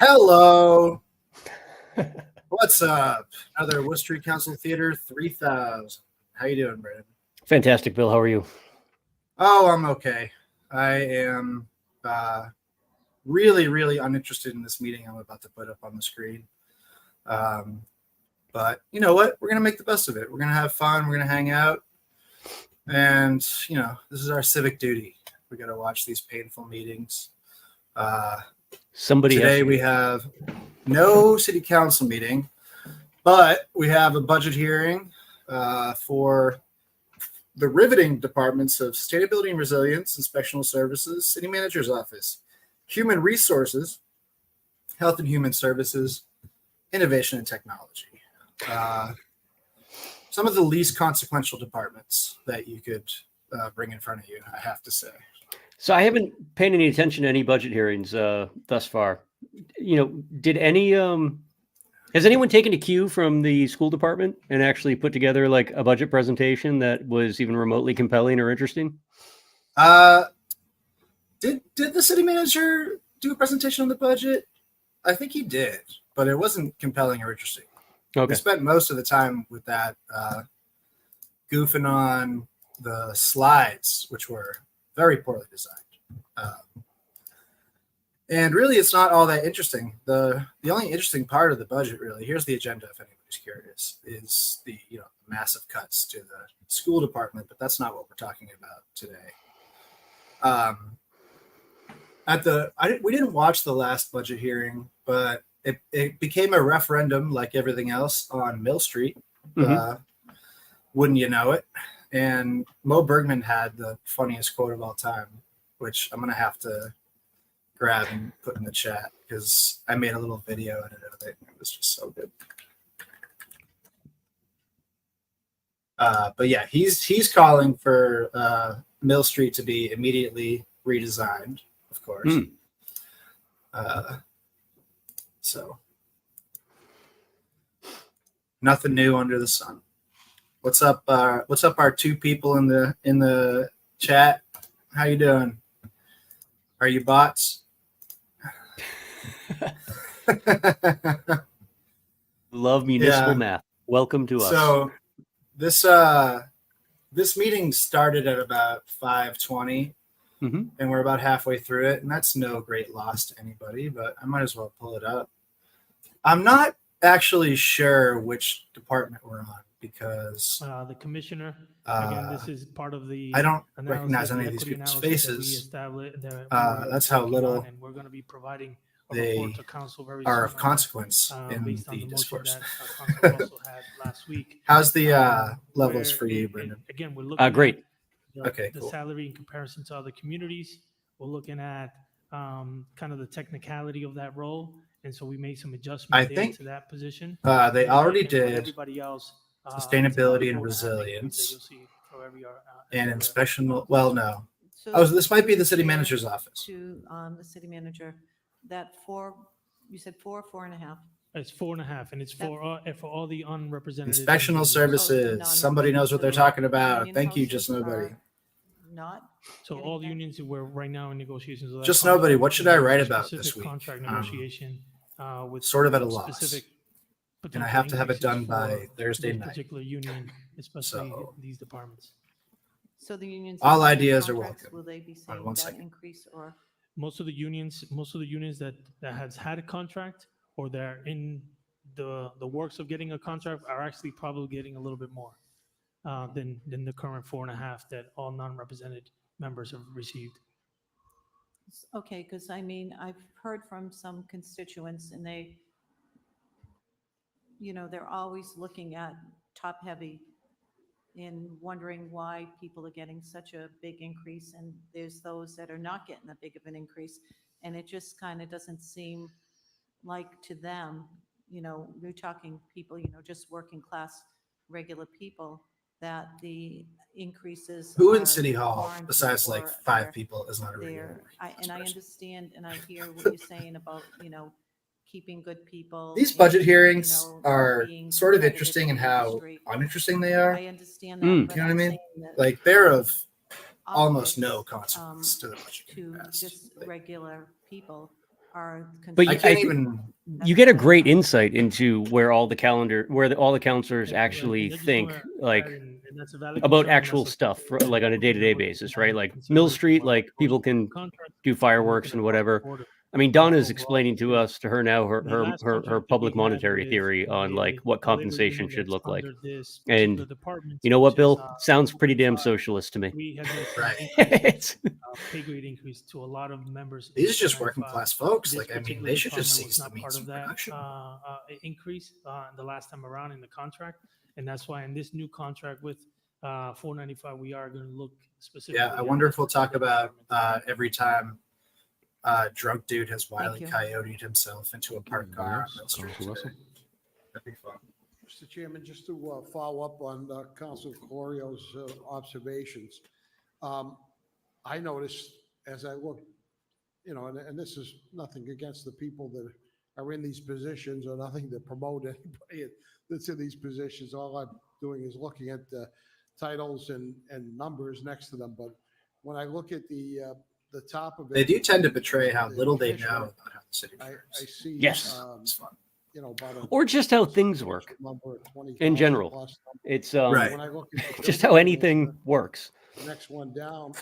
Hello. What's up? Another Worcester Street Council Theater 3000. How you doing, Brandon? Fantastic, Bill. How are you? Oh, I'm okay. I am really, really uninterested in this meeting I'm about to put up on the screen. But you know what? We're going to make the best of it. We're going to have fun. We're going to hang out. And, you know, this is our civic duty. We got to watch these painful meetings. Today we have no city council meeting, but we have a budget hearing for the riveting departments of Sustainability and Resilience, Inspectional Services, City Manager's Office, Human Resources, Health and Human Services, Innovation and Technology. Some of the least consequential departments that you could bring in front of you, I have to say. So I haven't paid any attention to any budget hearings thus far. You know, did any has anyone taken a cue from the school department and actually put together like a budget presentation that was even remotely compelling or interesting? Did the city manager do a presentation on the budget? I think he did, but it wasn't compelling or interesting. We Okay. spent most of the time with that goofing on the slides, which were very poorly designed. And really, it's not all that interesting. The only interesting part of the budget, really, here's the agenda if anybody's curious, is the massive cuts to the school department, but that's not what we're talking about today. We didn't watch the last budget hearing, but it became a referendum like everything else on Mill Street. Wouldn't you know it? And Mo Bergman had the funniest quote of all time, which I'm gonna have to grab and put in the chat because I made a little video edit of it. It was just so good. But yeah, he's calling for Mill Street to be immediately redesigned, of course. So nothing new under the sun. What's up? What's up, our two people in the chat? How you doing? Are you bots? Love municipal math. Welcome to us. So this meeting started at about 5:20, and we're about halfway through it, and that's no great loss to anybody, but I might as well pull it up. I'm not actually sure which department we're on because the commissioner, again, this is part of the I don't recognize any of these people's faces. That's how little and we're going to be providing they to council very are soon of consequence in based on the discourse. motion that council also had last week. How's the levels for you, Brendan? Again, we're looking great. at Okay, the cool. salary in comparison to other communities. We're looking at kind of the technicality of that role, and so we made some adjustments to that position. They already And did everybody else sustainability and resilience and inspection. Well, no. So This might be the city Chair, manager's office. To the city manager, that you said 4.5. It's 4.5, and it's for all the unrepresented Inspectional individuals. services. Somebody knows what they're talking about. Union Thank you, houses just nobody. are Not. So all the unions who were right now in negotiations. With that Just contract, nobody. What should I write a about specific this week? Contract negotiation with Sort of at a loss. specific And I have to have it potential done by increases for Thursday this night. particular union, especially So- these departments. So the unions. All that sign ideas are contracts, welcome. Will they be saying one that second. increase or? Most of the unions that has had a contract or they're in the works of getting a contract are actually probably getting a little bit more than the current 4.5 that all non-represented members have received. Okay, because I mean, I've heard from some constituents and they're always looking at top heavy and wondering why people are getting such a big increase. And there's those that are not getting that big of an increase. And it just kind of doesn't seem like to them, we're talking people, just working class, regular people, that the increases. Who in are City Hall, warranted besides like or 5 they're- people, is not a regular? I understand and I hear what you're saying about, keeping good people. These and, budget hearings are being sort of competitive interesting in in the how industry. uninteresting they are. I understand Mm. that. but You know what I I'm mean? saying that Like they're of all almost this, no consequence to the budget to getting passed. just Like, regular people are. But I you- can't I- even. You get a great insight into where all the counselors Yeah, actually and I just think wanna like add, and that's a valid about concern, and actual that's stuff something like on a day-to-day we're basis, taking right? into Like Mill consideration Street, for like people can contract. do We're fireworks looking and at whatever. border. I mean, Donna's overall, explaining to us, to her now, the last contract that public we had monetary with theory on like what the labor compensation union should that's look like. under this And particular department, you know what, which is, Bill? Sounds pretty damn 195. socialist to me. We had made some Right. increases, It's- pay grade increase to a lot of members. in These are just working 195. class folks. This Like, I mean, particular they should just department was cease the not means part of of that production. increase the last time around in the contract, and that's why in this new contract with 495 we are going to look specifically. Yeah, I at wonder this if we'll talk particular about department. every time drunk dude has Wile E. you. Coyote'd himself into a parked car on Mill Street today. That'd be fun. Mr. Chairman, just to follow up on Council Corio's observations. I noticed as I look, and this is nothing against the people that are in these positions or nothing to promote anybody that's in these positions. All I'm doing is looking at the titles and numbers next to them. But when I look at the the top of it. They do tend to betray how the little they know commissioner, about how the city I works. see. Yes. It's fun. You know, about a Or just how things work number of 20,000 in general. plus number. It's Right. When I look at the just building how anything commissioner, works. the next one down,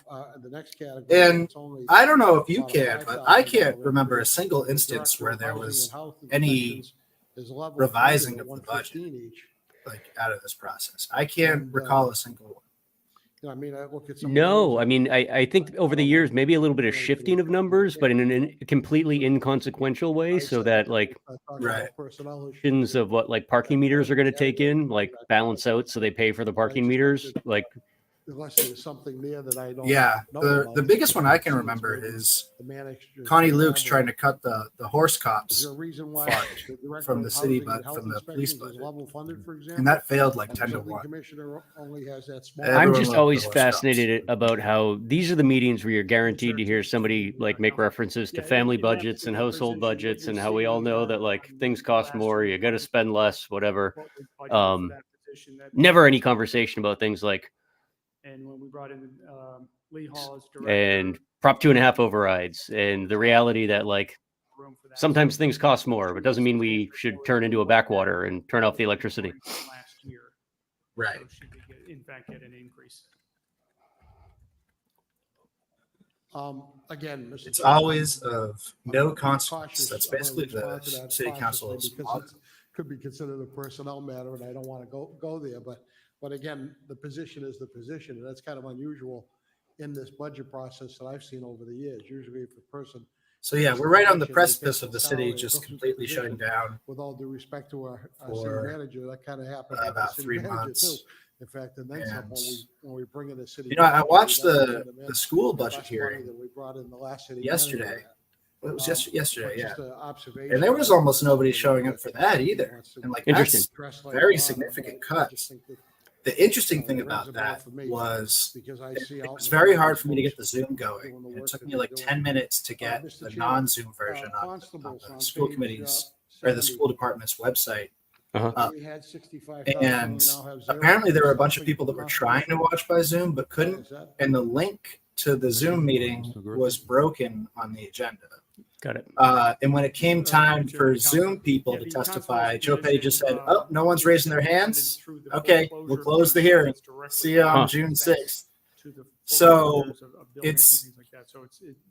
the next category. And it's only I don't know if you about a can, but I can't $5,000 remember a increase. single The instance director where of there housing was and health any inspections is level revising funded of at the budget. 115 each. like out of this process. I can't And, recall a single one. You know, I mean, I look at some. of No, those I mean, I think over the years, maybe a little bit of shifting of numbers, but in an completely inconsequential way, so that like Right. portions of what like parking meters are going to take in, like balance out so they pay for the parking meters. Like, Unless there's something there that I don't. Yeah, know the about, biggest one I can seems remember maybe is the manager- Connie Luke's trying to cut the horse Is cops, there a reason why fund the director from of the city, housing and but health from the police inspections is budget. level funded, for example? and that failed like And the 10 to building 1. commissioner only has that small. Everyone I'm just loved the always horse cops. fascinated about how these are the meetings where you're guaranteed to hear somebody like make references to family budgets and household budgets and how we all know that like things cost more, you got to spend less, whatever. Never any conversation about things like And when we brought in Lee Hall as director, and Prop 2.5 overrides and the reality that like room for that. sometimes things cost more, but doesn't mean we should turn into a backwater and turn off the electricity. Last year, Right. so she did in fact, get an increase. Again, Mr. It's Chairman, always of no I'm consequence. cautious. That's I'm gonna basically the respond to that city cautiously council's because motto. it could be considered a personnel matter, and I don't want to go there. But again, the position is the position, and that's kind of unusual in this budget process that I've seen over the years. Usually, if a person, So yeah, we're right on the Position, they precipice take of the the city salary, just go through the completely shutting position. down. with all due respect to our city For, manager, that kind of happened. with the about city 3 manager, months. too. In fact, and then some, when we bring in the city. You know, I manager, watched we don't the bring them in. school The budget less money hearing that we brought in the last city yesterday. manager. It was But yesterday, yeah. just an observation. And there was almost nobody showing up for that either. And like Interesting. that's Stress like very that, significant but I just cuts. think that- The interesting thing it rings about a bell that for me was Because I it, see it out was in the very field, hard for me to get folks the Zoom doing going. the And it work took that me they're like doing. 10 minutes to get Mr. the Chairman, non-Zoom version on constables the on school page, committee's or the 70. school department's website. We had 65,000, And we now have zero. apparently there were a bunch of Nothing people that were constable. trying to watch by Zoom but couldn't. Is that- And the link to the Zoom meeting was broken on the agenda. Got it. And when it came time for Zoom people to testify, Joe Petty just said, "Oh, no one's raising their hands. Okay, we'll close the hearing. See you on Huh. June 6th." To the So, foreclosures of buildings it's and things like that. So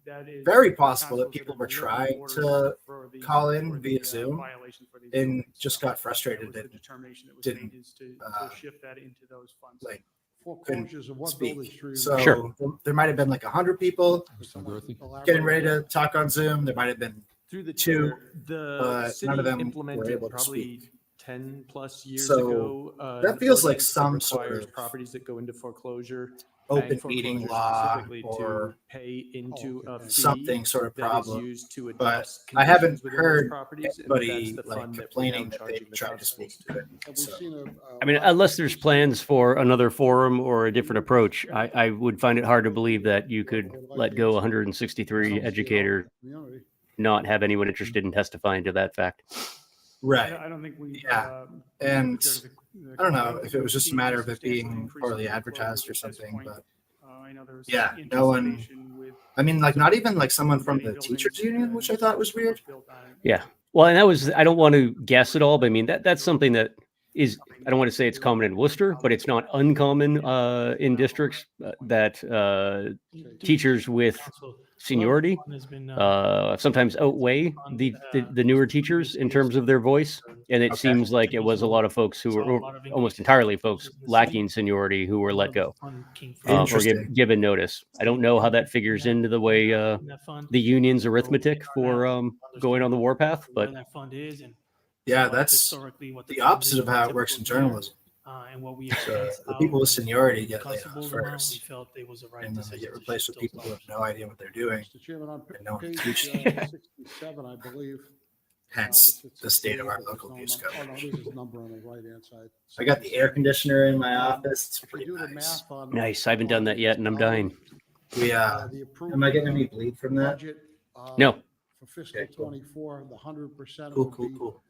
that is very possible that councils people have were written trying orders to for the- call in for via the, Zoom violations for these and buildings. just So got that frustrated was the that determination that was didn't, made is to uh, shift that into those funds. like Foreclosures of what buildings? speak. through- So Sure. there might have been like 100 people Someone elaborate getting ready on to talk on Zoom. There might have been Through the two, chair, the but city none of them were implemented able to probably speak. 10 plus years So, ago. that feels like an ordinance that some sort requires of properties that go into foreclosure, open bank meeting foreclosure law specifically or to pay into Oh, a okay. fee something sort of that is problem. used to But address I haven't conditions within those heard properties, and anybody that's the like fund that we're complaining now that they charging the tried to speak constables. to it. Have we So, seen I mean, unless there's plans for another forum or a different approach, I would find it hard to believe that you could let go 163 educator, Community. not have anyone interested in testifying to that fact. right. I don't think we. Yeah. And I don't know if it was just a matter of it being poorly advertised or something, but I know there was yeah, no one- anticipation with I mean, like not even like someone from the teachers union, which I thought was weird. Yeah. Well, and that was, I don't want to guess at all, but I mean, that's something that is, I don't want to say it's common in Worcester, but it's not uncommon in districts that teachers with seniority sometimes outweigh the newer teachers in terms of their voice. And it Okay. seems like it was a lot of folks who were, or almost entirely folks lacking seniority who were let go or Interesting. given notice. I don't know how that figures into the way the union's arithmetic for going on the warpath, but that fund is and Yeah, what that's historically what the fund opposite is of how it works in typical year, journalism. and what we So experienced the out people with in seniority get laid off constables amount, we first, felt it was the right and then they decision get to replaced with shift people those who have dollars. no idea what they're doing. Mr. Chairman, on And no one can page teach. 67, I believe. Hence it's the state of our there's local no news number- coverage. Oh, no, there's a number on the right-hand side. I got the air conditioner in my office. It's If you pretty do the nice. math on- nice. I haven't done that yet, and I'm dying. We the approved am I getting any bleed from that? budget, No. For fiscal Okay, cool. 24, the 100% Cool, would cool, be cool.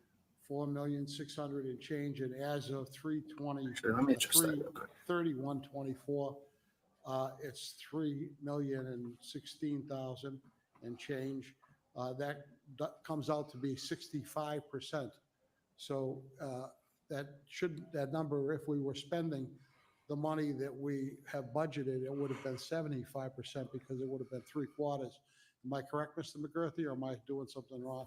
4,600,000 and change, and as of 3/20, Sure, let me adjust that real quick. 31/24, it's 3,016,000 and change. That comes out to be 65%. So that number, if we were spending the money that we have budgeted, it would have been 75% because it would have been 3/4. Am I correct, Mr. McGurty, or am I doing something wrong?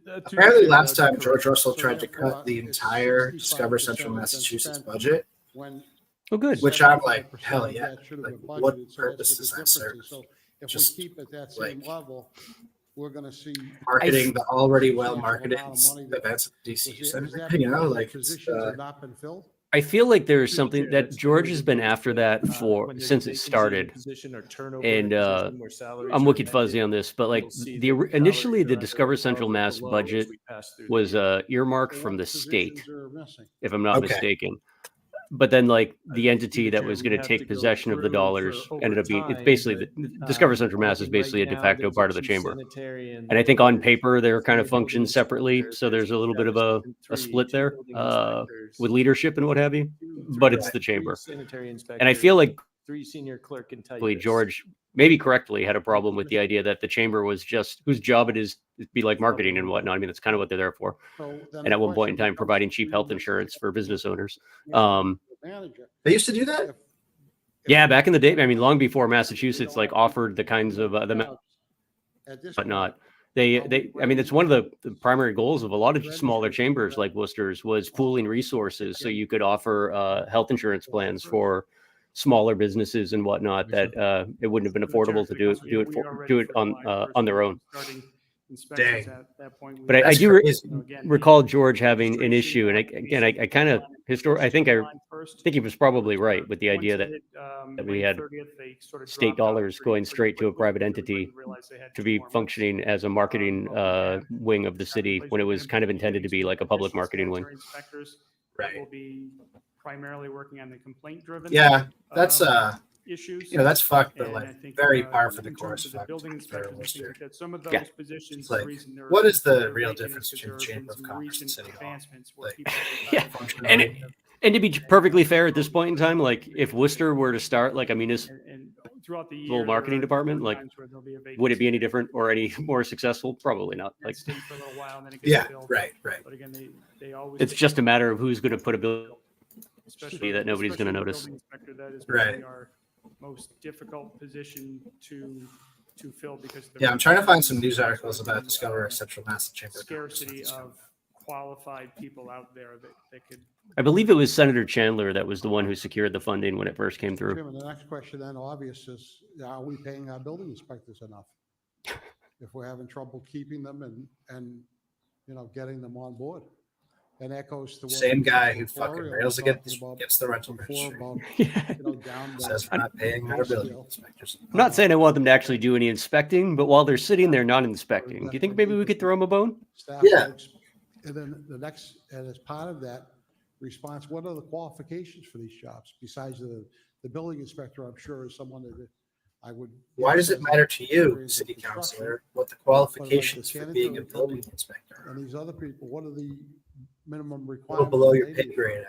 Apparently, last time George Russell tried to cut the entire Discover Central Massachusetts budget, When Oh, good. which I'm like, 75% hell of yeah. that should have Like, been what budgeted, so that's purpose what does the that difference serve? is. So if Just, we keep at that same like, level, we're gonna see. marketing the already well substantial marketed amount of money that- events at Is DCU it- is Center. that You know, because the like, it's, positions have not been filled? I feel like there's Through the something chair, that that's the George way has to been do it. after that When for there's since it vacancy in a started. position or turnover And in a position where salaries I'm are wicked fuzzy amended, on this, but like you'll see the that initially salaries the are Discover either Central above or Mass below as budget we pass through was the earmarked So from what the state, positions are missing? if I'm not Okay. mistaken. But then like the through entity the that chair, was we going to have take to go possession of the through dollars for ended up being, it's overtime, basically but, Discover Central only Mass is thing basically a right de now, facto there's a part of the chief chamber. sanitary And I think on there's paper, they're kind of three building function separately. inspectors, So there's a little bit of a split there two building with inspectors, leadership and what have you, two- but three- it's the three chamber. sanitary And I feel like three senior clerk and probably typists. George, maybe correctly, had a problem with the idea that the chamber was just whose job it is to be like marketing and whatnot. I mean, that's kind of what they're there for. So then And the at one point in question time, becomes, providing cheap do health you insurance for business owners. make the manager? they used to do that? If- Yeah, back in the day, I mean, long before Massachusetts like offered the kinds of At this whatnot. point, I mean, it's one of the primary goals of a lot of smaller chambers like Worcester's was pooling resources so you could offer health insurance plans for smaller businesses and whatnot that it wouldn't have been affordable to do it on their own. Dang. But I That's do crazy. recall George having an issue, and I kind of I think he was probably right with the idea that we had state dollars going straight to a private entity to be functioning as a marketing wing of the city when it was kind of intended to be like a public marketing wing. Right. Will be primarily working on the complaint driven. Yeah, that's Issues. you know, that's fucked, but And like I think, very par for the in course. terms of the fucked building for inspectors and things Worcester. like that, some of those Yeah. positions, Like, the reason they're. what is the they're real vacant is difference because between there Chamber have been of some Commerce and recent City Hall? advancements where Like, people have Yeah. gotten functionality. And to be perfectly fair at this point in time, like if Worcester were to start like a municipal and throughout the year. Little marketing there are department, like, times where there'll be a would it be any vacancy different or any more successful? Probably not. that Like stayed for a little while and then it gets Yeah, filled. right. But again, they always. it's just a matter of who's going to put a bill. especially that nobody's gonna especially the notice. building inspector, that is Right. probably our most difficult position to fill because. of the Yeah, I'm trying to find some news articles about Discover Central Mass Chamber of Commerce. Scarcity of qualified people out there that could. I believe it was Senator Chandler that was the one who secured the funding when it first came through. Chairman, the next question then obvious is, are we paying our building inspectors enough? If we're having trouble keeping them and, getting them on board. And that goes to what. Same guy who Councilor fucking Florio rails was talking against about gets the rental before registry. about, down the- Says we're not paying our building inspectors. I'm not saying I want them to actually do any inspecting, but while they're sitting there not inspecting, do you think maybe we could throw them a bone? staff Yeah. folks. And then the next, and as part of that response, what are the qualifications for these jobs? Besides the building inspector, I'm sure is someone that I would. Why does it matter to you, experience in city construction. councilor, what the qualifications for being a building inspector are? And these other people, what are the minimum A little requirements? below that your they pay need? grade.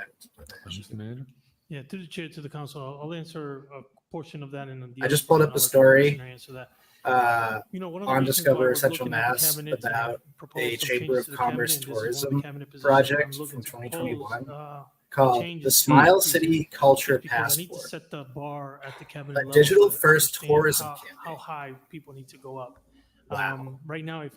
Mr. Manager? Yeah, to the chair, to the council, I'll answer a portion of that and then. I just pulled up the story. Answer that. Uh, You know, one of the on reasons why Discover we're Central looking at the Mass cabinet to about propose a some Chamber changes of to the cabinet, Commerce and this is one of the tourism cabinet positions project I'm looking from to 2021 propose, called changes the to Smile increase City Culture because I need to Passport. set the bar at the cabinet A level digital to first understand tourism how campaign. high people need to go up. Wow. Right now, if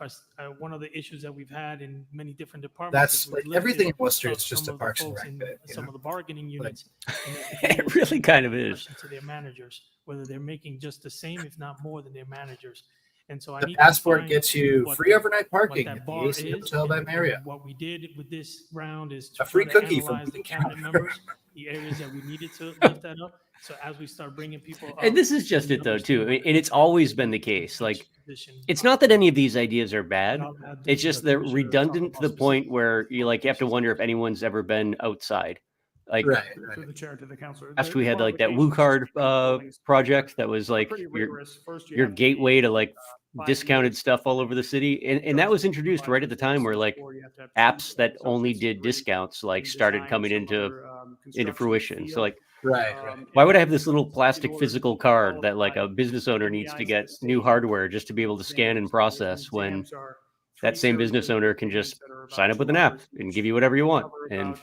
one of the issues that we've had in many different departments. That's is we've like limited everything in Worcester of is just some a of the Parks and folks Rec in bit. You some know? of the bargaining units. and that It they really kind of is. question to their managers, whether they're making just the same, if not more than their managers. And so I The need. passport to find gets you what free the- overnight what parking that at the bar AC is, Hotel by and Marriott. what we did with this round is to A free try to cookie from analyze the the cabinet counter. members, the areas that we needed to lift that up. So as we start bringing people up. And this is just it though, too. And it's always been the case. Like, position, it's not that any of these ideas are bad. I'll add It's the just they're commissioner talk redundant to about the point specific- where you have to wonder if anyone's ever been outside. Like Right, Through right. the chair to the councilor. after the we had like that qualifications Woo Card for building inspector project that was are like pretty your rigorous. First, you your have to be, gateway to like discounted stuff all over the city. And that was introduced right at the time where like apps that only did discounts like started coming into fruition. So like, Right. why would I have this little plastic physical card that like a business owner needs to get new hardware just to be able to scan and process when that same business owner can just sign up with an app and give you whatever you want? And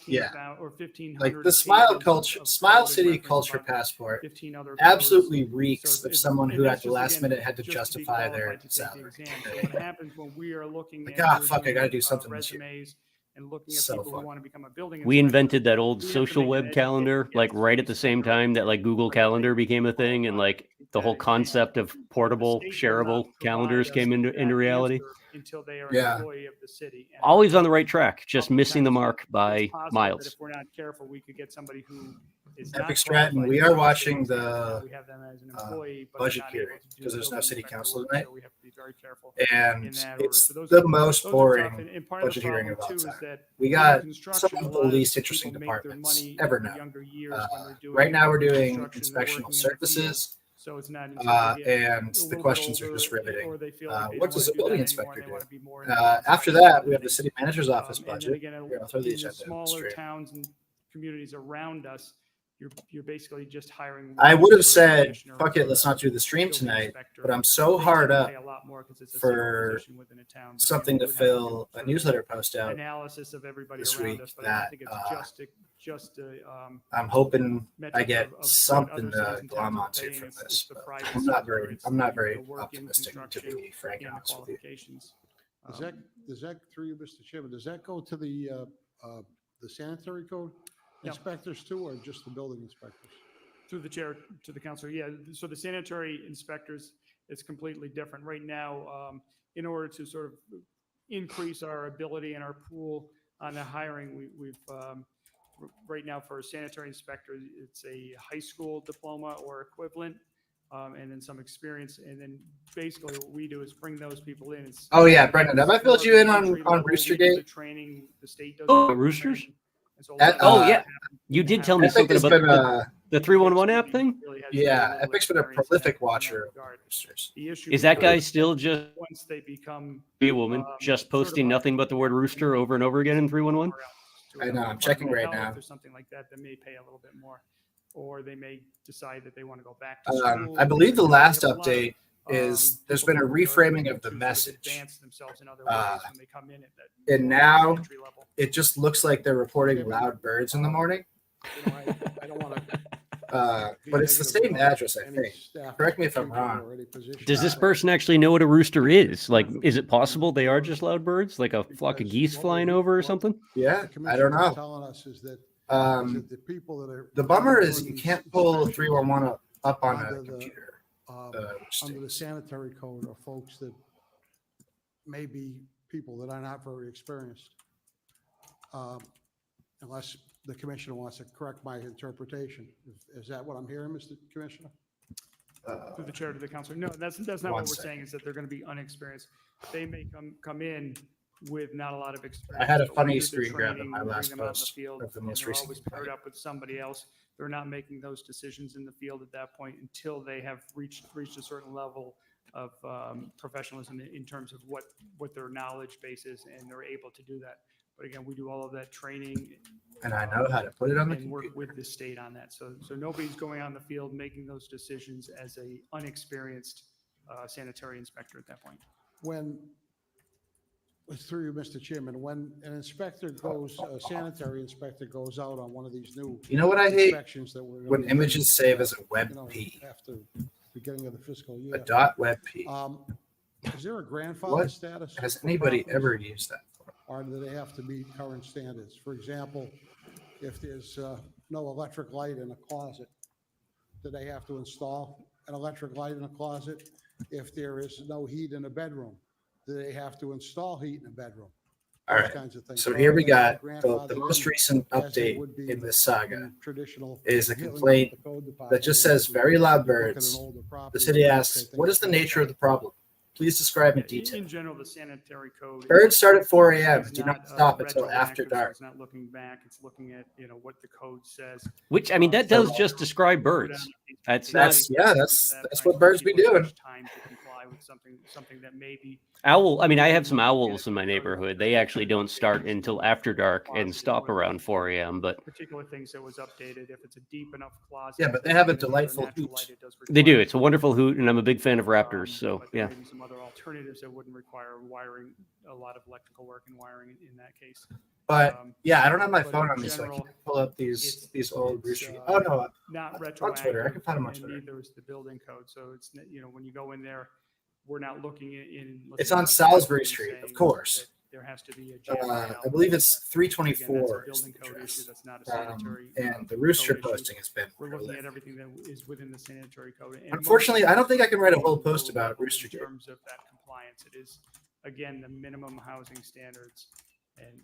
Yeah. or 1,500 Like the Smile pages culture, of Smile code City reference culture by passport 15 other absolutely codes. reeks So of it's- someone and who that's at the just, last again, minute had to just be justify their qualified to take the salary. exam. So what happens when we are looking Like, at fuck, I gotta reviewing, do something this year. resumes and looking at So people who fun. want to become a building we inspector, invented that old we have to social make an web educated calendar, like guess right at the based same on time that like Google whether they Calendar became a qualify thing, and to like take the that whole exam. concept of The portable, state will shareable not calendars provide came us into that reality. answer until they are an Yeah. employee of the city. And Always on the right track, just missing the oftentimes mark by it's possible that miles. If we're not careful, we could get somebody who is Epic not Stratton, qualified we to are take the watching state exam, the, and we have them as an employee, but they're budget not able hearing, to do 'cause there's no building city inspector council work, tonight. So we have to be very careful. and in that order. it's So those the are- most those are tough, boring and part of budget the hearing problem of all too is time. that We in got construction, some a of the lot least people interesting make their departments money ever in the known. younger years when they're doing Right now, we're doing construction, they're inspectional working in the field. services, So it's not until they get and a the little bit questions are older, just riveting. or they feel like they What don't does wanna a do building that inspector anymore, and they do? wanna be more in the After inspection that, side we of have the things. city manager's office And then budget. again, Here, I'll throw the in agenda the in the smaller stream. towns and communities around us, you're basically just hiring. I one would have sort of said, commissioner fuck it, or let's not do the stream building tonight, inspector. but I'm so They hard tend to up pay a lot more 'cause it's a for single position within a town. But something again, to we would have fill do a sort of newsletter post out. analysis of everybody this around week us, but I don't that, think it's just a I'm hoping I metric get of what something other to cities and glom towns are onto paying. from It's this. the But private I'm not sector, very, it's I'm not the very work in optimistic, to construction be frank and and the honest with you. qualifications. Does that, through you, Mr. Chairman, does that go to the sanitary code No. inspectors too, or just the building inspectors? Through the chair to the council, yeah. So the sanitary inspectors is completely different. Right now, in order to sort of increase our ability and our pool on the hiring, we've right now for a sanitary inspector, it's a high school diploma or equivalent, and then some experience. And then basically what we do is bring those people in. It's- Oh yeah, Brendan, have I filled you in on entry level, Rooster we do the Gate? training, the state does. Oh, the Roosters? training. And so a lot of Oh, us yeah. have- You did have- tell me Epic something has about been the 311 app thing. Really has yeah, very little Epic's been a experience in prolific that watcher of regard. roosters. The issue Is that becomes guy still just once they become be a woman, just posting nothing but the word rooster over and over again in 311? to I know, another I'm checking department of right health now. or something like that, that may pay a little bit more, or they may decide that they want to go back to school. I believe the We have last a lot of, update is there's people been a who are reframing able of the to sort message. advance themselves in other ways when they come in at that And now entry level. it just looks like they're reporting loud birds in the morning. You know, I don't want to. But it's the same address, I think. Correct me if I'm wrong. Does this person actually know what a rooster is? Like, is it possible they are just loud birds, like a flock of geese flying over or something? Yeah, I don't know. Telling us is that the people that are. The bummer is you can't pull 311 up on Under a the, computer. Which Under the stinks. sanitary code are folks that may be people that are not very experienced. Unless the commissioner wants to correct my interpretation. Is that what I'm hearing, Mr. Commissioner? Through the chair to the council. No, that's not One what we're second. saying, is that they're going to be unexperienced. They may come in with not a lot of experience. I had a but we funny do the screen grab in training, my we bring last them out in the post field, of the and most they're recent always complaint. paired up with somebody else. They're not making those decisions in the field at that point until they have reached a certain level of professionalism in terms of what their knowledge base is, and they're able to do that. But again, we do all of that training And I know how to put it on the and work computer. with the state on that. So nobody's going on the field making those decisions as a unexperienced sanitary inspector at that point. When, through you, Mr. Chairman, when an inspector goes, a sanitary inspector goes out on one of these new You know what I hate? inspections that we're. gonna When be images save as a doing, you know, WebP. After beginning of the fiscal A year. .webp. Is there a grandfather What status? Has for anybody properties? ever used that for? Or do they have to meet current standards? For example, if there's no electric light in a closet, do they have to install an electric light in a closet? If there is no heat in a bedroom, do they have to install heat in a bedroom? All Those right. kinds of things. So Or here we are they got grandfathered the most in recent as they update would be in this saga in traditional is a dealing with complaint the code that just department says very loud or look at an birds. older The property city and asks, say what things is the like nature of that. the problem? Please describe in Yeah, detail. In general, the sanitary code. Birds start at 4 a.m. is Do not not, stop until after retroactive, so dark. It's not looking back, it's looking at, what the code says. Which, I mean, that So- does just describe birds. That's not That's what birds be doing. Time to comply with something that may be. owl. I mean, I have some owls in my neighborhood. They actually don't start until after dark and stop around 4 a.m. But Particular things that was updated, if it's a deep enough closet. Yeah, but they have a and they're delightful natural hoot. light, it does they do. require It's a wonderful hoot, and I'm a big fan of raptors. So but there yeah. may be some other alternatives that wouldn't require wiring, a lot of electrical work and wiring in that case. But yeah, I don't have my But phone in on me, so I general, can't pull up it's- these old it's, rooster. uh, Oh no, Not on retroactive. Twitter. I can find them on and Twitter. Neither is the building code. So it's, when you go in there, we're not looking in. let's It's say on not Salisbury and Street, of saying course. that There has to be a. JRL. I believe it's Again, that's a 324 is building the code issue. address. That's not a sanitary. And the rooster code issue. posting has been. We're looking prolific. at everything that is within the sanitary code. And Unfortunately, I don't think I can write a whole post about in Rooster Gate. terms of that compliance, it is, again, the minimum housing standards. And,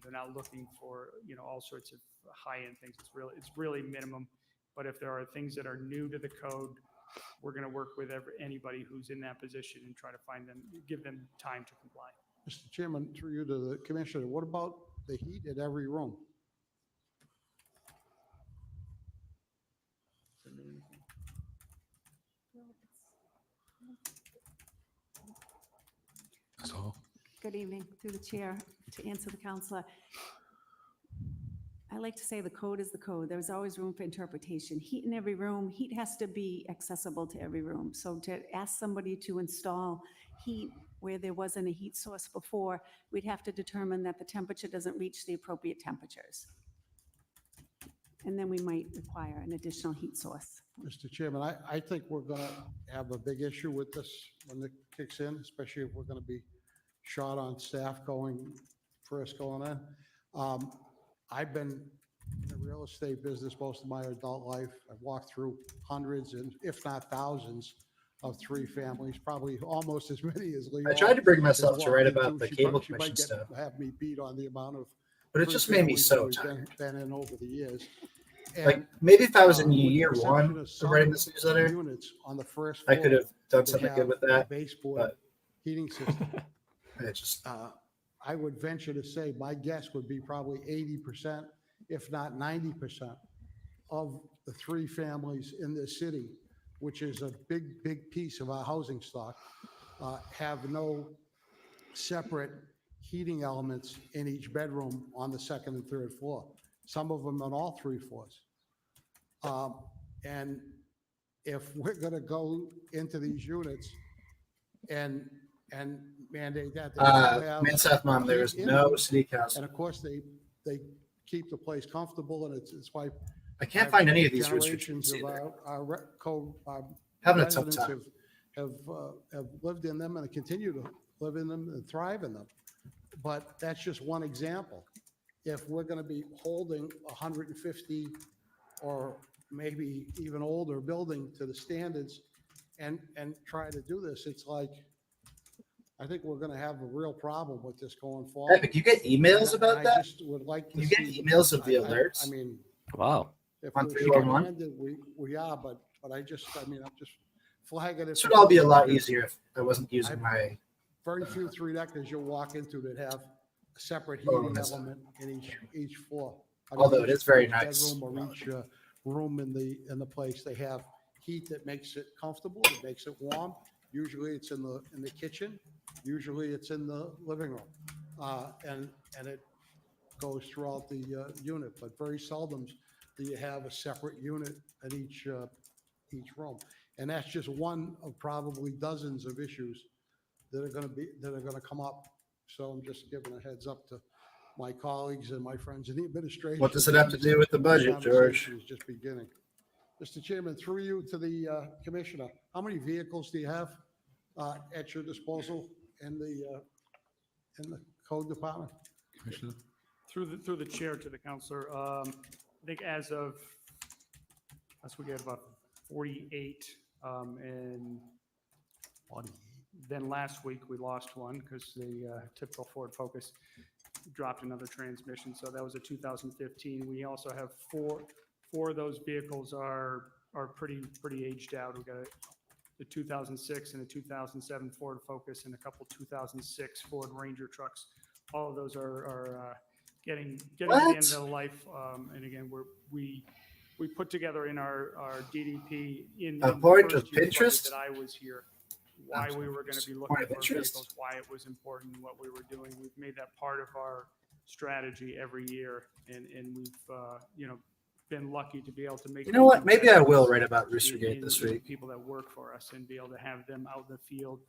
they're not looking for, all sorts of high-end things. It's really minimum. But if there are things that are new to the code, we're going to work with anybody who's in that position and try to find them, give them time to comply. Mr. Chairman, through you to the commissioner, what about the heat in every room? Good evening, through the chair, to answer the counselor. I like to say the code is the code. There's always room for interpretation. Heat in every room, heat has to be accessible to every room. So to ask somebody to install heat where there wasn't a heat source before, we'd have to determine that the temperature doesn't reach the appropriate temperatures. And then we might require an additional heat source. Mr. Chairman, I think we're going to have a big issue with this when it kicks in, especially if we're going to be short on staff going in. I've been in the real estate business most of my adult life. I've walked through hundreds and if not thousands of 3 families, probably almost as many as Lee. I tried to bring has myself to walked write into. about the She cable might- she commission might get- stuff, Have me beat on the amount of. but it three just made me families so that we've tired. Been in over the years. Like And, maybe if I was in with the year exception one of of writing some this newsletter, Units on the first I floor. could have done that something good with have a that. Baseboard but- heating system. It just I would venture to say, my guess would be probably 80%, if not 90% of the 3 families in this city, which is a big, big piece of our housing stock, have no separate heating elements in each bedroom on the 2nd and 3rd floor. Some of them on all 3 floors. And if we're going to go into these units and mandate that. they have to have Manseth Mom, there is heat in no them. city And council. of course, they keep the place comfortable, and it's why. I can't find any of these rooster Generations teams of either. our Having a tough residents time. have lived in them and continue to live in them and thrive in them. But that's just one example. If we're going to be holding 150 or maybe even older building to the standards and try to do this, it's like, I think we're going to have a real problem with this going forward. Epic, you get emails And I about that? just would like Can to you get see- emails of the I alerts? mean, Wow. if On we're 311? short-handed, we are, but I'm just flagging it. This would all be a lot easier if I wasn't using my. Very few 3-deckers you'll walk into that have a separate Oh, heating that's- element in each floor. I mean, Although it each- is very each nice. Bedroom or each room in the place, they have heat that makes it comfortable, that makes it warm. Usually it's in the kitchen, usually it's in the living room. And it goes throughout the unit, but very seldom do you have a separate unit at each room. And that's just one of probably dozens of issues that are going to come up. So I'm just giving a heads up to my colleagues and my friends in the administration. What does it have to do with the budget, George? Conversation is just beginning. Mr. Chairman, through you to the commissioner, how many vehicles do you have at your disposal in the code department? Through the chair to the counselor, I think as of, we get about 48, and then last week we lost one because the typical Ford Focus dropped another transmission, so that was a 2015. We also have four of those vehicles are pretty aged out. We've got the 2006 and the 2007 Ford Focus and a couple 2006 Ford Ranger trucks. All of those are getting to the end of their life. And again, we put together in our DDP in A the point first of year's budget Pinterest? that I was here, why we were going to be looking Point of for interest? vehicles, why it was important, what we were doing. We've made that part of our strategy every year, and we've been lucky to be able to make. You know what? those Maybe I will investments write about in- Roostergate this in the week. people that work for us and be able to have them out in the field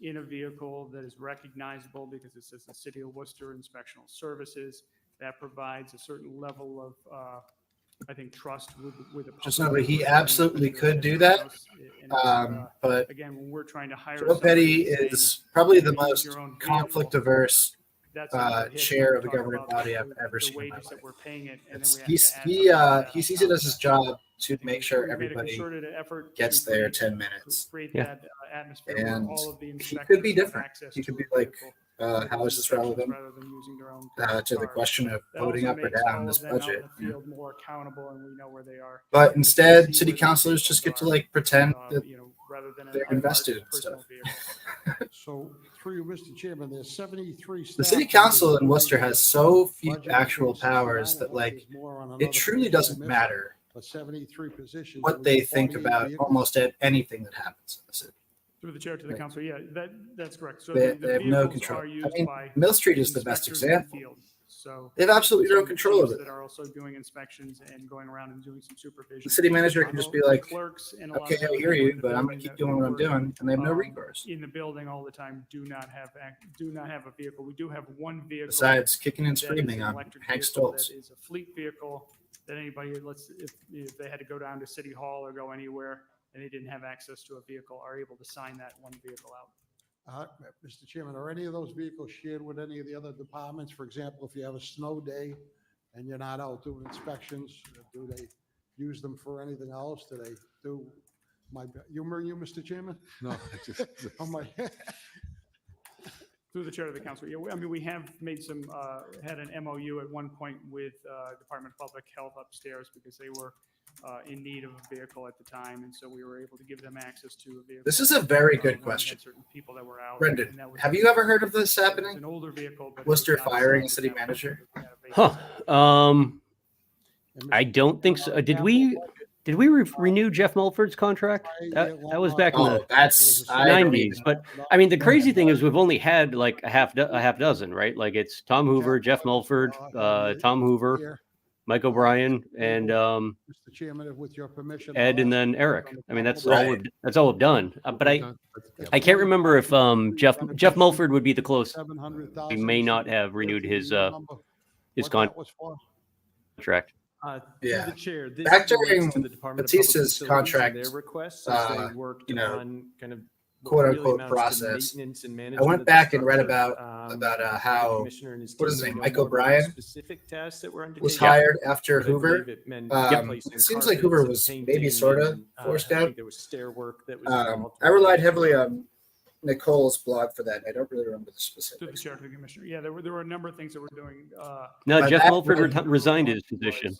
in a vehicle that is recognizable because it says the City of Worcester Inspectional Services. That provides a certain level of, I think, trust with the public. Just know that he We're absolutely sure could do everything that. else, and it's, But again, when we're trying to hire. Joe Petty somebody and is probably the "You're gonna use most your own conflict vehicle," averse that's another hit when chair we of a talk government about body I've the- ever the seen in my wages life. that we're paying it, and then It's, we have to add something to he that sees on it top as his of that. job I to think make sure we've made a everybody concerted effort gets to there create- 10 minutes. Create Yeah. that atmosphere where And all of the he could inspectors be have different. access He could to be a like, vehicle how is this inspections relevant rather than using their own to the car. question of That voting also up or makes down all this of them out in budget? the field more accountable, and we know where they are. But We can instead, see city where those councilors just get vehicles to are, like pretend that rather than an they're unmarked invested in personal stuff. vehicle. So through you, Mr. Chairman, there's 73 the staff city members council in voting Worcester for has so few budget actual increases, and I powers don't that know if like there's more on it another truly page I doesn't missed, matter but 73 positions. what and they with think 48 about vehicles. almost anything that happens in the city. Through the chair to the Right. council, yeah, that's correct. So They, the they have no vehicles control. are I used mean, by Mill Street is the best inspectors in the example. field. So They have absolutely no some control chiefs over that it. are also doing inspections and going around and doing some supervision. The city manager can Uh, just be the like, clerks and a lot okay, of the I other hear people you, in the but I'm gonna building keep that doing what I'm work, doing, and they have no um, recourse. in the building all the time do not have a vehicle. We do have one vehicle. Besides kicking and that is screaming an on electric Hank vehicle Stoltz. That is a fleet vehicle that anybody, if they had to go down to City Hall or go anywhere and they didn't have access to a vehicle, are able to sign that one vehicle out. Mr. Chairman, are any of those vehicles shared with any of the other departments? For example, if you have a snow day and you're not out doing inspections, do they use them for anything else? Do they do, you, Mr. Chairman? No, I just, Oh, my. Through the chair of the council, yeah, we have made some, had an MOU at one point with Department of Public Health upstairs because they were in need of a vehicle at the time, and so we were able to give them access to a vehicle. This is a very when good we had question. certain people that were out. Brendan, and that was- have you ever heard of this it was happening? An older vehicle, but. it Worcester was not firing a assigned city to that manager? vehicle. Huh. I don't think so. Did we renew Jeff Mulford's contract? That was back in Oh, the that's I don't 90s. even- But I mean, the crazy thing is we've only had like a half dozen, right? Like it's Tom Hoover, Jeff Mulford, Tom Hoover, Here, Mike O'Brien, and Mr. Chairman, with your permission. Ed, I'll and ask then the Eric. members I mean, on that's the all Right. that's all we've done. But I can't remember if Jeff Mulford would be the closest. 700,000. We may not have renewed his Number, his what contract. that was for? Through Yeah. the chair, this Back relates during to the Department of Public Batista's Facilities and contract, their requests as they uh, worked you know, on kind of what quote, really unquote, amounts to process. maintenance and I management went of the back and read structure. about The how commissioner and his what is team his name, know Mike more about the O'Brien, specific tasks that were was undertaken, hired after but I Hoover. believe it meant It replacing seems like carpets Hoover and was painting maybe sort of and, forced I out. think there was stair work that was involved. I relied heavily on Nicole's blog for that. And I don't really remember the To the specifics. chair to the commissioner. Yeah, there were a number of things that we're doing. No, But Jeff that Mulford was- resigned his position.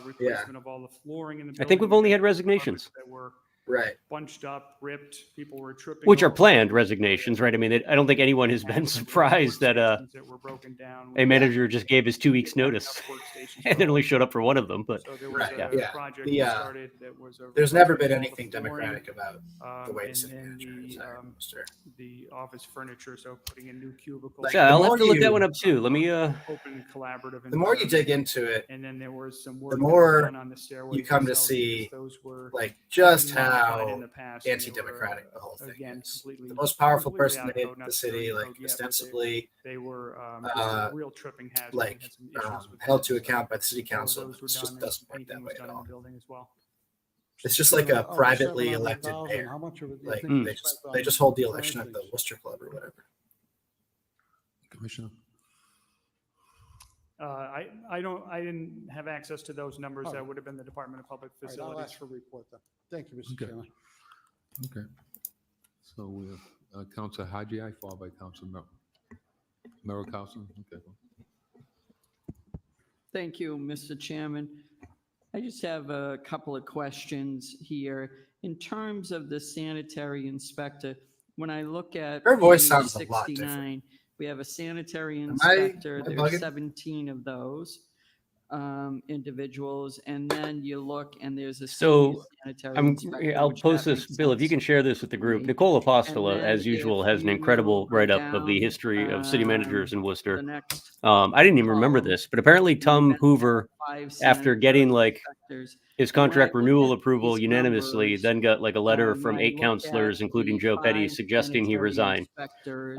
Replacement of all the flooring in the building. I think we've only had resignations, That were Right. bunched up, ripped, people were tripping. which are over planned them. resignations, right? I mean, I don't think anyone has been surprised that Workstations that were broken down. a manager just gave his 2 weeks Had enough notice workstations and for then only all. showed up for one of them. But So there was Right, a yeah. project The, that started that was a. There's never been replacement of all the anything flooring, democratic about the way the and city then manager is hired. Worcester. the office furniture, so putting in new cubicles. Like, yeah, the I'll have more to look that you- one up too. Let me Open collaborative. The more you dig environment. into it, And then there was some work. that more was done on the stairways you come to themselves, see, because those were like just been modified in how the past, and they anti-democratic were, the whole thing again, is. completely- The most powerful completely person out of in code, not the still city, in like code yet, but ostensibly, They were just a real tripping hazard. like We had some issues with held that, to so account by the city all of council. those were It just done, and doesn't work painting that was way at done in all. the building as well. It's just like a Of the privately elected 700,000, mayor. How much of it do you Like think they was just spent they on just hold the election at the plantings? Worcester Club or whatever. Commissioner. I didn't have access to those numbers. All That right. would have been the Department of Public All right, I'll Facilities. ask for a report then. Thank you, Mr. Okay. Chairman. Okay. So we have Council Haji, followed by Council Merrill Council. Okay. Thank you, Mr. Chairman. I just have a couple of questions here. in terms of the sanitary inspector, when I look at Her voice page sounds a lot different. 69, we have a sanitary Am I inspector. There's bugging? 17 of those individuals, and then you look and there's a So, senior sanitary inspector. I'll which post that this, makes Bill, if you sense can share this with the to group. me. Nicole Apostola, And then as usual, if has an you incredible go write-up of the down, history of city managers in the Worcester. next I didn't even remember column, this, but apparently Tom then Hoover, 5 after getting sanitary like inspectors. his And when I contract look renewal at approval these unanimously, numbers, then got like a letter when from I 8 look counselors, at including the Joe Petty, 5 suggesting he sanitary resign. inspectors,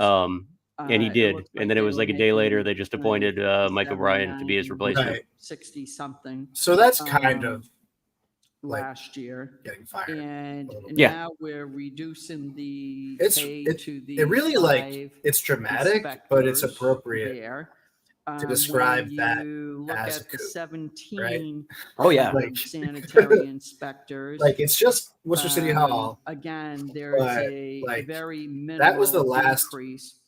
And he it did. looks And like then it they was were like a day later, making they just like appointed Mike O'Brien to be his 79, replacement. Right. 60 something So that's kind Um, of like last year. getting fired. And a little bit. Yeah. now we're reducing the It's- pay it- to the It really like, 5 it's dramatic, but it's inspectors appropriate. there. to describe when that you look as at a the coup, 17 Oh, yeah. Like- sanitary inspectors. Like, it's just Worcester City Hall. Again, there's but, a like, very minimal that was the last, increase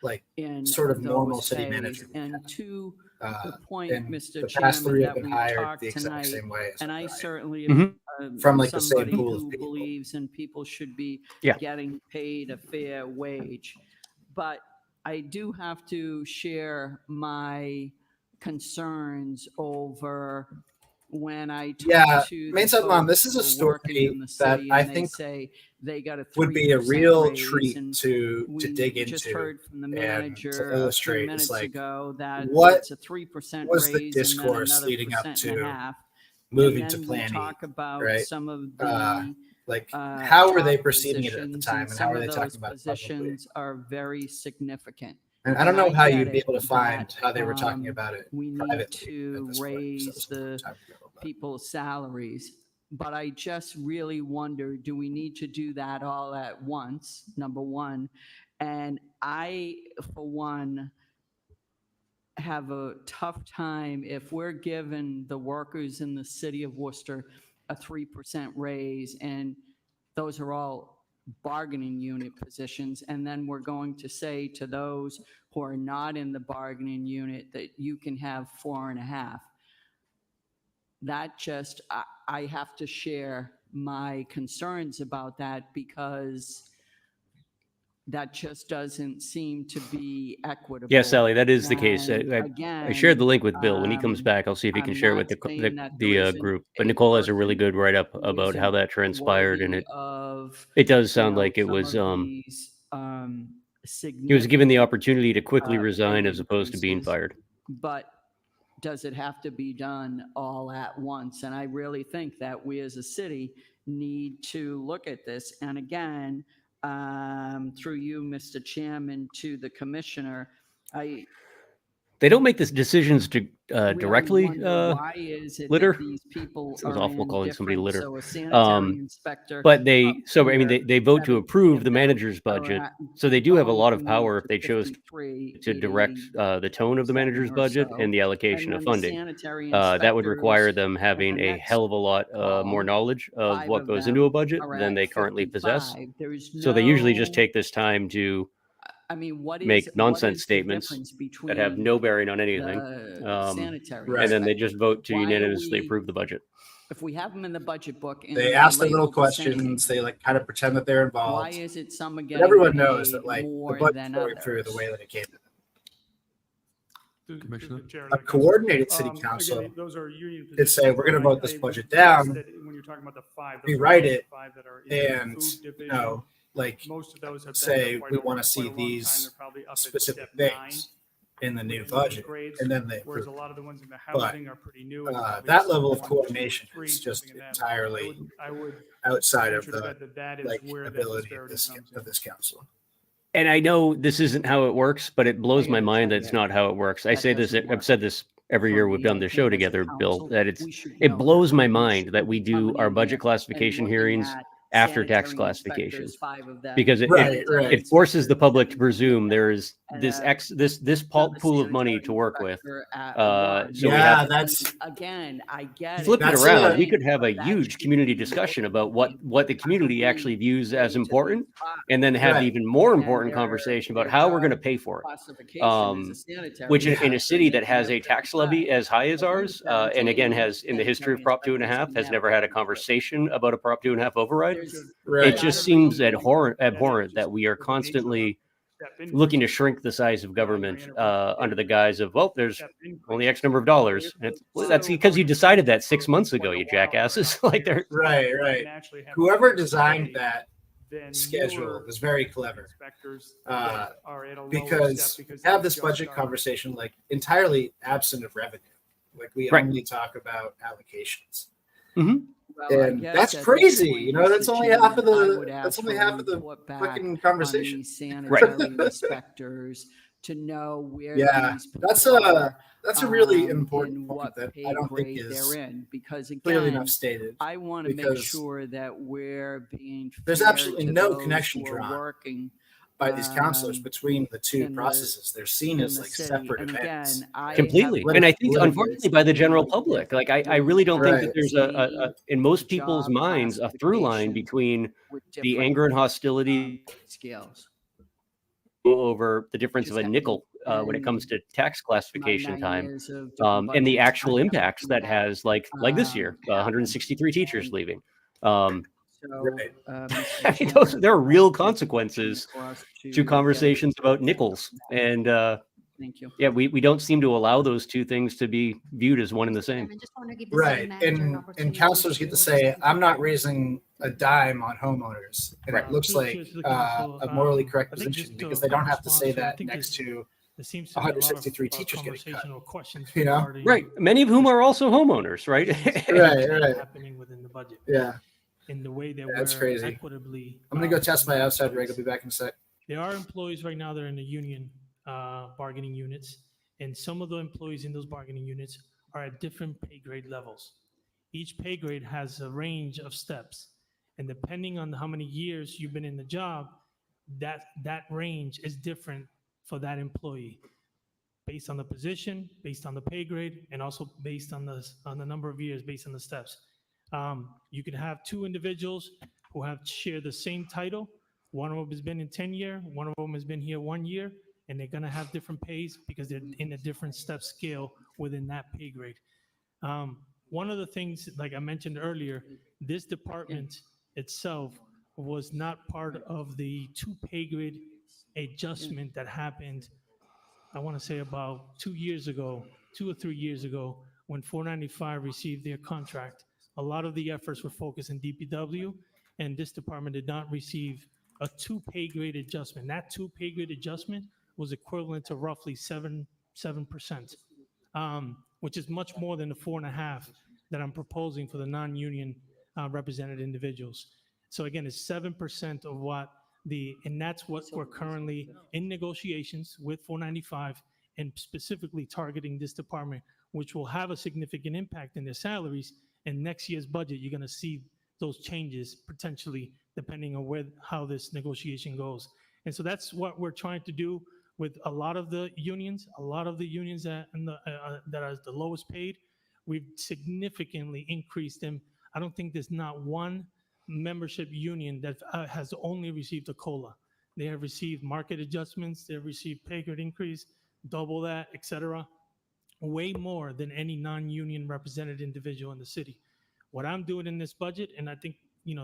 like, in sort of normal those city pays. manager we've And had. to Uh, the point, and Mr. the past Chairman, three have that been we hired talked the exact tonight, same way as and I O'Brien. certainly Mhm. am From, like, the same somebody pool of who people. believes in people should be Yeah. getting paid a fair wage. But I do have to share my concerns over when I Yeah, talk to Main the South Mom, folks this is a who are working story in the that city, I and they think say they got a would be a 3% real raise, treat and to we dig just into. heard from the and manager to a few illustrate, minutes it's like, ago that what it's a 3% was the raise and then discourse another leading up 1.5%. moving And to then we Plan E, talk about right? some of Uh, the Like, how were they top perceiving it at the positions, time, and how some are of they those talking about it publicly? positions are very significant. And I don't know and I how get you'd be it able to find that, how they were talking about it we need privately to at this point, 'cause that raise was a long the time ago, but- people's salaries. But I just really wonder, do we need to do that all at once, number one? And I, for one, have a tough time if we're giving the workers in the city of Worcester a 3% raise, and those are all bargaining unit positions, and then we're going to say to those who are not in the bargaining unit that you can have 4.5. That just, I have to share my concerns about that, because that just doesn't seem to be equitable. Yeah, Sally, that is the case. And I shared the again, link with Bill. When he comes back, I'll see if he can I'm share it with not saying the, that the there isn't group. But a Nicole has a really person good write-up who about how isn't that transpired, and worthy it of, does you sound know, like it some was of these, he was given the significant, opportunity to quickly pay resign as opposed to being increases. fired. But does it have to be done all at once? And I really think that we as a city need to look at this. And again, through you, Mr. Chairman, to the commissioner, I They don't make the decisions really directly. wonder why is it litter? that these people Sounds are awful in calling somebody different, litter. so a sanitary Um, inspector. But they, up so I mean, here, they vote to 17 approve of the them manager's are budget. at- So they do have a going lot to of power move if they chose 53, to direct the tone of the 87 manager's or budget so. and the allocation And of then the funding. sanitary That would require inspectors, them having the a next hell of a lot more column, knowledge of 5 what of goes them into a budget are than at they currently possess. 55. There's So they usually just no- take this time to I mean, what make is nonsense the statements difference that have between no bearing on anything. the sanitary Right. And then they just vote to Why are unanimously we- approve the budget. If we have them in the budget book and They they're ask their little labeled the same, questions, they like kind of pretend that they're why involved. is it some are But getting everyone knows that paid like the more budget's than going through the others? way that it came to them. Commissioner? A coordinated city council Again, those are union could say, positions, we're gonna but vote I this would budget guess down, that when you're talking about the 5, we those are write the it, 5 that are in the and, food you division. know, like Most of those have been say, there quite we a- wanna quite see a long time. these They're probably up at specific step 9 things in the new within those budget, grades, and then they whereas approve. a lot of the ones in the housing are pretty new. and probably That step level of 1, 2, or coordination 3, is just something in that. entirely I would outside of venture to the bet that that is like where that ability of disparity this comes in. council. And I know this isn't how it works, but it blows I my gotta mind tell that it's you, not how it works. I that say this, doesn't I've work. said this every For year we've me, done I the think show as a together, Bill, council, that we should it know blows that my we mind should that we be do coming our in budget here and classification looking hearings at after tax sanitary classification. inspectors, 5 of them. Because Right, right. it forces the public to presume there is And, this another pool of money sanitary to work with. inspector at one. So we Yeah, have that's Again, I get it. flip it That's around. a- We could have a That huge should community be discussion more about what the community actually views as important, and then have Right. the even more And important their- conversation about their how we're job going to pay for it. classification as Um, a sanitary Which in a inspector, city that making has them a tax 35. levy as high as I think ours, and again has in the history of sanitary Prop 2.5 inspectors has can never have had a input. conversation about a Prop 2.5 override. There's- right. It just seems abhorrent that we are constantly looking to shrink the size of government under the guise of, well, there's only X number of dollars. And that's because you decided that 6 months ago, you jackasses. Like they're Right, right. Naturally have Whoever more designed pay that than schedule newer was very clever. inspectors Uh, that are at a lower because step because have they this just budget started. conversation like entirely absent of revenue. Like we Right. only talk about allocations. Well, I And guess that's at this crazy, point, you know, that's Mr. only half of Chairman, I the- would that's ask only for a half of the report back Fucking on conversation. these sanitary inspectors to know where Yeah, these people that's are, a really and important point what that pay I don't think grade is they're in. Because clearly again, enough stated. I want to make because sure that we're being there's fair absolutely to no those connection who are drawn working by these counselors um, between the two in the- processes. They're seen in as the like city. separate And events. again, I completely. have And I think, Literally. unfortunately, by the general public, like I really don't think that Right. there's in most people's job minds a through line classification between with the different, anger and hostility scales. over the difference of Just a nickel when it in comes to tax My classification 9 time. years of doing And the budgets, actual I haven't impacts seen that has, like this year, happen. 163 teachers And leaving. So, Right. Mr. I mean, those, Chairman, there are real it's consequences for us to get conversations this about nickels. And Thank you. yeah, we don't seem to allow those two things to be viewed as one and the same. Right. And counselors get to say, I'm not raising a dime on homeowners. And Right. it looks To like the council, a morally correct I think position just to because they don't have to say respond to- I that think next to There seems to be a lot of 163 teachers getting cut. conversational questions You know? regarding Right. Many of whom are also homeowners, right? Right, right. happening within the budget Yeah. in the way that That's we're crazy. equitably. I'm gonna go test my distributing outside rig. I'll employees. be back in a sec. There are employees right now that are in the union bargaining units, and some of the employees in those bargaining units are at different pay grade levels. Each pay grade has a range of steps, and depending on how many years you've been in the job, that range is different for that employee, based on the position, based on the pay grade, and also based on the number of years, based on the steps. You could have 2 individuals who have shared the same title. One of them has been in 10 years, one of them has been here 1 year, and they're gonna have different pays because they're in a different step scale within that pay grade. One of the things, like I mentioned earlier, this department itself was not part of the 2 pay grade adjustment that happened, I want to say about 2 years ago, 2 or 3 years ago, when 495 received their contract. A lot of the efforts were focused in DPW, and this department did not receive a 2 pay grade adjustment. That 2 pay grade adjustment was equivalent to roughly 7%, which is much more than the 4.5 that I'm proposing for the non-union represented individuals. So again, it's 7% of what and that's what we're currently in negotiations with 495 and specifically targeting this department, which will have a significant impact in their salaries. And next year's budget, you're going to see those changes potentially depending on how this negotiation goes. And so that's what we're trying to do with a lot of the unions that are the lowest paid. We've significantly increased them. I don't think there's not one membership union that has only received a COLA. They have received market adjustments, they have received pay grade increase, double that, et cetera, way more than any non-union represented individual in the city. What I'm doing in this budget, and I think,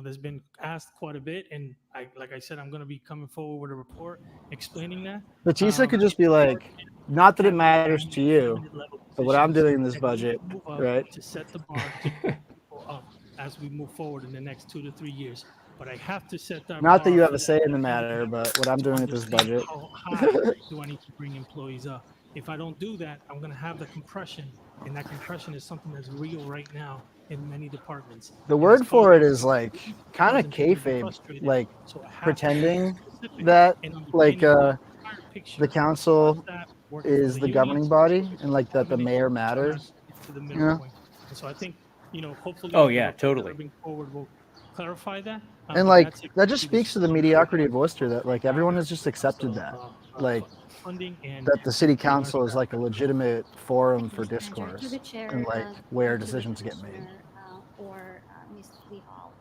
there's been asked quite a bit, and like I said, I'm going to be coming forward with a report explaining that. Batista could just be like, not that it matters to you, but what I'm doing in this budget, right? To set the bar to move people up as we move forward in the next 2 to 3 years. But I have to set that. Not that you bar have a say in the matter, but what I'm doing with this budget. How high do I need to bring employees up? If I don't do that, I'm going to have the compression, and that compression is something that's real right now in many departments. The word for it is like kind of kayfabe, like So I have to be pretending specific that and understanding like the entire picture the council that working is for the unions, governing body and like that the coming mayor in matters. to the you middle know? point. And so I think, hopefully. Oh, the yeah, report that I totally. bring forward will clarify that. And but like that's it. that just speaks to the mediocrity of Worcester that like everyone has just accepted that. Like Funding and that the city council is like a legitimate forum for Mr. Manager, discourse through the chair, and like where decisions get made. Or Ms. Lee Hall.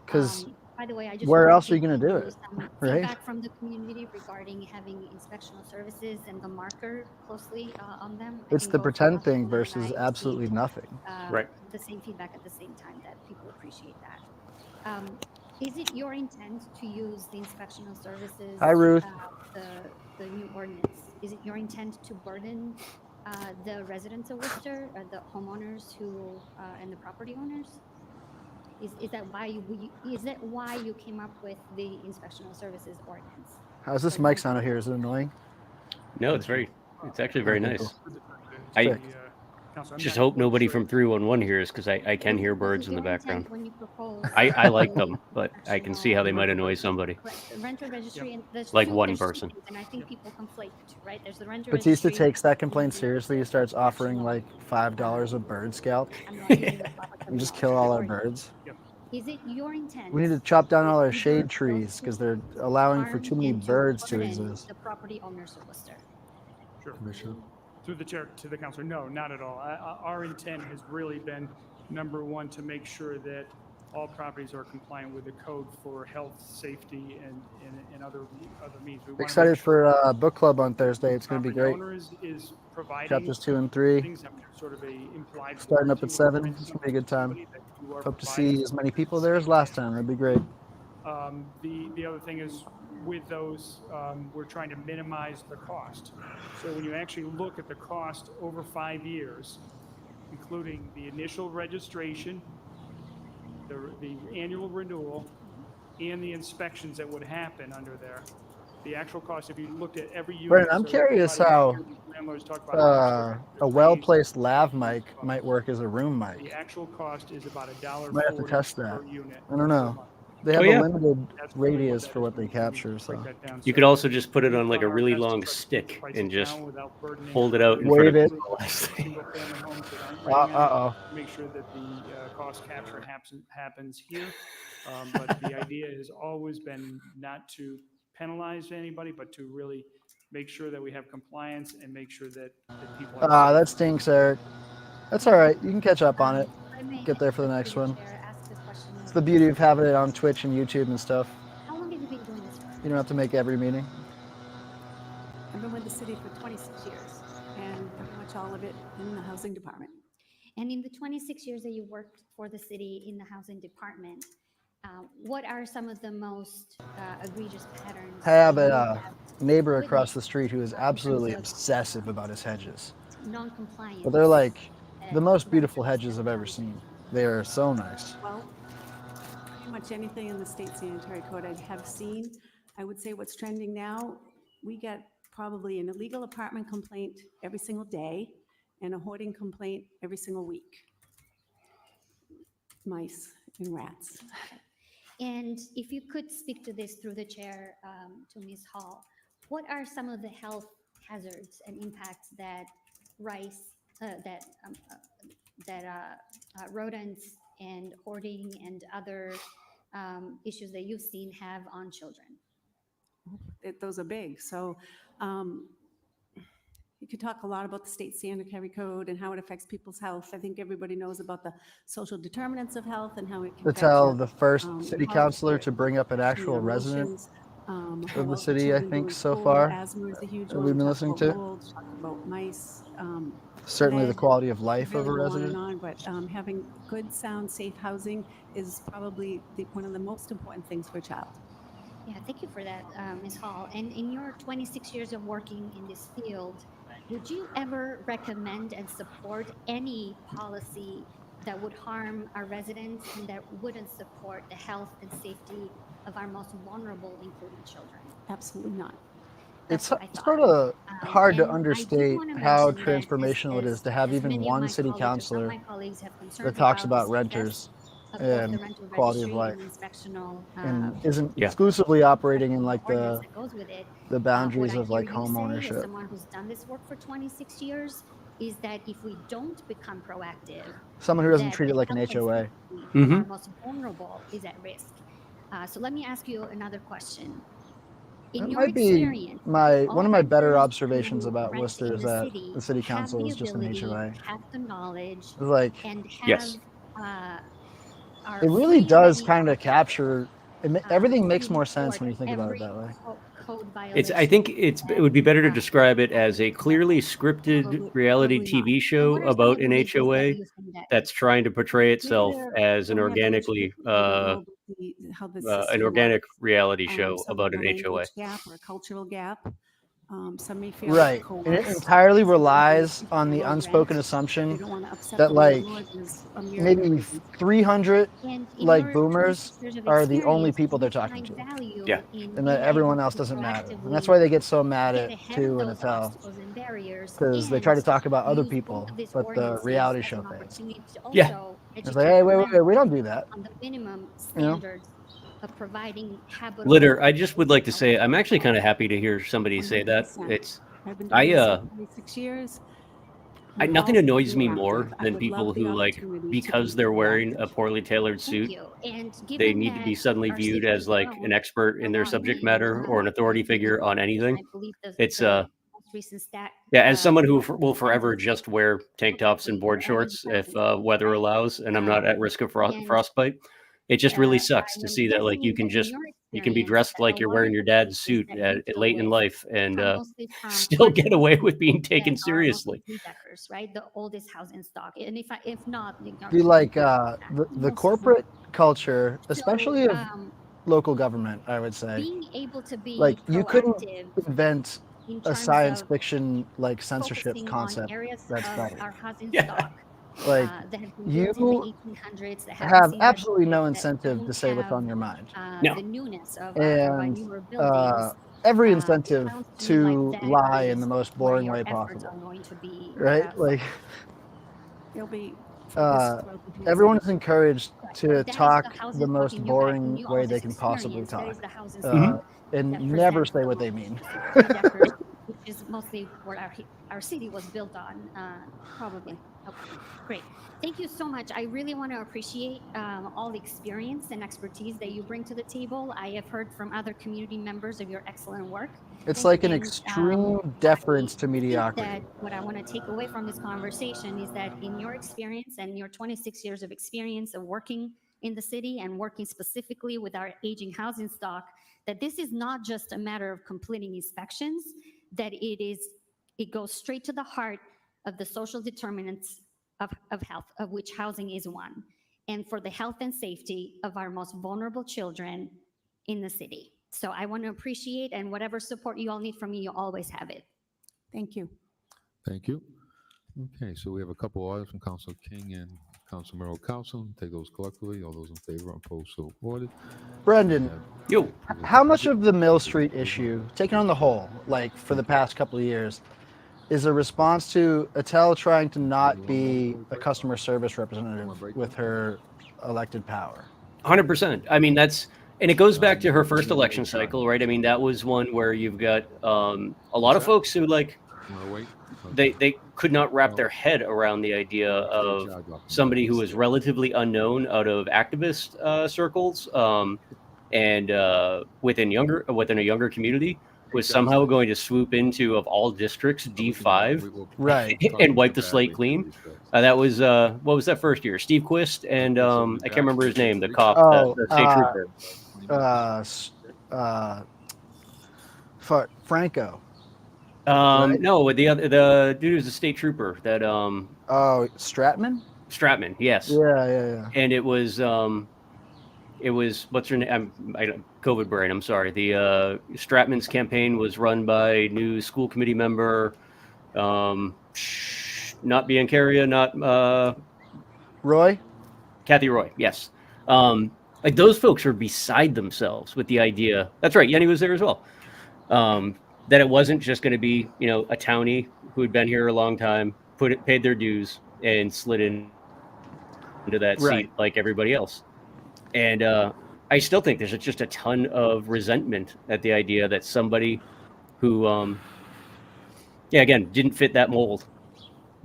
'Cause By the way, I just where wanted else are you to gonna do give it, you some right? Feedback from the community regarding having inspectional services and the marker closely on them. I It's think the both pretend Councilman thing and versus I absolutely received, nothing. Right. The same feedback at the same time that people appreciate that. Is it your intent to use the inspectional services? Hi, Ruth. The new ordinance, is it your intent to burden the residents of Worcester, the homeowners who, and the property owners? Is that why you came up with the inspectional services ordinance? How's this mic sound out here? Is it annoying? No, it's actually very Okay, nice. cool. I Sick. Council, I'm just not hope quite nobody sure. from 311 hears because I can hear Was it birds in the your intent background. when you proposed I like them, the but I can see how they might annoy somebody. Renter registry and there's Like two- one there's two person. things, and I think people conflate the two, right? There's the renter Batista registry. takes that complaint seriously. He starts offering like $5 a bird scalp I'm not using the proper and just terminology kill all our for it. birds. Is it your intent? We need to chop down all our to shade use trees those because to they're allowing for harm too many and birds to burden exist. The property owners of Worcester. Sure. Commissioner? Through the chair to the councilor, no, not at all. Our intent has really been, number one, to make sure that all properties are compliant with the code for health, safety, and other means. We wanna make Excited sure for book club on Thursday. It's going to be property great. owner is providing Chapters 2 and 3 things that are sort of a implied. starting up warranty at or 7. warranty It's going to be a good time. somebody that you are Hope to providing see as many people there as last time. That'd be great. The other thing is with those, we're trying to minimize the cost. So when you actually look at the cost over 5 years, including the initial registration, the annual renewal, and the inspections that would happen under there, the actual cost, if you looked at every unit. Brandon, I'm so curious everybody- how landlords talk about how much a they're well-placed lav mic might work as a room paying. The mic. actual cost is about $1.40 Might have to test per that. unit. I don't know. per month. They have yeah. a limited That's really radius that for is what they when we capture, break so that down. You So could also just put it we've on like a done our really best to long try to keep stick the prices and just down without burdening hold it out in Wave front it. of people. single-family homes that aren't renting out, uh-oh. make sure that the cost capture happens here. But the idea has always been not to penalize anybody, but to really make sure that we have compliance and make sure that people. have- That stinks, Eric. That's all right. You can catch up on it. If I may, Get there for the through next one. chair, ask the question It's of- the beauty of having it on Twitch and YouTube and stuff. How long have you been doing this for? You don't have to make every meeting. I've been with the city for 26 years and pretty much all of it in the housing department. And in the 26 years that you worked for the city in the housing department, what are some of the most egregious patterns? I have that you a neighbor witnessed across the street who is in terms absolutely of obsessive about his hedges. non-compliance? But they're like the and most beautiful renters hedges and I've ever housing? seen. They are so nice. Well, pretty much anything in the state sanitary code I have seen. I would say what's trending now, we get probably an illegal apartment complaint every single day and a hoarding complaint every single week. Mice and rats. And if you could speak to this through the chair to Ms. Hall, what are some of the health hazards and impacts that rodents and hoarding and other issues that you've seen have on children? Those are big. So you could talk a lot about the state sanitary code and how it affects people's health. I think everybody knows about the social determinants of health and how it can To affect tell your, the first city health, councilor your to bring up an actual your resident emotions, of how the well city, I children do think, in so school. far Asthma is a huge that one. we've been Talk listening about to. mold, talk about mice. Certainly the lead, quality of life of a really go on resident. and on, but having good, sound, safe housing is probably one of the most important things for a child. Yeah, thank you for that, Ms. Hall. And in your 26 years of working in this field, would you ever recommend and support any policy that would harm our residents and that wouldn't support the health and safety of our most vulnerable, including children? Absolutely not. It's That's what I thought. sort of hard to And I do understate wanna how mention that transformational it is to have as even many of one my city colleagues or some of councilor my colleagues have concerns that talks the about success renters of both the and rental quality of registry life and inspectional, and isn't Yeah. exclusively operating in like ordinance that goes with it. the What boundaries I of hear like you home say, as ownership. someone who's done this work for 26 years, is that if we don't become proactive, Someone who doesn't that treat it the like an health and HOA. safety of Mhm. our most vulnerable is at risk. So let me ask you another question. In That your might be experience, one of my all better renters observations who about rent Worcester in is that the city have council the is just an ability, HOA. have the knowledge, It's like and have Yes. are it really free and does ready kind of capture. Everything makes to more sense report when you think about it every that way. code It's. violation. I think it would be better to uh, describe it as a clearly scripted Probably, reality probably not. TV And show what are some about of the an reasons that HOA you think that that's trying to portray itself Maybe as an don't have language, organically they don't know how the an system organic works. reality show Some about have an a HOA. language gap or a cultural gap. Some may feel Right. And it coerced. entirely Some may relies think on the low unspoken rent. They assumption don't want to upset that the like landlord. There's a myriad of maybe reasons. 300 And in like your boomers 26 years of are the only experience, people do they're you talking find to, value Yeah. in and that being everyone able else to doesn't matter. And that's proactively why they get so mad get at ahead Tu of and those Attell, obstacles and barriers because they and try to talk about other use both people, of these but the ordinances reality as show an things. opportunity to Yeah. also It's educate like, hey, the wait, we don't landlord do that. on the minimum You know? standards of providing habitable. Litter, I just would like to say housing. I'm actually kind of happy to hear somebody say that. 100%. It's I've been doing I this for 26 years. nothing Involved, annoys me proactive. more I than would people love the who like opportunity to because be they're wearing a proactive. poorly tailored Thank suit, you. And they given need to that be suddenly our viewed city as has like an grown expert in their along subject with matter or an authority figure on anything. I believe It's the most recent stat. as someone who report will forever census just wear tank tops and board shorts if weather allows and I'm not at risk of and frostbite, it just really sucks I'm to see that like guessing that in your you can be experience, dressed like a you're lot wearing of your the dad's cases suit that you at deal late in with life and come mostly from still get partners away with being that taken are seriously. mostly three-deckers, right? The oldest housing stock. And if not, Be like most the of them. corporate culture, So especially of local government, I would say. being able to be Like you couldn't proactive invent in a terms science of fiction like censorship focusing on concept areas that's of better. our housing Yeah. stock Like that have been built in the you 1800s that have seen absolutely no that incentive to don't say what's have on your mind, No. the newness of our and newer buildings. every It incentive sounds to me like to that lie in is the most where boring your way efforts possible, are going to be right? Like They'll be focused throughout the whole everyone city. is encouraged to that is the talk housing the stock most in boring you way all's they can possibly experience. That talk, is the housing Mhm. stock and that never presents say the what they most, mean. which is three-deckers, which is mostly what our city was built on. Probably. Okay, great. Thank you so much. I really want to appreciate all the experience and expertise that you bring to the table. I have heard from other community members of your excellent work. It's like an And, extreme deference to I think mediocrity. that what I want to take away from this conversation is that in your experience and your 26 years of experience of working in the city and working specifically with our aging housing stock, that this is not just a matter of completing inspections, that it goes straight to the heart of the social determinants of health, of which housing is one, and for the health and safety of our most vulnerable children in the city. So I want to appreciate, and whatever support you all need from me, you always have it. Thank you. Thank you. Okay, so we have a couple orders from Council King and Council Merrill Council. Take those collectively. All those in favor, opposed, so ordered. Brendan, Yo, how much of the Mill Street issue, taken on the whole, like for the past couple of years, is a response to Attell trying to not be a customer service representative with her elected power? 100%. I mean, and it goes back to her first election cycle, right? I mean, that was one where you've got a lot of folks who like they could not wrap their head around the idea of somebody who was relatively unknown out of activist circles and within a younger community was somehow going to swoop into, of all districts, D5 Right. and wipe the slate clean. That was what was that first year? Steve Quist and I can't remember his name, the cop, the state trooper. Franco. Right? No, the dude who's a state trooper. That Oh, Stratman. Stratman, yes. Yeah. And it was what's her name? COVID brain. I'm sorry. The Stratman's campaign was run by new school committee member, not Biancaria, not Roy. Kathy Roy. Yes. Like those folks are beside themselves with the idea. That's right. Yenny was there as well. That it wasn't just going to be, a townie who had been here a long time, paid their dues, and slid into that seat like everybody else. And I still think there's just a ton of resentment at the idea that somebody who, again, didn't fit that mold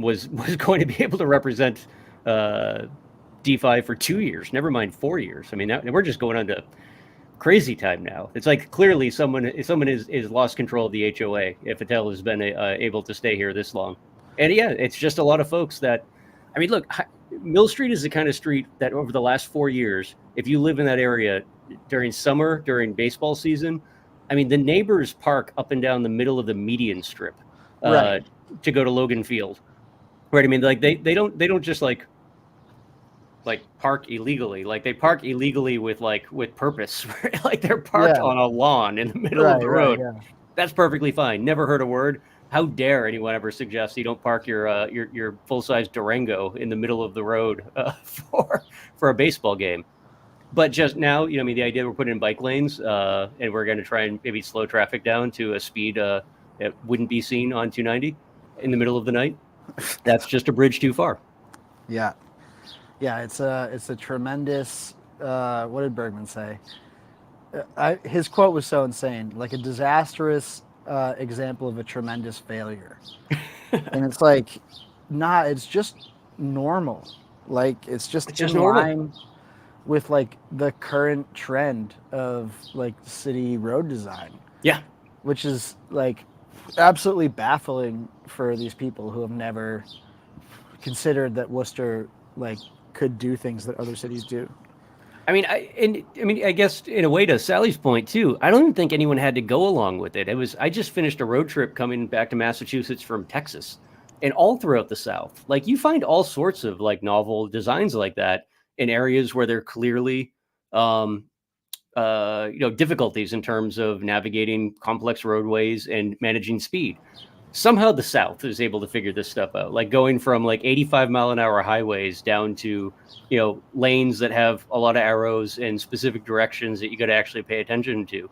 was going to be able to represent DeFi for 2 years, never mind 4 years. I mean, we're just going on to crazy time now. It's like clearly someone is lost control of the HOA if Attell has been able to stay here this long. And yeah, it's just a lot of folks that, I mean, look, Mill Street is the kind of street that over the last 4 years, if you live in that area during summer, during baseball season, I mean, the neighbors park up and down the middle of the median strip Right. to go to Logan Field. Right. I mean, like they don't just like park illegally. Like they park illegally with purpose. Right? Like they're parked Yeah. on a lawn in the middle of the road. Yeah. That's perfectly fine. Never heard a word. How dare anyone ever suggest you don't park your full-size Durango in the middle of the road for a baseball game? But just now, I mean, the idea we're putting in bike lanes and we're going to try and maybe slow traffic down to a speed that wouldn't be seen on 290 in the middle of the night. That's just a bridge too far. Yeah. Yeah, it's a tremendous. What did Bergman say? His quote was so insane, like a disastrous example of a tremendous failure. And it's like, nah, it's just normal. Like it's just in normal. line with like the current trend of like city road design. Yeah. Which is like absolutely baffling for these people who have never considered that Worcester like could do things that other cities do. I mean, I guess in a way, to Sally's point too, I don't even think anyone had to go along with it. I just finished a road trip coming back to Massachusetts from Texas, and all throughout the South, like you find all sorts of like novel designs like that in areas where there are clearly, difficulties in terms of navigating complex roadways and managing speed. Somehow the South is able to figure this stuff out, like going from like 85-mile-an-hour highways down to, lanes that have a lot of arrows in specific directions that you got to actually pay attention to.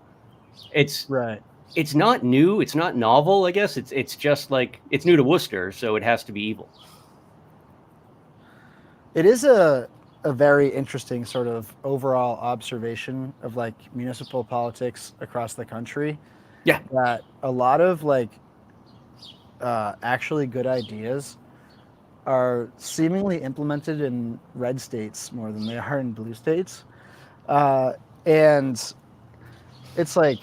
It's not new. It's not novel, I guess. It's just like, it's new to Worcester, so it has to be evil. It is a very interesting sort of overall observation of like municipal politics across the country. Yeah. That a lot of like actually good ideas are seemingly implemented in red states more than they are in blue states. And it's like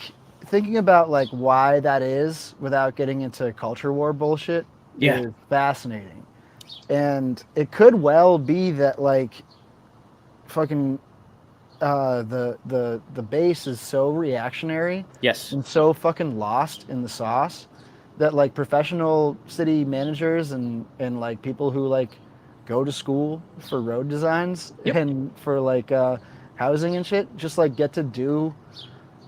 thinking about like why that is without getting into culture war bullshit is fascinating. And it could well be that like fucking the base is so reactionary and so fucking lost in the sauce that like professional city managers and like people who like go to school for road designs and for like housing and shit just like get to do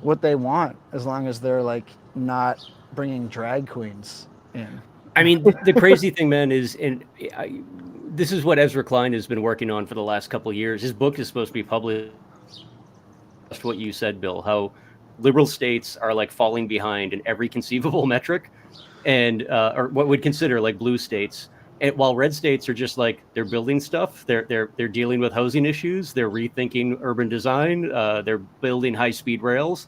what they want as long as they're like not bringing drag queens in. I mean, the crazy thing, man, is, this is what Ezra Klein has been working on for the last couple of years. His book is supposed to be published. Just what you said, Bill, how liberal states are like falling behind in every conceivable metric, and or what would consider like blue states. And while red states are just like they're building stuff, they're dealing with housing issues, they're rethinking urban design, they're building high-speed rails,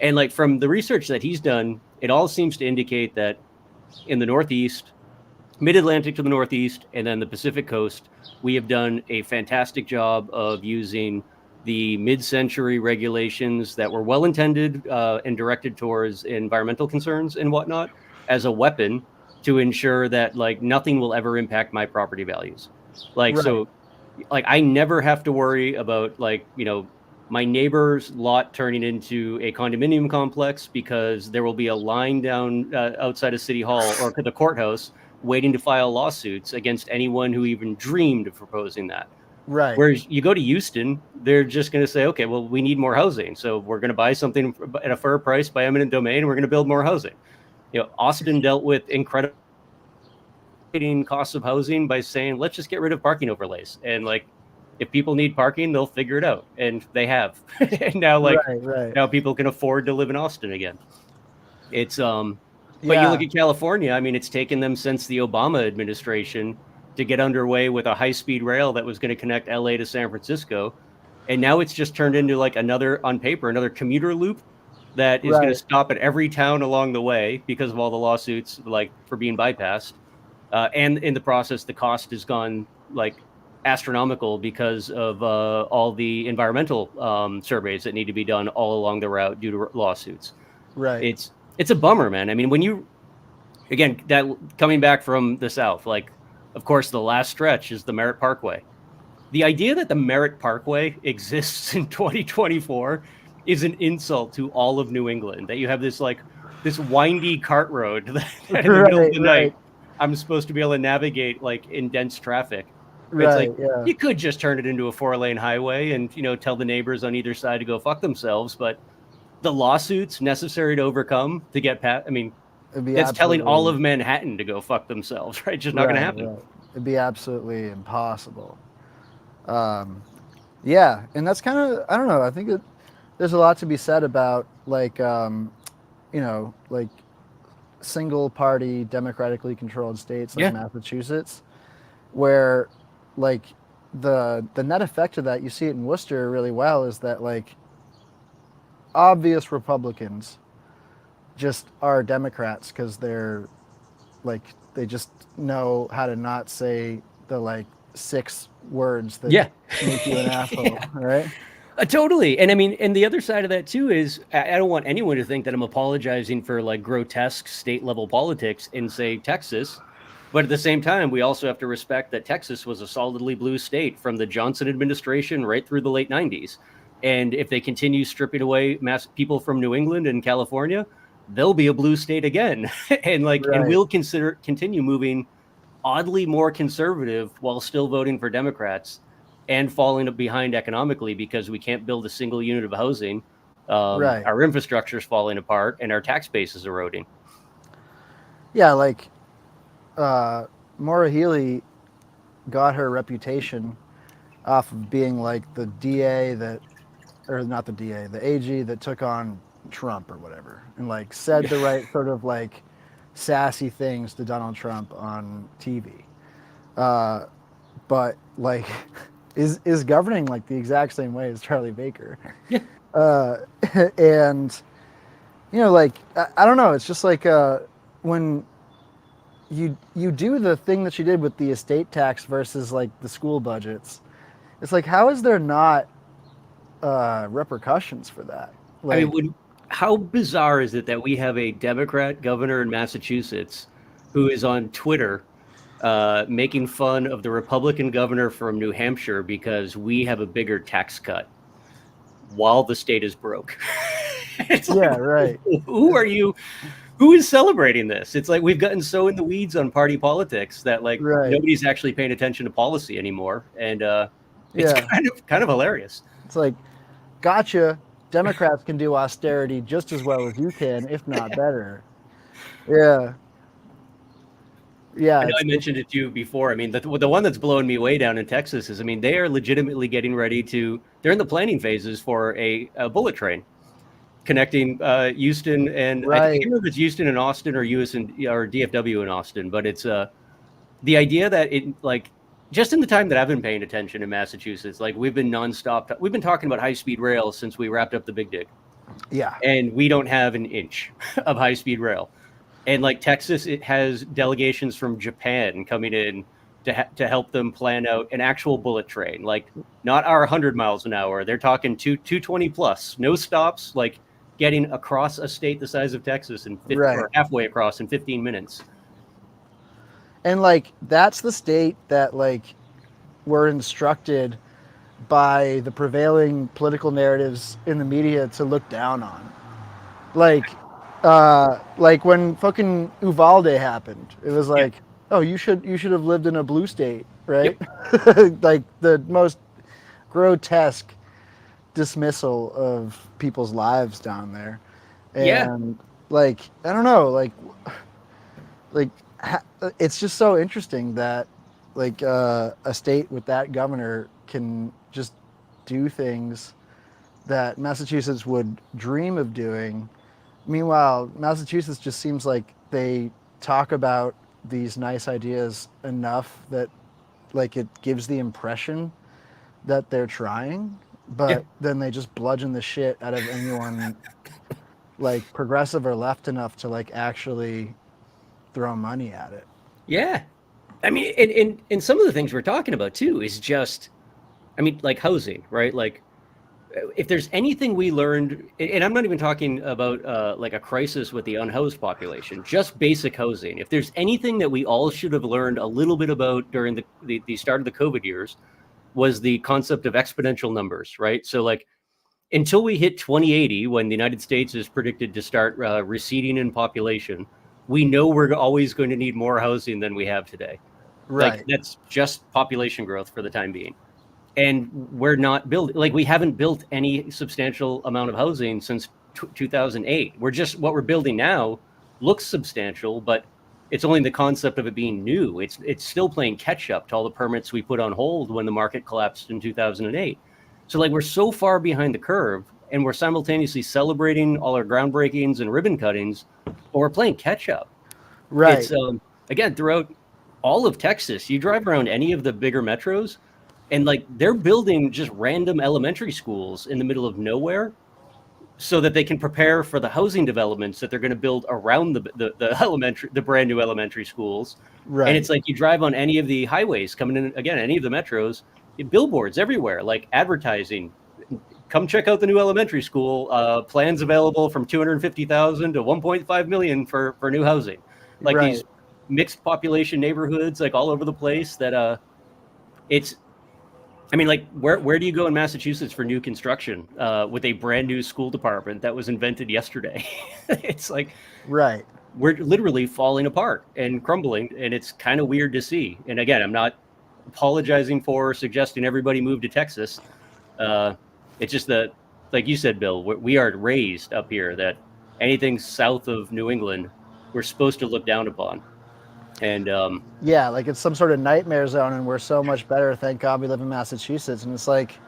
and like from the research that he's done, it all seems to indicate that in the Northeast, Mid-Atlantic to the Northeast, and then the Pacific Coast, we have done a fantastic job of using the mid-century regulations that were well-intended and directed towards environmental concerns and whatnot as a weapon to ensure that like nothing will ever impact my property values. Like, so like I never have to worry about like, my neighbor's lot turning into a condominium complex because there will be a line down outside of City Hall or to the courthouse waiting to file lawsuits against anyone who even dreamed of proposing that. Right. Whereas you go to Houston, they're just going to say, okay, well, we need more housing. So we're going to buy something at a fair price by eminent domain. And we're going to build more housing. Austin dealt with incredible costs of housing by saying, let's just get rid of parking overlays. And like, if people need parking, they'll figure it out. And they have. And now, like, now people can afford to live in Austin again. It's, but you look at California, I mean, it's taken them since the Obama administration to get underway with a high-speed rail that was going to connect LA to San Francisco. And now it's just turned into like on paper, another commuter loop that is going to stop at every town along the way because of all the lawsuits, like for being bypassed. And in the process, the cost has gone like astronomical because of all the environmental surveys that need to be done all along the route due to lawsuits. Right. It's a bummer, man. I mean, when you, again, that coming back from the South, like, of course, the last stretch is the Merritt Parkway. The idea that the Merritt Parkway exists in 2024 is an insult to all of New England, that you have this windy cart road that in the middle of the night, I'm supposed to be able to navigate like in dense traffic. It's like, you could just turn it into a 4-lane highway and, tell the neighbors on either side to go fuck themselves. But the lawsuits necessary to overcome to get past, I mean, that's telling all of Manhattan to go fuck themselves, right? Just not going to happen. Right. It'd be absolutely impossible. Yeah. And that's kind of, I don't know. I think there's a lot to be said about like, like single party democratically controlled states like Massachusetts, where like the net effect of that, you see it in Worcester really well, is that like obvious Republicans just are Democrats because they're like, they just know how to not say the like 6 words that make you an asshole, right? Totally. And I mean, and the other side of that too is I don't want anyone to think that I'm apologizing for like grotesque state level politics in, say, Texas. But at the same time, we also have to respect that Texas was a solidly blue state from the Johnson administration right through the late 90s. And if they continue stripping away people from New England and California, they'll be a blue state again. And like, and we'll continue moving oddly more conservative while still voting for Democrats and falling behind economically because we can't build a single unit of housing. Our infrastructure is falling apart and our tax base is eroding. Yeah, like Maura Healey got her reputation off of being like the DA that, or not the DA, the AG that took on Trump or whatever, and like said the right sort of like sassy things to Donald Trump on TV. But like is governing like the exact same way as Charlie Baker. And like I don't know, it's just like when you do the thing that she did with the estate tax versus like the school budgets, it's like, how is there not repercussions for that? Like, I mean, how bizarre is it that we have a Democrat governor in Massachusetts who is on Twitter making fun of the Republican governor from New Hampshire because we have a bigger tax cut while the state is broke? It's like, who are you? Who is celebrating this? It's like we've gotten so in the weeds on party politics that like nobody's actually paying attention to policy anymore. And it's kind of hilarious. It's like, gotcha. Democrats can do austerity just as well as you can, if not better. Yeah. I know I mentioned it to you before. I mean, the one that's blowing me way down in Texas is, I mean, they are legitimately getting ready they're in the planning phases for a bullet train connecting Houston and I can't remember if it's Houston and Austin or or DFW in Austin, but it's the idea that it like, just in the time that I've been paying attention in Massachusetts, like we've been nonstop. We've been talking about high-speed rail since we wrapped up the Big Dig. Yeah. And we don't have an inch of high-speed rail. And like Texas, it has delegations from Japan coming in to help them plan out an actual bullet train, like not our 100 miles an hour. They're talking 220 plus, no stops, like getting across a state the size of Texas or halfway across in 15 minutes. And like, that's the state that like we're instructed by the prevailing political narratives in the media to look down on. Like when fucking Uvalde happened, it was like, oh, you should have lived in a blue state, right? Like the most grotesque dismissal of people's lives down there. And like, I don't know, like it's just so interesting that like a state with that governor can just do things that Massachusetts would dream of doing. Meanwhile, Massachusetts just seems like they talk about these nice ideas enough that like it gives the impression that they're trying, but then they just bludgeon the shit out of anyone like progressive or left enough to like actually throw money at it. Yeah. I mean, and some of the things we're talking about too is just, I mean, like housing, right? Like, if there's anything we learned, and I'm not even talking about like a crisis with the unhoused population, just basic housing. If there's anything that we all should have learned a little bit about during the start of the COVID years, was the concept of exponential numbers, right? So like, until we hit 2080, when the United States is predicted to start receding in population, we know we're always going to need more housing than we have today. Right. Like, that's just population growth for the time being. And we're not building, like, we haven't built any substantial amount of housing since 2008. What we're building now looks substantial, but it's only the concept of it being new. It's still playing catch up to all the permits we put on hold when the market collapsed in 2008. So like, we're so far behind the curve, and we're simultaneously celebrating all our groundbreakings and ribbon cuttings, but we're playing catch up. Right. It's again, throughout all of Texas, you drive around any of the bigger metros, and like, they're building just random elementary schools in the middle of nowhere so that they can prepare for the housing developments that they're going to build around the brand new elementary schools. Right. And it's like, you drive on any of the highways coming in, again, any of the metros, billboards everywhere, like advertising, come check out the new elementary school, plans available from 250,000 to 1.5 million for new housing. Like, Right. these mixed population neighborhoods, like all over the place, that it's, I mean, like, where do you go in Massachusetts for new construction with a brand new school department that was invented yesterday? It's like, Right. we're literally falling apart and crumbling, and it's kind of weird to see. And again, I'm not apologizing for suggesting everybody move to Texas. It's just that, like you said, Bill, we are raised up here that anything south of New England, we're supposed to look down upon. And Yeah, like it's some sort of nightmare zone, and we're so much better. Thank God we live in Massachusetts, and it's like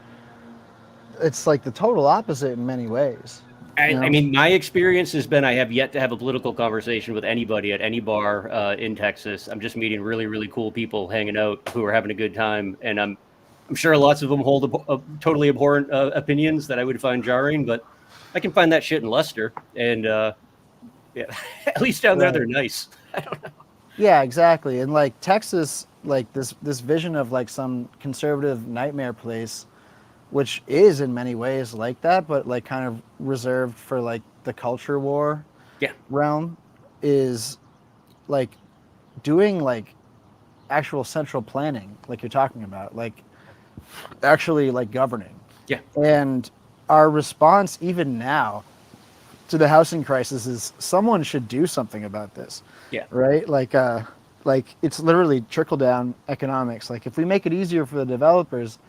the total opposite in many ways. I mean, my experience has been, I have yet to have a political conversation with anybody at any bar in Texas. I'm just meeting really, really cool people hanging out who are having a good time. And I'm sure lots of them hold totally abhorrent opinions that I would find jarring, but I can find that shit in Leicester. And yeah, at least down there, they're nice. I don't know. Yeah, exactly. And like Texas, like this vision of like some conservative nightmare place, which is in many ways like that, but like kind of reserved for like the culture war realm, is like doing like actual central planning, like you're talking about, like actually like governing. Yeah. And our response even now to the housing crisis is someone should do something about this. Yeah. Right? Like it's literally trickle down economics. Like, if we make it easier for the developers,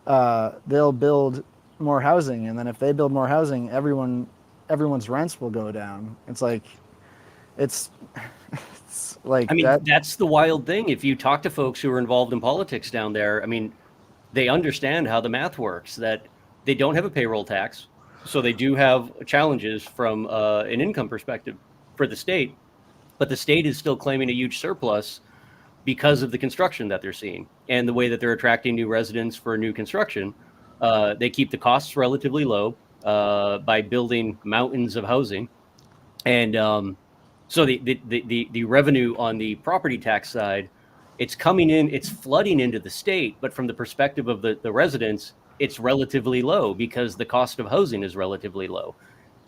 they'll build more housing, and then if they build more housing, everyone's rents will go down. It's like, it's like, I mean, that's the wild thing. If you talk to folks who are involved in politics down there, I mean, they understand how the math works, that they don't have a payroll tax. So they do have challenges from an income perspective for the state, but the state is still claiming a huge surplus because of the construction that they're seeing and the way that they're attracting new residents for new construction. They keep the costs relatively low by building mountains of housing. And so the revenue on the property tax side, it's coming in, it's flooding into the state, but from the perspective of the residents, it's relatively low because the cost of housing is relatively low.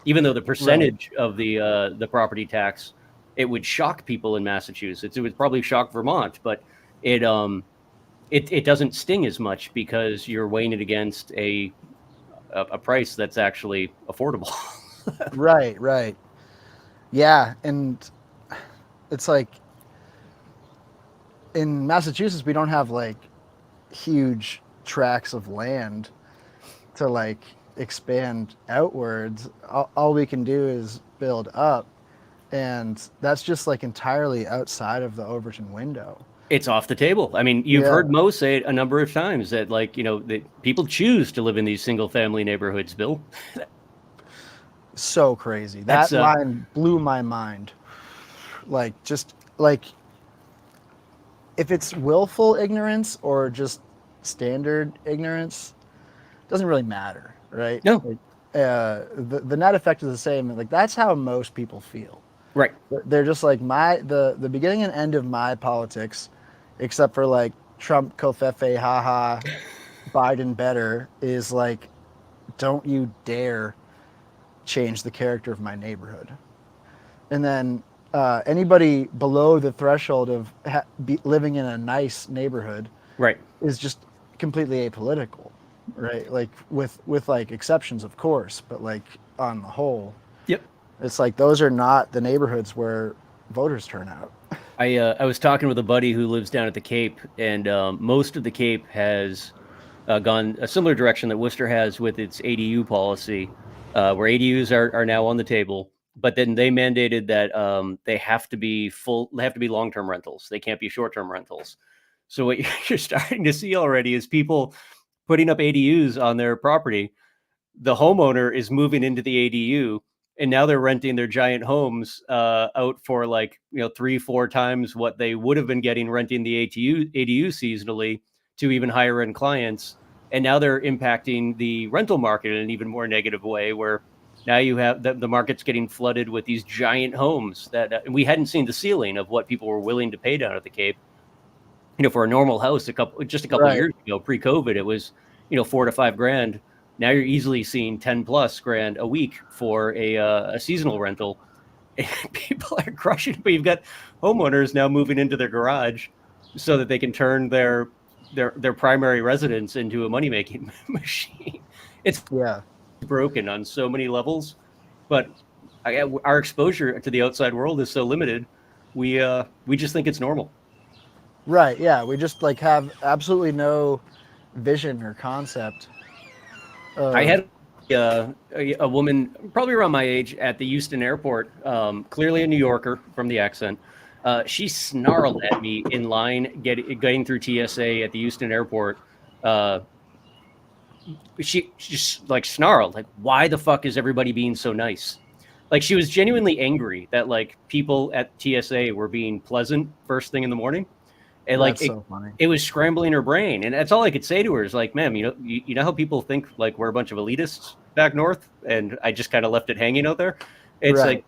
Even though the percentage of the property tax, it would shock people in Massachusetts. It would probably shock Vermont, but it doesn't sting as much because you're weighing it against a price that's actually affordable. Right. Yeah, and it's like in Massachusetts we don't have like huge tracts of land to like expand outwards. All we can do is build up, and that's just like entirely outside of the Overton window. It's off the table. I mean, you've heard Mo say it a number of times that, like, you know, that people choose to live in these single family neighborhoods, Bill. So crazy. That line blew my mind. Like, just like, if it's willful ignorance or just standard ignorance, doesn't really matter, right? No. Like, the net effect is the same. Like, that's how most people feel. Right. They're just like, the beginning and end of my politics except for like Trump, Kofefe, haha, Biden better, is like, don't you dare change the character of my neighborhood. And then anybody below the threshold of living in a nice neighborhood Right. is just completely apolitical, right? Like with like exceptions, of course, but like on the whole, Yep. it's like those are not the neighborhoods where voters turn out. I was talking with a buddy who lives down at the Cape, and most of the Cape has gone a similar direction that Worcester has with its ADU policy, where ADUs are now on the table. But then they mandated that they have to be long-term rentals. They can't be short-term rentals. So what you're starting to see already is people putting up ADUs on their property. The homeowner is moving into the ADU, and now they're renting their giant homes out for 3-4 times what they would have been getting renting the ADU seasonally to even higher end clients. And now they're impacting the rental market in an even more negative way, where now you have the market's getting flooded with these giant homes that we hadn't seen the ceiling of what people were willing to pay down at the Cape. For a normal house, a couple Right. years ago, pre-COVID, it was, $4 to $5 grand. Now you're easily seeing 10 plus grand a week for a seasonal rental. And people are crushing it, but you've got homeowners now moving into their garage so that they can turn their primary residence into a money-making machine. It's Yeah. broken on so many levels, but our exposure to the outside world is so limited. We just think it's normal. Right. Yeah. We just like have absolutely no vision or concept. I had a woman probably around my age at the Houston airport, clearly a New Yorker from the accent. She snarled at me in line getting through TSA at the Houston airport. She just like snarled, like, why the fuck is everybody being so nice? Like, she was genuinely angry that like people at TSA were being pleasant first thing in the morning. And like That's so funny. it was scrambling her brain, and that's all I could say to her is like, ma'am, you know how people think like we're a bunch of elitists back north, and I just kind of left it hanging out there. It's Right. like,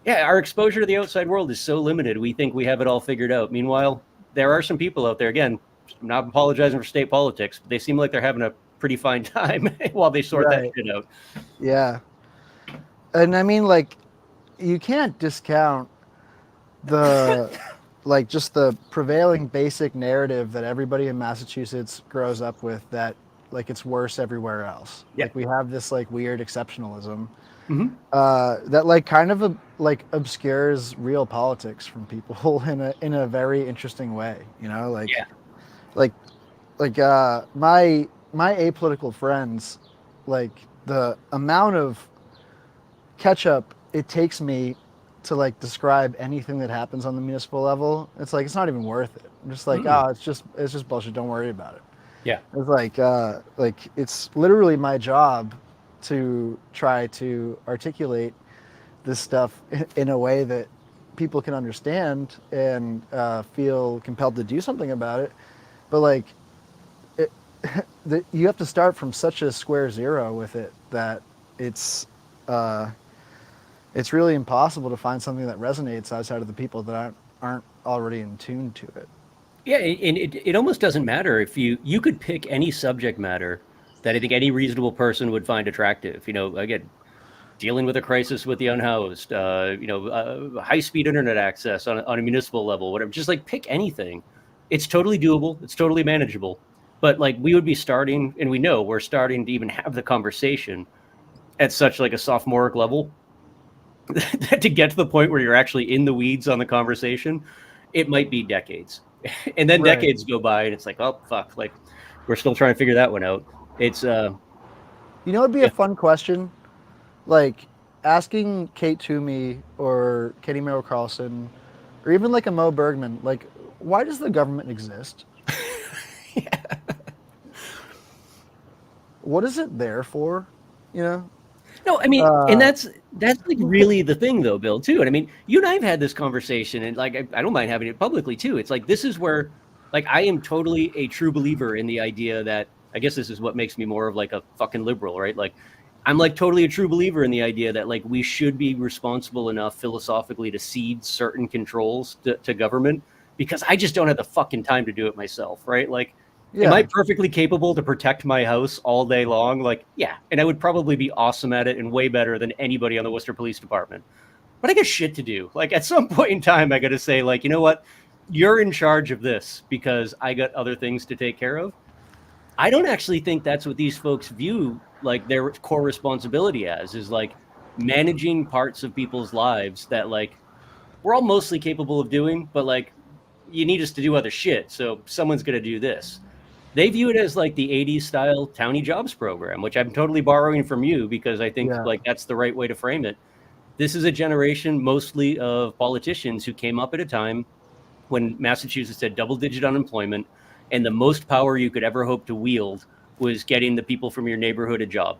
yeah, our exposure to the outside world is so limited. We think we have it all figured out. Meanwhile, there are some people out there. Again, I'm not apologizing for state politics, but they seem like they're having a pretty fine time while they sort that Right. shit out. Yeah. And I mean, like, you can't discount the, like, just the prevailing basic narrative that everybody in Massachusetts grows up with, that, like, it's worse everywhere else. Yeah. Like, we have this, like, weird exceptionalism Mhm. that, like, kind of, like, obscures real politics from people in a very interesting way, you know? Like, Yeah. my apolitical friends, like, the amount of ketchup it takes me to like describe anything that happens on the municipal level, it's like, it's not even worth it. I'm just like, oh, it's just bullshit, don't worry about it. Yeah. It's like it's literally my job to try to articulate this stuff in a way that people can understand and feel compelled to do something about it. But like, you have to start from such a square zero with it that it's really impossible to find something that resonates outside of the people that aren't already in tune to it. Yeah, and it almost doesn't matter if you could pick any subject matter that I think any reasonable person would find attractive. Again, dealing with a crisis with the unhoused, high-speed internet access on a municipal level, whatever. Just like pick anything. It's totally doable. It's totally manageable. But like we would be starting, and we know we're starting to even have the conversation at such like a sophomoric level to get to the point where you're actually in the weeds on the conversation, it might be decades. And then Right. decades go by and it's like, oh, fuck, like we're still trying to figure that one out. It's, You know, it'd be a fun question, like asking Kate Toomey or Katie Merrill Carlson, or even like a Mo Bergman, like, why does the government exist? What is it there for? You know? no, I mean, and that's like really the thing though, Bill, too. And I mean, you and I have had this conversation, and like, I don't mind having it publicly too. It's like, this is where, like, I am totally a true believer in the idea that, I guess this is what makes me more of like a fucking liberal, right? Like, I'm like totally a true believer in the idea that like we should be responsible enough philosophically to cede certain controls to government because I just don't have the fucking time to do it myself, right? Like, Yeah. am I perfectly capable to protect my house all day long? Like, yeah. And I would probably be awesome at it and way better than anybody on the Worcester Police Department. But I got shit to do. Like, at some point in time, I got to say, like, you know what? You're in charge of this because I got other things to take care of. I don't actually think that's what these folks view like their core responsibility as, is like managing parts of people's lives that like we're all mostly capable of doing, but like you need us to do other shit. So someone's going to do this. They view it as like the 80s style townie jobs program, which I'm totally borrowing from you because I think Yeah. like that's the right way to frame it. This is a generation mostly of politicians who came up at a time when Massachusetts had double-digit unemployment, and the most power you could ever hope to wield was getting the people from your neighborhood a job.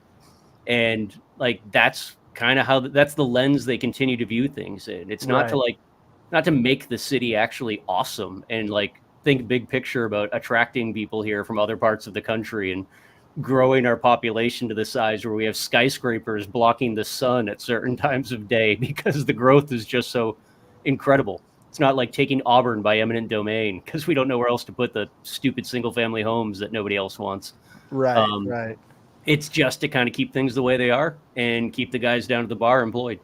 And like that's kind of how that's the lens they continue to view things in. It's not to like not to make the city actually awesome and like think big picture about attracting people here from other parts of the country and growing our population to the size where we have skyscrapers blocking the sun at certain times of day because the growth is just so incredible. It's not like taking Auburn by eminent domain because we don't know where else to put the stupid single family homes that nobody else wants. Right. Um, Right. It's just to kind of keep things the way they are and keep the guys down at the bar employed.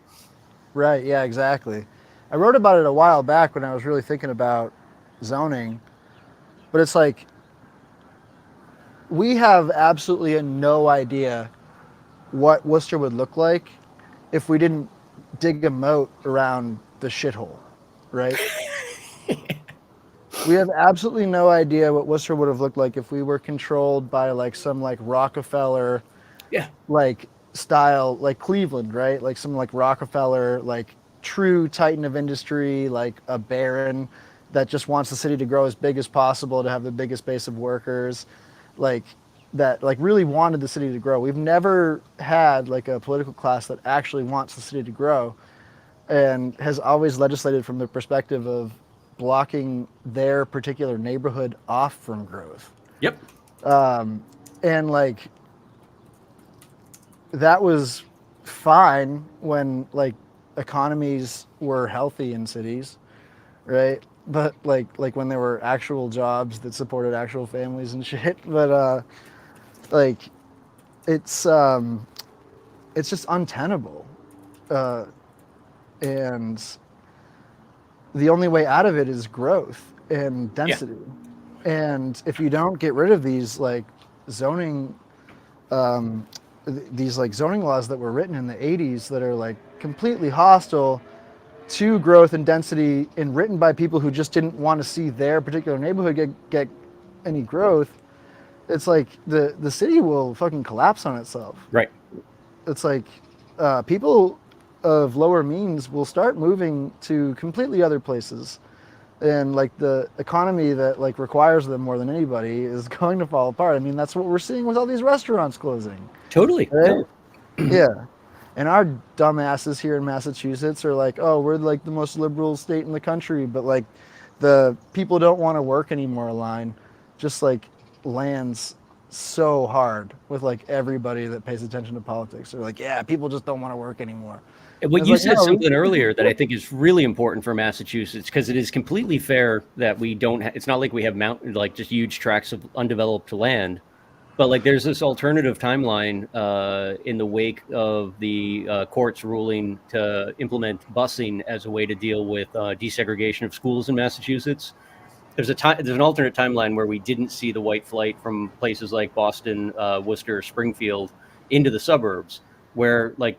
Right. Yeah, exactly. I wrote about it a while back when I was really thinking about zoning, but it's like we have absolutely no idea what Worcester would look like if we didn't dig a moat around the shithole, right? We have absolutely no idea what Worcester would have looked like if we were controlled by like some like Rockefeller, Yeah. like style, like Cleveland, right? Like some like Rockefeller, like true titan of industry, like a baron that just wants the city to grow as big as possible to have the biggest base of workers, like that, like really wanted the city to grow. We've never had like a political class that actually wants the city to grow and has always legislated from the perspective of blocking their particular neighborhood off from growth. Yep. And like that was fine when like economies were healthy in cities, right? But like when there were actual jobs that supported actual families and shit. But like it's just untenable. And the only way out of it is growth and density. And if you don't get rid of these like zoning, these like zoning laws that were written in the 80s that are like completely hostile to growth and density and written by people who just didn't want to see their particular neighborhood get any growth, it's like the city will fucking collapse on itself. Right. It's like people of lower means will start moving to completely other places, and like the economy that like requires them more than anybody is going to fall apart. I mean, that's what we're seeing with all these restaurants closing. Totally. Right? Yeah. And our dumbasses here in Massachusetts are like, oh, we're like the most liberal state in the country, but like the people don't want to work anymore line just like lands so hard with like everybody that pays attention to politics. They're like, yeah, people just don't want to work anymore. What you like, said no, something earlier that I think is really important for Massachusetts, because it is completely fair that we don't. It's not like we have like just huge tracts of undeveloped land, but like there's this alternative timeline in the wake of the court's ruling to implement busing as a way to deal with desegregation of schools in Massachusetts. There's an alternate timeline where we didn't see the white flight from places like Boston, Worcester, Springfield into the suburbs, where like.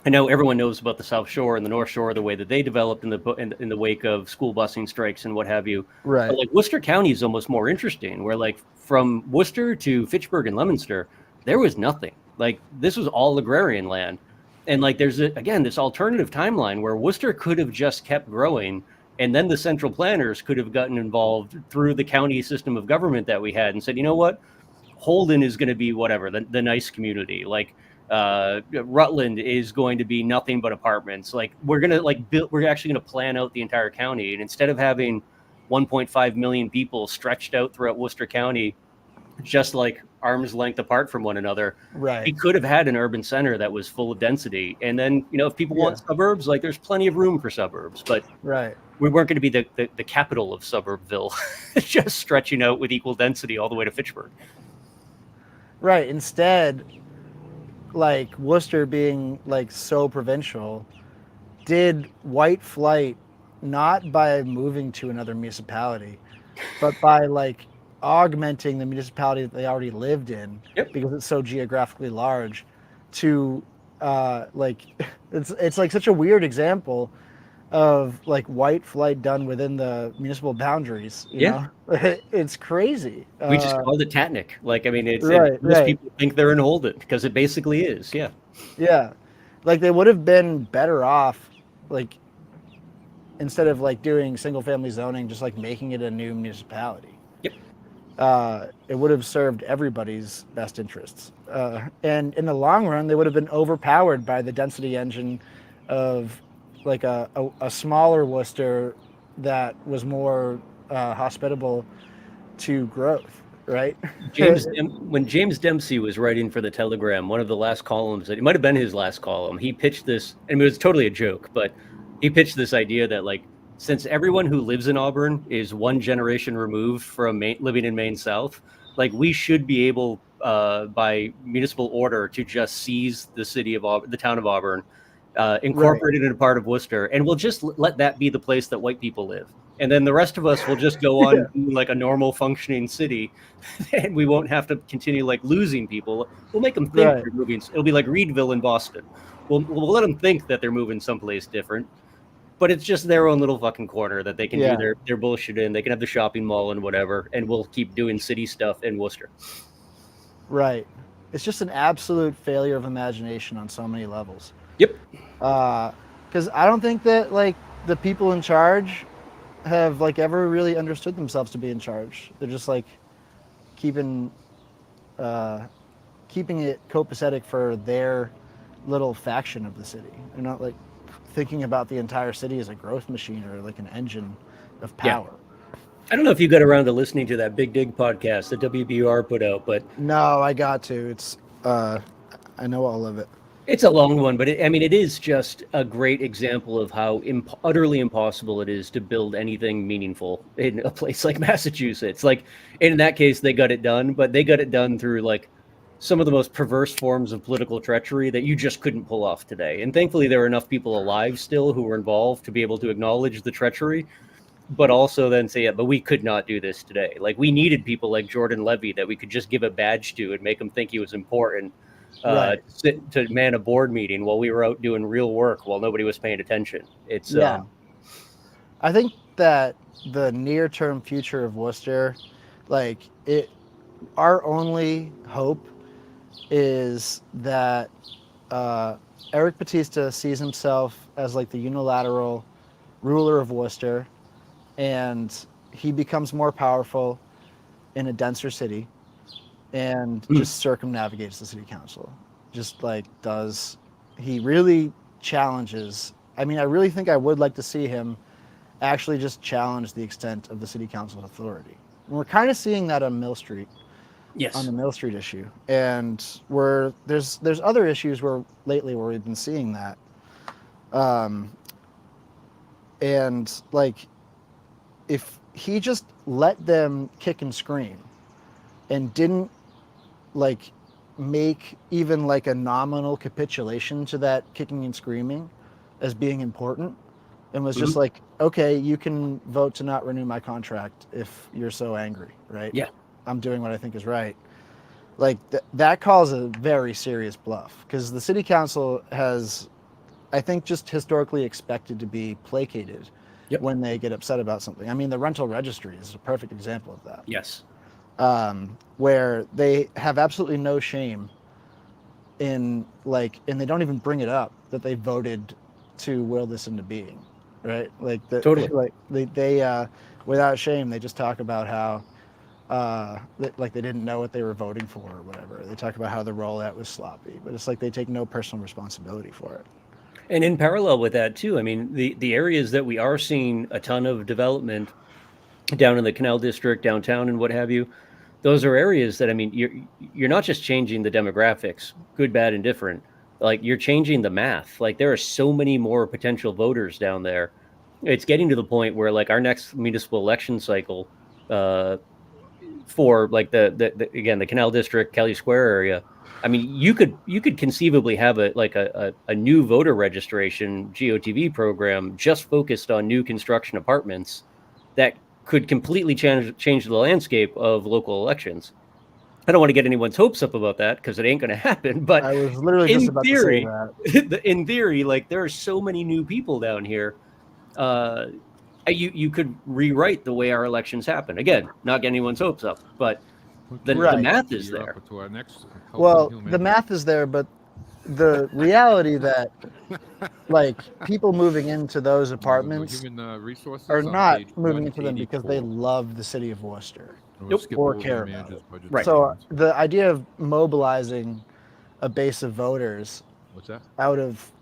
I know everyone knows about the South Shore and the North Shore, the way that they developed in the wake of school busing strikes and what have you. Right. But like Worcester County is almost more interesting, where like from Worcester to Fitchburg and Leominster, there was nothing. Like this was all agrarian land, and like there's again this alternative timeline where Worcester could have just kept growing, and then the central planners could have gotten involved through the county system of government that we had and said, you know what, Holden is going to be whatever the nice community, like. Rutland is going to be nothing but apartments. Like we're actually gonna plan out the entire county, and instead of having 1.5 million people stretched out throughout Worcester County, just like arm's length apart from one another. He Right. could have had an urban center that was full of density. And then, if people want suburbs, like there's plenty of room for suburbs, but Right. we weren't going to be the capital of Suburbville, just stretching out with equal density all the way to Fitchburg. Right. Instead, like Worcester being like so provincial, did white flight not by moving to another municipality, but by like augmenting the municipality that they already lived in because it's so geographically large to like it's like such a weird example of like white flight done within the municipal boundaries. You know? It's crazy. We just called it Tatnick. Like, I mean, Right, most right. people think they're in Holden because it basically is. Yeah. Yeah. Like they would have been better off, like, instead of like doing single family zoning, just like making it a new municipality. Yep. It would have served everybody's best interests. And in the long run, they would have been overpowered by the density engine of like a smaller Worcester that was more hospitable to growth, right? When James Dempsey was writing for the Telegram, one of the last columns, it might have been his last column, he pitched this, and it was totally a joke, but he pitched this idea that like, since everyone who lives in Auburn is one generation removed from living in Maine South, like we should be able by municipal order to just seize the city of Auburn, the town of Auburn, incorporate it in a part of Worcester, and we'll just let that be the place that white people live. And then the rest of us will just go on being like a normal functioning city, and we won't have to continue like losing people. We'll make them think they're moving. It'll be like Reedville in Boston. We'll let them think that they're moving someplace different, but it's just their own little fucking corner that they can do their bullshit in. They can have the shopping mall and whatever, and we'll keep doing city stuff in Worcester. Right. It's just an absolute failure of imagination on so many levels. Yep. Because I don't think that like the people in charge have like ever really understood themselves to be in charge. They're just like keeping it copacetic for their little faction of the city. They're not like thinking about the entire city as a growth machine or like an engine of power. I don't know if you got around to listening to that Big Dig podcast that WBUR put out, but No, I got to. It's I know all of it. it's a long one, but it is just a great example of how utterly impossible it is to build anything meaningful in a place like Massachusetts. Like in that case, they got it done, but they got it done through like some of the most perverse forms of political treachery that you just couldn't pull off today. And thankfully, there are enough people alive still who were involved to be able to acknowledge the treachery, but also then say, yeah, but we could not do this today. Like we needed people like Jordan Levy that we could just give a badge to and make him think he was important. To man a board meeting while we were out doing real work while nobody was paying attention. It's I think that the near-term future of Worcester, like our only hope is that Eric Batista sees himself as like the unilateral ruler of Worcester, and he becomes more powerful in a denser city and just circumnavigates the city council. Just like he really challenges. I mean, I really think I would like to see him actually just challenge the extent of the city council's authority. And we're kind of seeing that on Mill Street. Yes. On the Mill Street issue. And there's other issues where we've been seeing that. And like, if he just let them kick and scream and didn't like make even like a nominal capitulation to that kicking and screaming as being important, and was just like, okay, you can vote to not renew my contract if you're so angry, right? Yeah. I'm doing what I think is right. Like that calls a very serious bluff, because the city council has, I think, just historically expected to be placated when they get upset about something. I mean, the rental registry is a perfect example of that. Yes. Where they have absolutely no shame in like, and they don't even bring it up that they voted to will this into being, right? Like Totally. like they without shame, they just talk about how like they didn't know what they were voting for or whatever. They talk about how the rollout was sloppy, but it's like they take no personal responsibility for it. And in parallel with that too, I mean, the areas that we are seeing a ton of development down in the Canal District, downtown, and what have you, those are areas that, I mean, you're not just changing the demographics, good, bad, and different. Like, you're changing the math. Like, there are so many more potential voters down there. It's getting to the point where, like, our next municipal election cycle, for like the Canal District, Kelly Square area, I mean, you could conceivably have a new voter registration GOTV program just focused on new construction apartments that could completely change the landscape of local elections. I don't want to get anyone's hopes up about that because it ain't going to happen. But I was literally just about to say that. in theory, like, there are so many new people down here. You could rewrite the way our elections happen. Again, not getting anyone's hopes up, but the math is there. Well, the math is there, but the reality that, like, people moving into those apartments are not moving into them because they love the city of Worcester or care about it. Right. So the idea of mobilizing a base of voters out of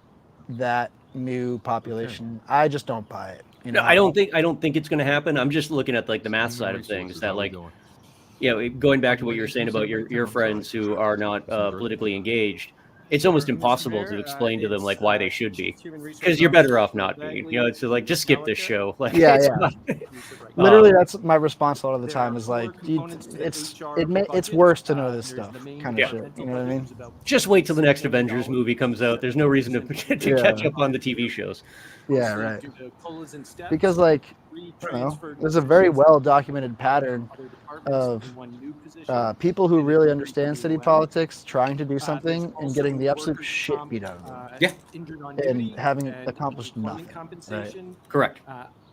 that new population, I just don't buy it. You know, No, I don't think it's going to happen. I'm just looking at, like, the math side of things. That, like, going back to what you were saying about your friends who are not politically engaged, it's almost impossible to explain to them, like, why they should be, because you're better off not being. You know, it's like, just skip this show. Like, Yeah, it's yeah. not- Literally, that's my response a lot of the time is like, it's worse to know this stuff, kind of Yeah. shit. You know what I mean? just wait till the next Avengers movie comes out. There's no reason to Yeah. catch up on the TV shows. Yeah, right. Because, like, you know, there's a very well documented pattern of people who really understand city politics trying to do something and getting the absolute shit beat out of them. Yeah. And having accomplished nothing. Right. Correct.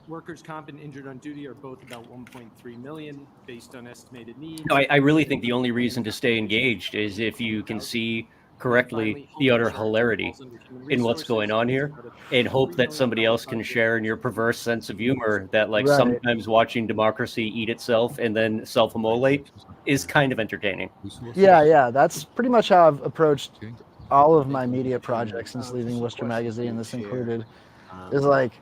Workers' comp and injured on duty are both about 1.3 million based on estimated needs. No, I really think the only reason to stay engaged is if you can see correctly the utter hilarity in what's going on here, and hope that somebody else can share in your perverse sense of humor that, like, Right. sometimes watching democracy eat itself and then self-immolate is kind of entertaining. Yeah. That's pretty much how I've approached all of my media projects since leaving Worcester Magazine, this included. Is like,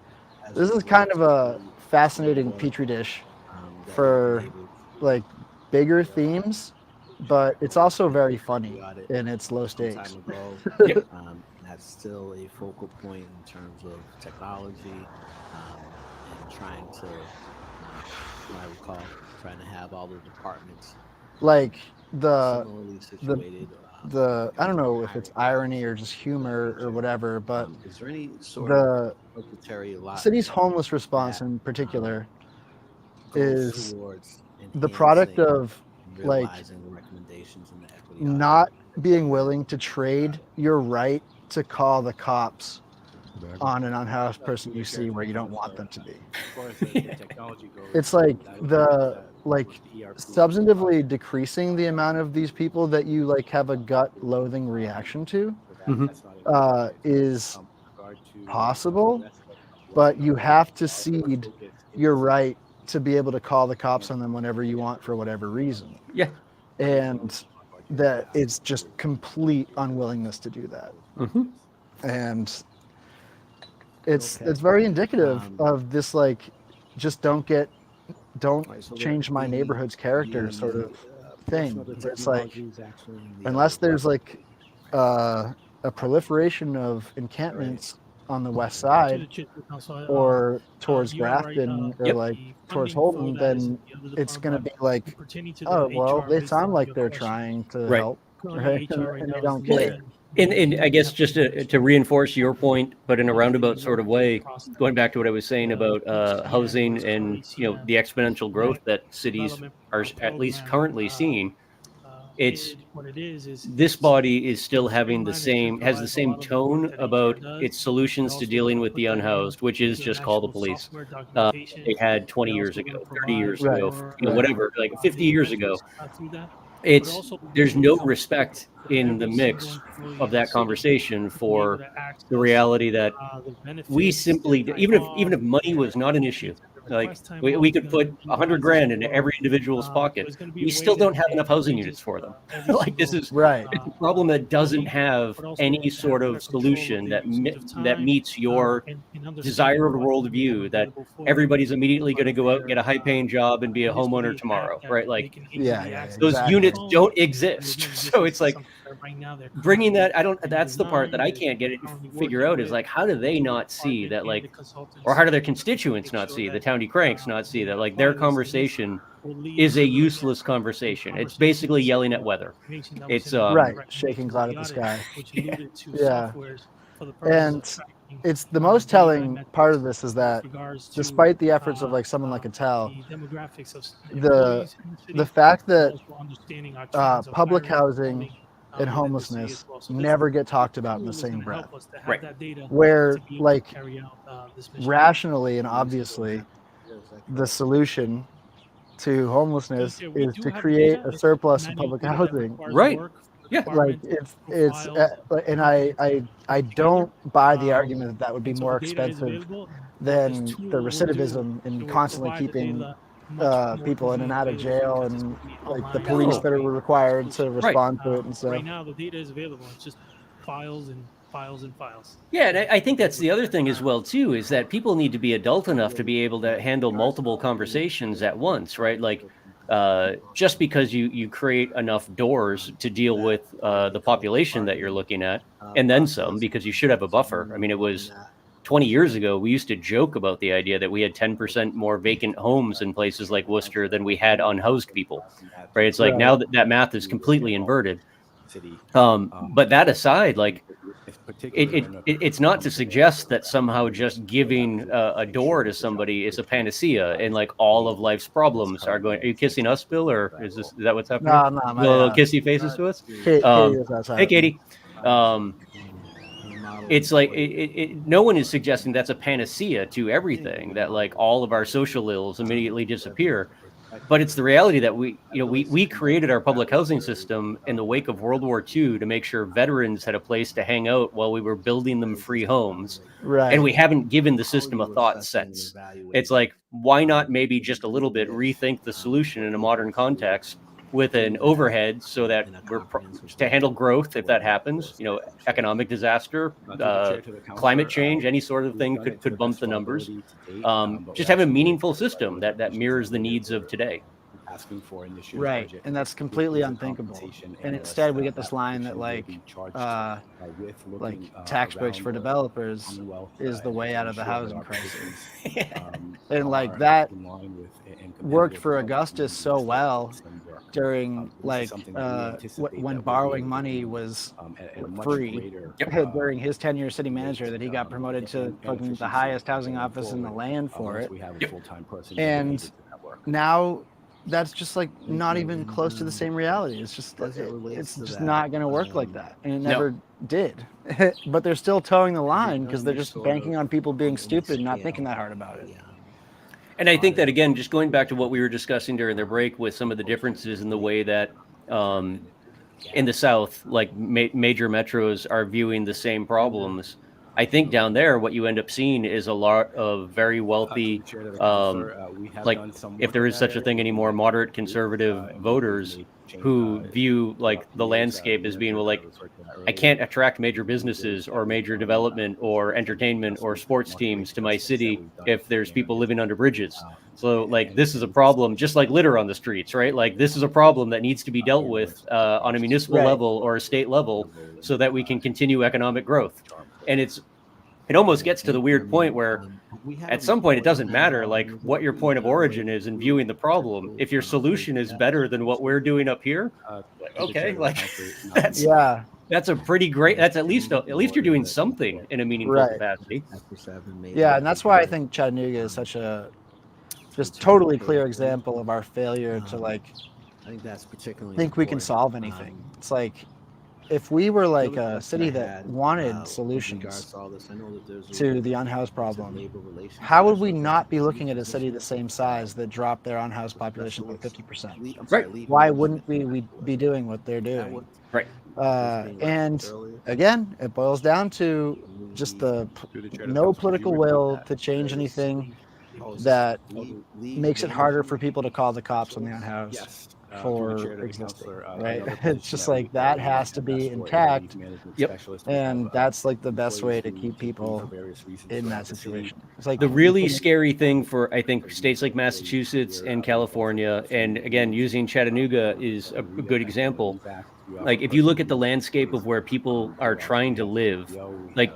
this is kind of a fascinating petri dish for, like, bigger themes, but it's also very funny and it's low stakes. That's still a focal point in terms of technology and trying to, what I would call, trying to have all the departments Like the similarly situated. I don't know if it's irony or just humor or whatever, but Is there any sort the of budgetary allotment city's homeless response that, in particular goes is towards the product enhancing of, and like, realizing the recommendations in the equity audit? not being willing to trade your right to call the cops on an unhoused person you see where you don't want them to be. As far as the technology goes, It's like that substantively decreasing the amount of these people that you, like, have a gut loathing reaction to is possible, but you have to cede your right to be able to call the cops on them whenever you want for whatever reason. Yeah. And that it's just complete unwillingness to do that. Mm-hmm. And it's very indicative of this, like, just don't change my neighborhood's character sort of thing. It's like, unless there's, like, a proliferation of encampments on the west side or towards Grafton or, like, towards Holton, then it's going to be like, oh, well, they sound like they're trying to help, right? And they don't care. And I guess just to reinforce your point, but in a roundabout sort of way, going back to what I was saying about housing and, you know, the exponential growth that cities are at least currently seeing, it's this body is still having has the same tone about its solutions to dealing with the unhoused, which is just call the police. They had 20 years ago, 30 years ago, you know, whatever, like 50 years ago. There's no respect in the mix of that conversation for the reality that we simply, even if money was not an issue, Like request time we off could is put gonna be 100 grand into for, every individual's pocket. there's gonna be We a still way don't that have they enough housing change units it, for them. every Like this single, is Right. it's a problem that doesn't week, have but also any to sort have of better control solution the that usage of that time, meets your and understanding desire of the what we have worldview that available for them. everybody's immediately going to go out, There, get a high paying job and be a used to homeowner be tomorrow, app that right? they Like can Yeah, easily yeah, access those on their units phone. don't And exist. again, this So is it's like something that right now they're bringing currently that, I don't, in that's the part that I design, can't get it, currently figure working out is with like, how do they not see department that and like, the or consultants how do their to constituents make not sure see, the that, county cranks not see that like their apply this, and this conversation will lead is a to, again, useless conversation. It's basically yelling at weather. information that was It's in the Right. recommendation Shaking of cloud the at the audit, sky. which alluded to Yeah. softwares for the purpose of And tracking it's the most data telling metrics part of this is that with regards to despite the efforts of like someone like Attell, the demographics of the the employees in the city, the fact but that also understanding our trends of public hiring and housing promoting, and within the city homelessness as well. So this never get talked about in the tool is same gonna breath. help us to have Right. that data Where to be able like to carry out this mission. rationally and obviously the solution to homelessness Yeah, we is do to have create data. a It's surplus of manual public data that housing. requires Right. work from the Yeah. Like department it's files, and I together. don't buy the argument that that would be And so more the data is expensive available. What this than tool the will do, recidivism it and will constantly provide the keeping data much more people in and easily out of available jail because it's and gonna be like the online police No. that are without required to exclusion. respond to it and stuff. Right now, the data is available. It's just files and files and files. Yeah, and I think that's the other thing as well too, is that people need to be adult enough to be able to handle multiple conversations at once, right? Like just because you create enough doors to deal with the population that you're looking at, and then some, because you should have a buffer. I mean, it was 20 years ago, we used to joke about the idea that we had 10% more vacant homes in places like Worcester than we had unhoused people, right? It's like Right. now that math is completely inverted. But that aside, like it's not to suggest that somehow just giving a door to somebody is a panacea and like all of life's problems are going. Are you kissing us, Bill, or is that what's happening? No, no, my Little kissy faces to us. Katie is outside. Hey, Katie. It's like no one is suggesting that's a panacea to everything, that like all of our social ills immediately disappear. But it's the reality that we created our public housing system in the wake of World War II to make sure veterans had a place to hang out while we were building them free homes. Right. And we haven't given the system a thought since. It's like, why not maybe just a little bit rethink the solution in a modern context with an overhead so that we're to handle growth if that happens, economic disaster, climate change, any sort of thing could bump the numbers. Just have a meaningful system that mirrors the needs of today. Right, and that's completely unthinkable. And instead, we get this line that like tax breaks for developers is the way out of the housing crisis. And like that worked for Augustus so well during like when borrowing money was free during his tenure as city manager, that he got promoted to fucking the highest housing office in the land for it. And now that's just like not even close to the same reality. It's just it's just not going to work like that, and it never did. But they're still towing the line because they're just banking on people being stupid and not thinking that hard about it. And I think that, again, just going back to what we were discussing during the break with some of the differences in the way that in the South, like major metros are viewing the same problems. I think down there, what you end up seeing is a lot of very wealthy, like if there is such a thing anymore, moderate conservative voters who view like the landscape as being, well, like I can't attract major businesses or major development or entertainment or sports teams to my city if there's people living under bridges. So like this is a problem, just like litter on the streets, right? Like this is a problem that needs to be dealt with on a municipal level or a state level so that we can continue economic growth. And it almost gets to the weird point where at some point it doesn't matter like what your point of origin is in viewing the problem. If your solution is better than what we're doing up here, okay, like that's a pretty great. That's at least you're doing something in a meaningful capacity. Yeah, and that's why I think Chattanooga is such a just totally clear example of our failure to like think we can solve anything. It's like if we were like a city that wanted solutions to the unhoused problem, how would we not be looking at a city the same size that dropped their unhoused population by 50%? Right. Why wouldn't we be doing what they're doing? Right. And again, it boils down to just the no political will to change anything that Leave makes it management harder for people to call the cops on the unhoused Yes. Through the for chair to the existing, counselor, right? another It's position just that we- like that we has to have be asked for is a intact, leave management Yep. specialist. We have, and that's like the best way employees to who keep leave people for various reasons in throughout that the city. situation. It's like The you really can- scary thing for, I think, states like Massachusetts and California, and again, using Chattanooga is a good example. Like, if you look at the landscape of where people are trying to live, like,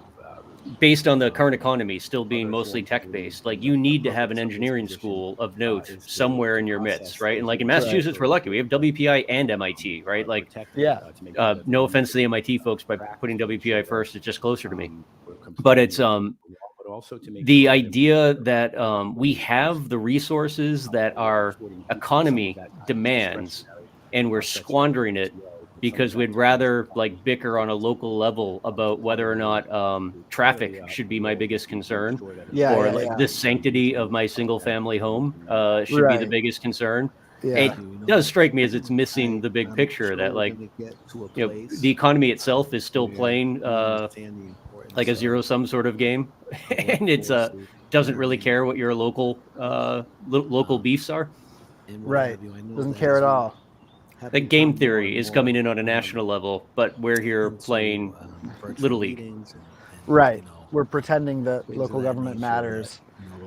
based on the current economy still being mostly tech-based, like, you need to have an engineering school of note somewhere in your midst, right? And like in Massachusetts, we're lucky. We have WPI and MIT, right? Like, Yeah. no offense to the MIT folks by putting WPI first, it's just closer to me. But it's the idea that we have the resources that our economy demands, and we're squandering it because we'd rather like bicker on a local level about whether or not traffic should be my biggest concern, Yeah, or yeah, like yeah. the sanctity of my single family home should be the Right. biggest concern. Yeah. It does strike me as it's missing the big picture that, like, the economy itself is still playing like a zero sum sort of game, and it's doesn't really care what your local local beefs are. Right. Doesn't care at all. Like, game theory is coming in on a national level, but we're here playing Little League. Right. We're pretending that local government matters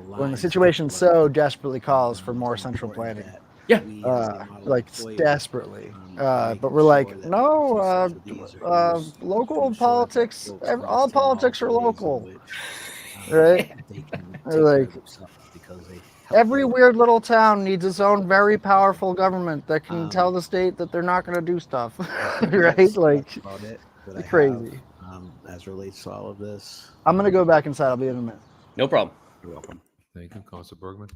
when the situation so desperately calls for more central planning. Yeah. Like desperately. But we're like, no, local politics, all politics are local. Right? Like, every weird little town needs its own very powerful government that can tell the state that they're not going to do stuff. Right? Like, it's crazy. As relates to all of this. I'm going to go back inside. I'll be in a minute. No problem. You're welcome. Thank you, Council Bergman,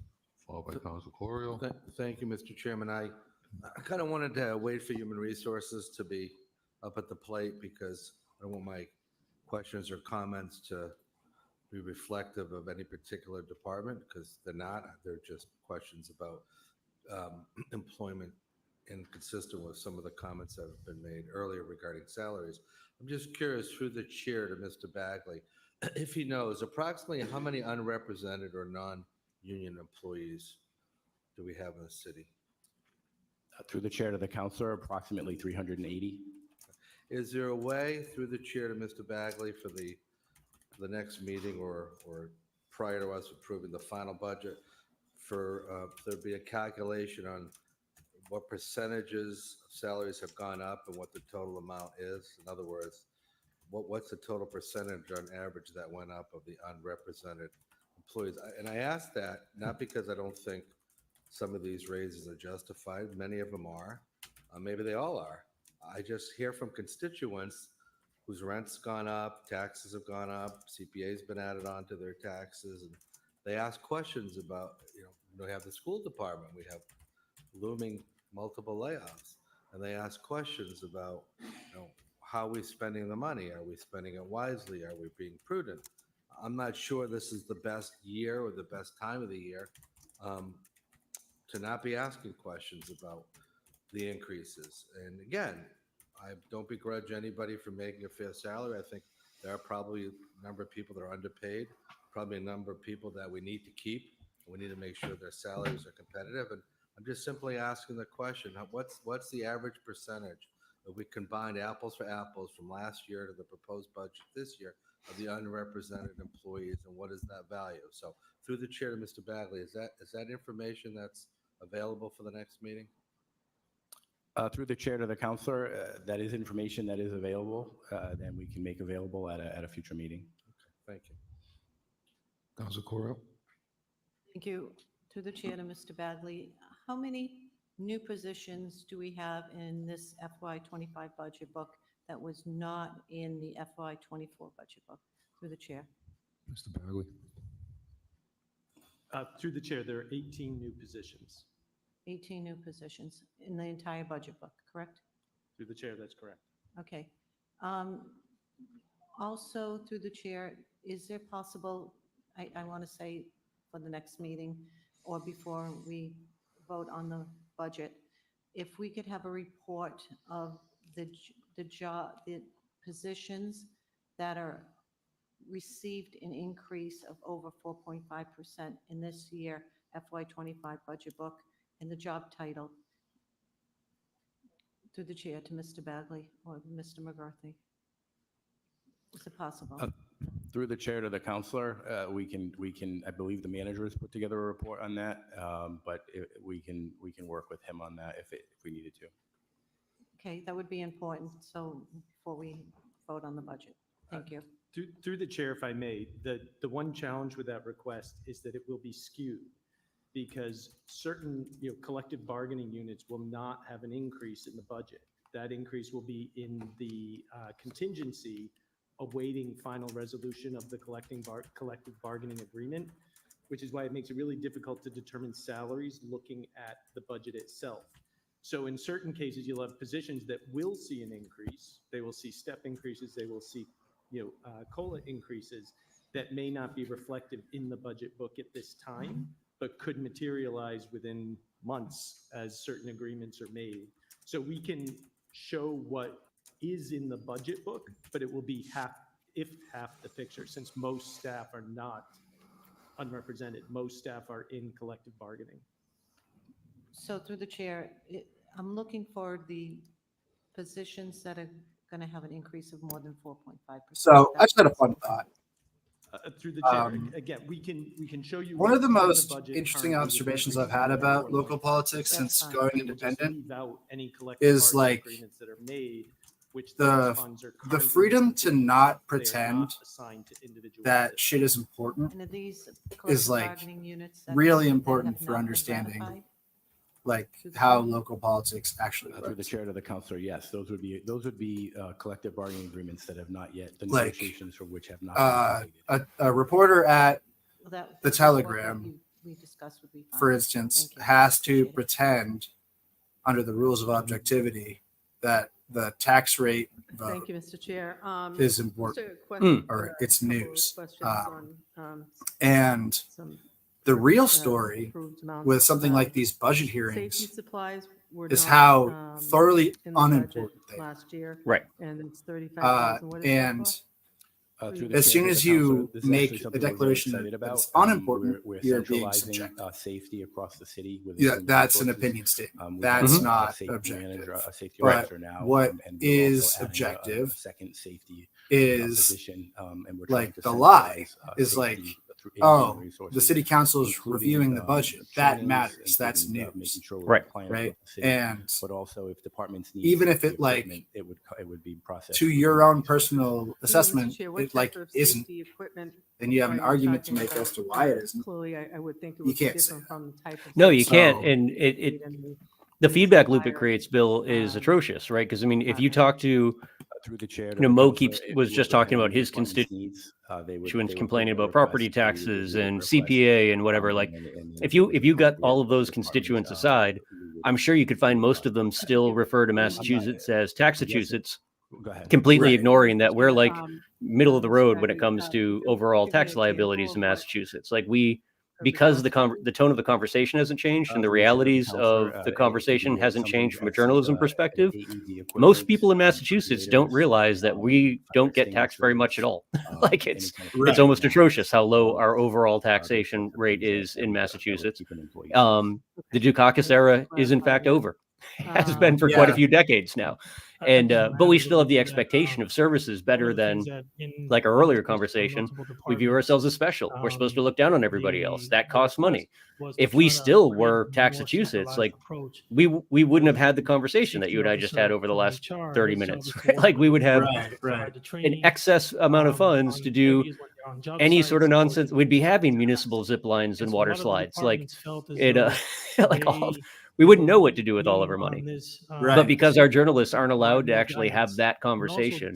followed by Council Corio. Thank you, Mr. Chairman. I kind of wanted to wait for Human Resources to be up at the plate because I don't want my questions or comments to be reflective of any particular department, because they're not. They're just questions about employment, and consistent with some of the comments that have been made earlier regarding salaries. I'm just curious, through the chair, to Mr. Bagley, if he knows approximately how many unrepresented or non-union employees do we have in the city? Through the chair to the counselor, approximately 380. Is there a way, through the chair to Mr. Bagley, for the next meeting or prior to us approving the final budget, for there'd be a calculation on what percentages of salaries have gone up and what the total amount is? In other words, what's the total percentage on average that went up of the unrepresented employees? And I ask that not because I don't think some of these raises are justified. Many of them are. Maybe they all are. I just hear from constituents whose rent's gone up, taxes have gone up, CPA's been added on to their taxes, and they ask questions about, we have the school department, we have looming multiple layoffs, and they ask questions about, how are we spending the money? Are we spending it wisely? Are we being prudent? I'm not sure this is the best year or the best time of the year to not be asking questions about the increases. And again, I don't begrudge anybody for making a fair salary. I think there are probably a number of people that are underpaid, probably a number of people that we need to keep. We need to make sure their salaries are competitive. And I'm just simply asking the question, what's the average percentage if we combined apples for apples from last year to the proposed budget this year of the unrepresented employees, and what is that value? So through the chair to Mr. Bagley, is that information that's available for the next meeting? Through the chair to the counselor, that is information that is available, and we can make available at a future meeting. Thank you. Council Corio. Thank you. To the chair to Mr. Bagley, how many new positions do we have in this FY25 budget book that was not in the FY24 budget book? Through the chair. Mr. Bagley. Through the chair, there are 18 new positions. 18 new positions in the entire budget book, correct? Through the chair, that's correct. Okay. Also, through the chair, is there possible, I want to say for the next meeting or before we vote on the budget, if we could have a report of the positions that are received an increase of over 4.5% in this year FY25 budget book, and the job title. Through the chair to Mr. Bagley or Mr. McCarthy. Is it possible? Through the chair to the counselor, we can, I believe the manager has put together a report on that, but we can work with him on that if we needed to. Okay, that would be important. So before we vote on the budget, thank you. Through the chair, if I may, the one challenge with that request is that it will be skewed because certain, collective bargaining units will not have an increase in the budget. That increase will be in the contingency awaiting final resolution of the collective bargaining agreement, which is why it makes it really difficult to determine salaries looking at the budget itself. So in certain cases, you'll have positions that will see an increase. They will see step increases. They will see, COLA increases that may not be reflected in the budget book at this time, but could materialize within months as certain agreements are made. So we can show what is in the budget book, but it will be half the picture, since most staff are not unrepresented. Most staff are in collective bargaining. So through the chair, I'm looking for the positions that are going to have an increase of more than 4.5%. So I just had a fun thought. Through the chair, again, we can show you. One of the what's in most budget interesting currently with observations the I've had about increase. local politics That's since fine. going We will just independent leave out any collective is bargaining like agreements that are made, which the those funds are the currently freedom to allocated. not They are pretend not assigned to individual that positions. shit is important And are these is collective like bargaining units that really that important have for not been understanding ratified? like Through the how chair. local politics actually Through the works. chair to the counselor, yes, those would be collective bargaining agreements that have not yet, the Like, negotiations for which have not been completed. A reporter at Well, that- the what Telegram, we discussed would be fine. for instance, Thank you. has to Appreciate it. pretend under the rules of objectivity that the tax rate vote Thank you, Mr. Chair. is important Just a question, or it's a couple of news. questions Um, on, And some the real uh, story approved amounts. with something like Uh, these budget Safety hearings supplies were is not, how thoroughly in the budget unimportant they are. last year. Right. And it's 35,000. What is that And for? Through the as chair soon to the as you counselor, this is make actually a something we're very declaration excited that about. it's unimportant, We're you're being centralizing subjective. safety across the city. with Yeah, some that's an resources. opinion statement. We That's have a not safety objective. manager, a safety But officer now, what and we're also is adding objective a second safety is position, and we're trying like to the lie centralize, is like, safety through oh, human resources, the city council is including, reviewing the budget. That trainings, matters. That's including, news. making sure we're Right. compliant Right. with the city, And but also if departments need even if safety it, like, equipment, it would be processed to through your the own resources. personal Mr. assessment, Chair, what it like type of isn't, safety equipment then you have are an you argument to talking make about? as to why it isn't. Clearly, I would think it You would be can't say different from the type of. No, you So- can't. And it the feedback loop it creates, Bill, is Um, atrocious, right? Because I mean, if you talk to Through the chair. You know, Mo was just talking about his constituents constituents complaining about property taxes and CPA and whatever. Like, if you got all of those constituents aside, I'm sure you could find most of them still refer to Massachusetts as Taxachusetts, Go ahead. completely Right. ignoring that we're like Um, middle of the Mr. road when it Bagley, comes to give overall me an tax example liabilities of in what- Massachusetts. Like because the tone of the conversation hasn't changed and the realities of the conversation hasn't changed from a journalism perspective, most people in Massachusetts don't realize that we don't get taxed very much at all. Like it's almost atrocious how low our overall taxation rate is in Massachusetts. The Dukakis era is in fact over. Has been for quite a Yeah. few decades now. And but we still have the expectation of services better than, like our earlier conversation, we view ourselves as special. We're supposed to look down on everybody else. That costs money. If we still were Taxachusetts, like we wouldn't have had the conversation that you and I just had over the last 30 minutes. Right? Like we would have Right. an excess amount of funds to do any sort of nonsense. We'd be having municipal zip lines and water slides. Like it, like all. We wouldn't know what to do with all of our money. Right. But because our journalists aren't allowed to actually have that conversation,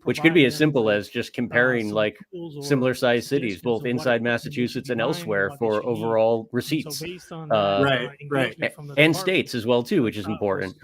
which could be as simple as just comparing like similar sized cities, both inside Massachusetts and elsewhere, for overall receipts, Right. and states as well too, which is important.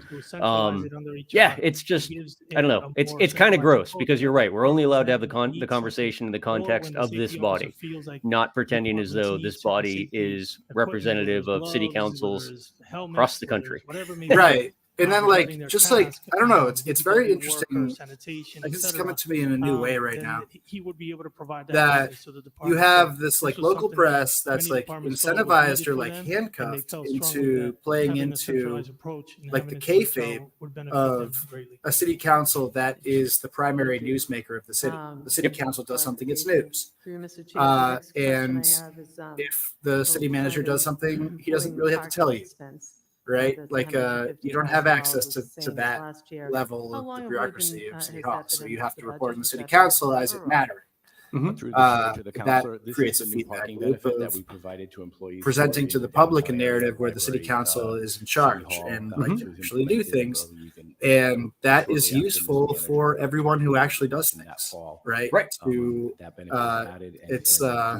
Yeah, it's just I don't know. It's kind of gross because you're right. We're only allowed to have the conversation in the context of this body, not pretending as though this body is representative of city councils across the country. Right. And then regarding like, their just like, task, I don't know, it's who very they work or interesting. sanitation, Like et it's cetera, coming to me in a new way right then now. He would be able to provide that. That service to the you department. have So this like was local something that press that's many like departments thought was incentivized needed or for like them, and they handcuffed felt strongly into that playing having a into centralized approach and like having the it to HR kayfabe would benefit them of greatly. a city council that is the primary newsmaker of the city. The city council does something, it's news. Through you, Mr. Chair, the next question I And have is, if the city manager does something, he doesn't employee really have to tell parking you, expense, right? that's Like, you don't have $150,000 access is the to same as that last year. level How of long the have we bureaucracy been, of has City that Hall. been So in you have the to report in the budget? city Has that been council as it referral? mattered. Through the chair to the That counselor, this creates is a the new feedback parking loop benefit that of we provided to employees. presenting who are to in the the public a downtown area, narrative where the city library, council is in City charge Hall, and which like was actually do implemented things. early using- And that is shortly after useful Mr. for Manager everyone who actually does in that things, fall. right? Right. To That benefit was added and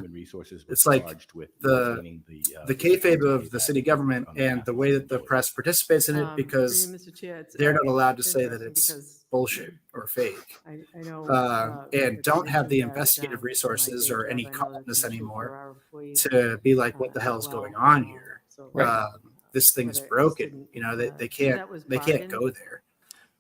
human resources was it's like charged with the maintaining the kayfabe of the city government and the way that the press participates in it, Through because you, Mr. Chair, it's, they're not allowed to it's say that interesting it's because bullshit or fake, I know, and it's don't have the mentioned that, investigative in my resources day or job, any I know that's columnists an issue for anymore our employees, to be like, what the as hell's well. going on here? So, This thing is whether it broken. didn't, You know, they that can't was they can't bargained. go there.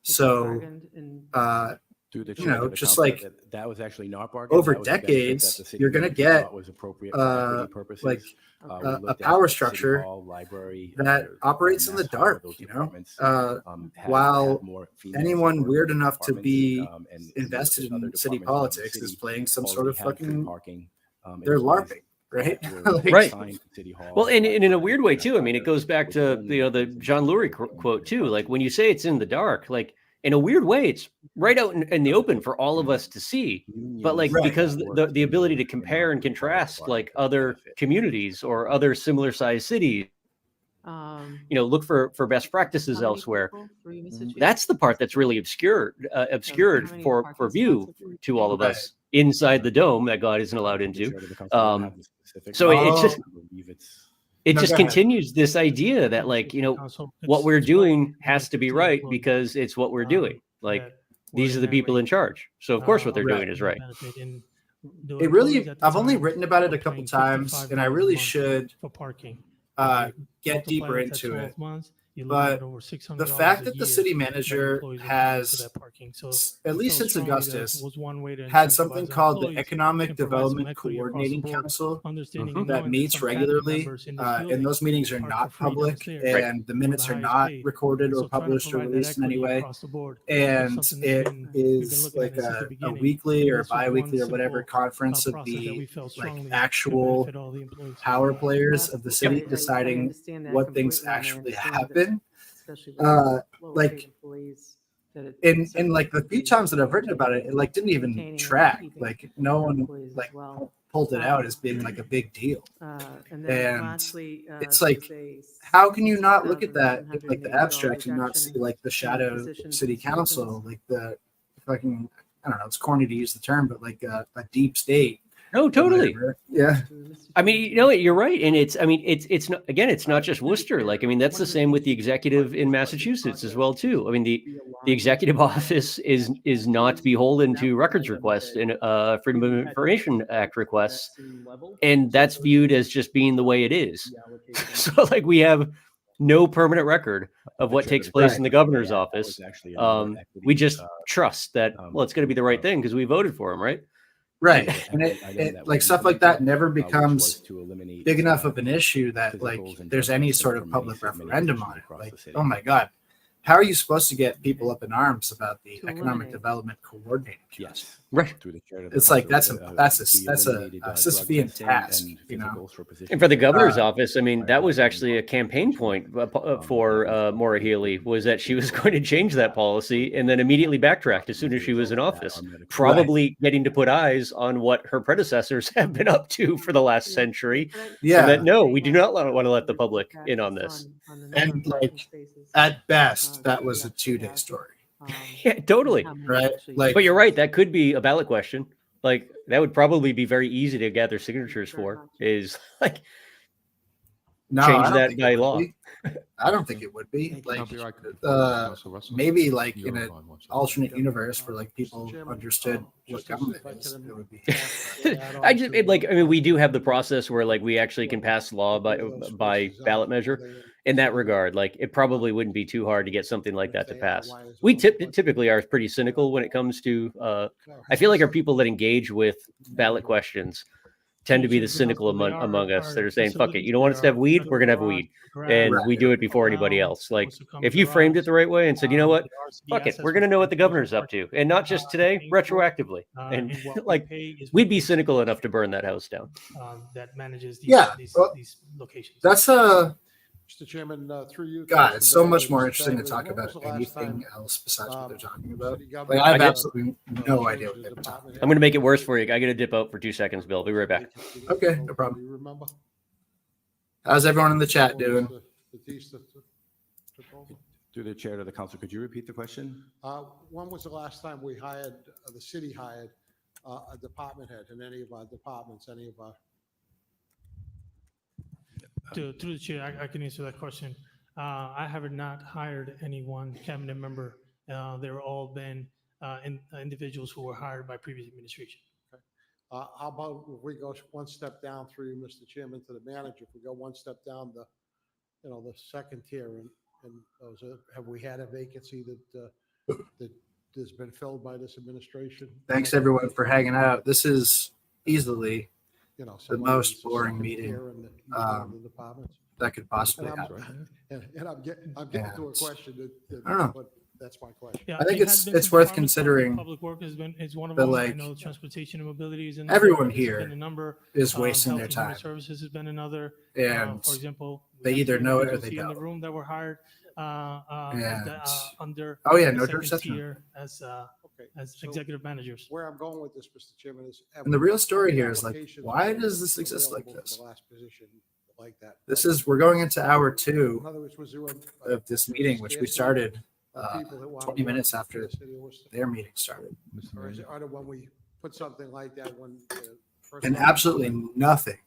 It's So bargained and through the you chair know, to the just counselor, like that was actually not bargained. over That was a benefit that decades, the city you're going to manager get thought was appropriate for equity purposes. like We a looked at power City structure Hall, library, that operates in the Mass Hall, dark, those you know, departments, have while more females anyone that work weird in those enough to departments, be and invested other in city departments around the politics is city playing some sort already of had free fucking, parking. they're Employees LARPing, right? were Like, Right. assigned to City Hall, Well, and in a library, weird way Mass too. I mean, it Hall, goes back which to only the increases John Lurie quote too. Like when you say it's in the dark, like in a weird way, it's right out in the open for all of us to see. But like unions because that work the ability to together compare and not be part of the contrast bargaining like other benefit. communities or other similar sized cities, look for best practices how many elsewhere. people? Through you, Mr. Chair? That's the part that's really obscured how many for parking view spots have we to all of Right. us inside the dome that God isn't allowed Through the into. chair to the counselor, I don't have the specific So it's numbers. just I believe it's it No, just go ahead. continues this idea that like what we're doing has to be right because it's what we're doing. Like these are the people in charge, so of course what they're doing is right. it really, I've only written about it a couple times, and I really should for parking. get deeper into it. But the fact that the city manager has, at least since Augustus, had something called the Economic Development Coordinating Council that meets regularly, and those meetings are not public, and the minutes are not recorded or published or released in any way. And it is like a weekly or bi-weekly or whatever conference of the like actual power players of the city deciding what things actually happen. Especially with lower Like paid employees, that it in certainly like the few times that I've written about it, it like didn't even maintaining and track. keeping Like no one employees as like well. pulled it out as being like a big deal. And then And lastly, it's like, there's a how can you not look at that like the $6,780 abstract and not see reduction like the in shadow physician city council, consultants. like the fucking, I don't know, it's corny to use the term, but like a deep state. No, or totally. whatever. Yeah. I mean, you know what, you're right. And it's not, again, it's not just Worcester. Like, I mean, that's the same with the executive in Massachusetts as well, too. I mean, the executive office is not beholden to records requests and Freedom of Information Act requests. And that's viewed as just being the way it is. So like we have no permanent record of what takes place in the governor's office. We just trust that, well, it's going to be the right thing because we voted for him, right? Right. And it like stuff like that never becomes big enough of an issue that like there's any sort of public referendum on it. Like, oh my God, how are you supposed to get people up in arms about the Economic Development Coordinating Council? Yes. Right. It's like that's a Sisyphean task, you know. And for the governor's office, I mean, that was actually a campaign point for Maura Healey, was that she was going to change that policy and then immediately backtracked as soon as she was in office, probably getting to put eyes on what her predecessors have been up to for the last century. Yeah. So that, no, we do not want to let the public in on this. And like at best, that was a 2-day story. Yeah, totally. Right. Like, But you're right. That could be a ballot question. Like that would probably be very easy to gather signatures for, is like no, I change don't that think it by would law. be. I don't think it would be like, Council Russell. maybe like in You're an on one side. alternate universe where like people understood what government is. It would be. I mean, we do have the process where like we actually can pass law by ballot measure. in that regard. Like, it probably wouldn't be too hard to get something like that to pass. We typically are pretty cynical when it comes to, I feel like our people that engage with ballot questions tend to be the cynical among us that are saying, fuck it, you don't want us to have weed? We're going to have weed. And we do it before anybody else. Like, if you framed it the right way and said, you know what, fuck it, we're going to know what the governor's up to. And not just today, retroactively. And like, we'd be cynical enough to burn that house down. That manages these locations. That's Mr. Chairman, through you. God, it's so Mr. much more Mr. interesting to Bagley, talk when about was the last anything time, else besides what they're talking about. city Like, government I have I did- absolutely no idea what they're talking I'm going to make it worse for you. I got to dip out for 2 seconds, Bill. I'll be right back. about. Okay, no problem. Do you remember? How's everyone in the chat When doing? was Batista took over? Through the chair to the council, could you repeat the question? When was the last time we hired, the city hired a department head in any of our departments, any of our? Through the chair, I can answer that question. I have not hired any one cabinet member. They're all been individuals who were hired by previous administration. How about if we go one step down through you, Mr. Chairman, to the manager, if we go one step down the, the second tier and have we had a vacancy that has been filled by this administration? Thanks everyone for hanging out. This is easily The most boring meeting the departments. that could possibly And happen. I'm getting to a question I don't know. but that's my question. Yeah, I think it it's has been it's some worth departments. considering Public work is one of that, them. I like, know transportation and mobility is another. everyone There's here been a number. is wasting Health their and Human time. Services has been another. And For example, we they have either two know it or individuals they here in the don't. room that were hired And under. oh yeah, the no second exception. tier as So executive managers. Where I'm going with this, Mr. Chairman, is. And the real story here is like, applications why does this exist like available for this? the last position like that? This is we're going into hour 2 In other words, was there a- of this meeting, which we scarcity started of people that wanna 20 work minutes for after the city of Worcester? their meeting started, Or is it, or when we put something like that, when the person and absolutely nothing.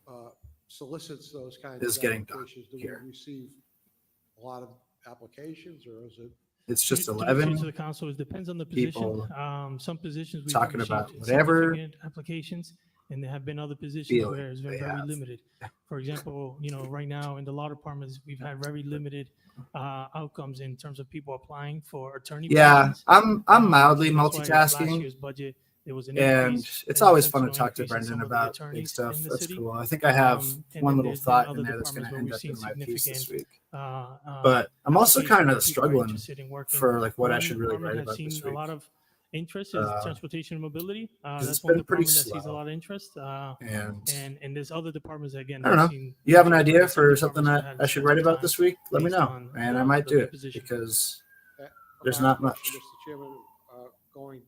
solicits those kinds is of getting done applications, do we here. receive a lot of applications, or is it? It's just To the 11 council, it depends on the people position. Some positions we talking about whatever applications, and there have been other positions feeling where it's been they very have. limited. For example, right now in the law departments, we've had very limited outcomes in terms of people applying for attorney. Yeah, positions. I'm mildly So that's why last multitasking, year's budget, there was an and increase, it's an always fun to intentional talk to increase in Brendan some of the about big attorneys stuff. in the That's city. cool. I think I have And one then little there's been thought other in there that's going to departments end where up we've in my piece this seen week. significant, But I'm also applications kind where of people are struggling interested in working. for like what I One should really department write has about this seen week. a lot of interest is transportation and mobility. 'Cause it's That's one been pretty department that sees a slow. lot of interest. And there's other departments that, again. I don't have know. seen You have an interest, idea but some for something departments that had I should spent write some about time this week? Let me based know, on and I the- might the do it position. because Uh, there's last not question, much. Mr. Chairman, going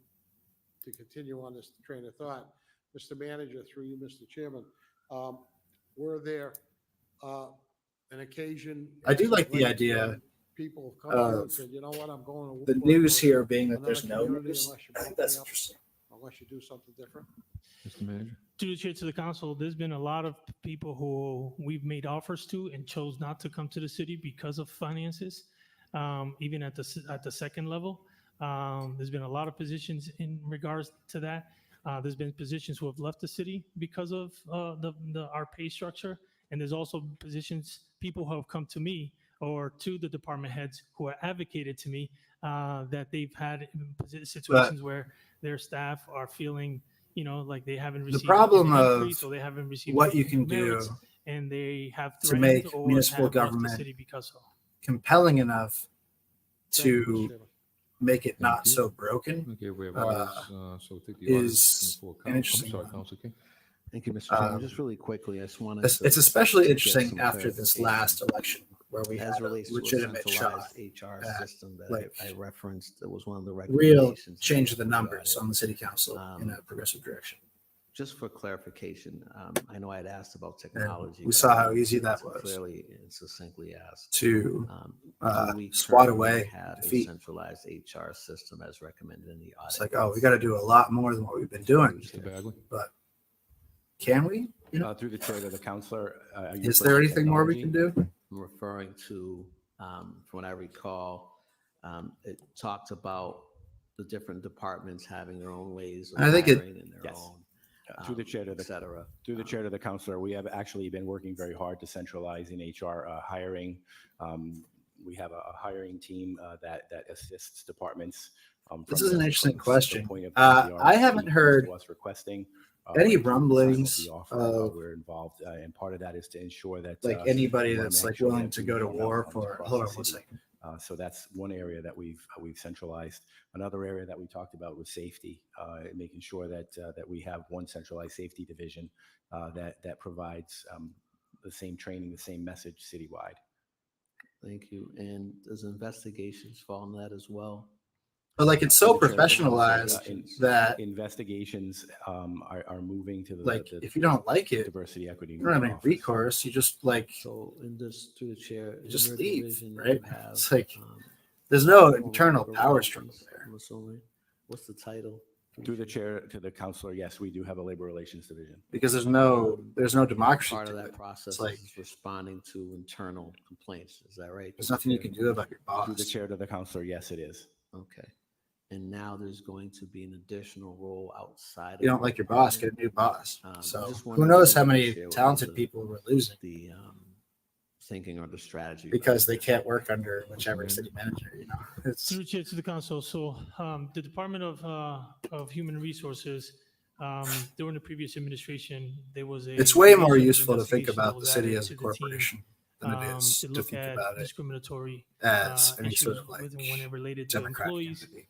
to continue on this train of thought, Mr. Manager, through you, Mr. Chairman, were there an occasion? I do as like of the late idea when people have come to you and of said, you know what, I'm going to. the work news for here being that another there's no community news. unless you I bump think me that's up, interesting. Unless you do something different. Mr. Manager? To the chair, to the council, there's been a lot of people who we've made offers to and chose not to come to the city because of finances, even at the second level. There's been a lot of positions in regards to that. There's been positions who have left the city because of our pay structure, and there's also positions, people who have come to me or to the department heads who have advocated to me that they've had situations where their staff are feeling, like they haven't received The problem an of increase or they haven't received what you can merits, do and they have to threatened make or municipal have left the government city because of. compelling enough Thank you, Mr. to Chairman. make it not you. so broken Okay, we have uh, others, so take the audience is before an council. I'm interesting sorry, one. Council King. Thank you, Mr. Chairman. Um, Just really quickly, I just wanted It's, to. it's especially get interesting some after this clarification last election where we as had a relates to a legitimate shot centralized HR at, system that like, I referenced. That was one of the real recommendations. change of that the we numbers provided. on the city council in a progressive direction. Just for clarification, I know I had asked about technology. we but saw I how wanted easy to that was Clearly and succinctly ask. to Do we swat currently away have a defeat. centralized HR system as recommended in the audit? It's like, oh, we got to do a lot more than what we've been doing. Mr. Bagley? But can we? Through the chair to the counselor. Is there anything more we can do? I'm referring to, from what I recall, it talked about the different departments having their own ways of I think it- hiring and their Yes. own. Through the chair to et the cetera. Through the chair to the counselor, we have actually been working very hard to centralize in HR hiring. We have a hiring team that assists departments. This from is an the- interesting from the question. point of the I RFP haven't comes heard to us requesting any right to the sign of rumblings the offer, of we're involved, and part of that is to ensure that like we anybody wanna that's make like sure we willing have to go to uniform war outcomes for. across Hold the on one city. second. So that's one area that we've centralized. Another area that we talked about was safety, making sure that we have one centralized safety division that provides the same training, the same message citywide. Thank you. And does investigations fall in that as well? But like it's so Through the chair to the counselor, professionalized that investigations are moving to the like if you don't like it, diversity, equity. you don't have any office. recourse. You just like So in this, through the chair, you in just your leave, division, right? you have, It's like um, there's no former internal labor power relations, struggle there. I'm assuming. What's the title? Through the chair to the counselor, yes, we do have a labor relations division. Because there's no democracy Part to of it. that process It's like is responding to internal complaints. Is that right? there's through the nothing you chair? can do about your Through the boss. chair to the counselor, yes, it is. Okay. And now there's going to be an additional role outside. You of don't the like your boss, department. get a new boss. I'm So just who wondering knows if how you could many share with me talented people we're losing the thinking or the strategy. because they behind can't work under whichever city manager. You know, it's Through the chair to the council, so the Department of Human Resources, during the previous administration, there was a. it's way more division of useful to think investigation that about the was city added as a to the team, corporation than it is to to look think at about it discriminatory as any issues sort of like when it related to democratic employees. entity.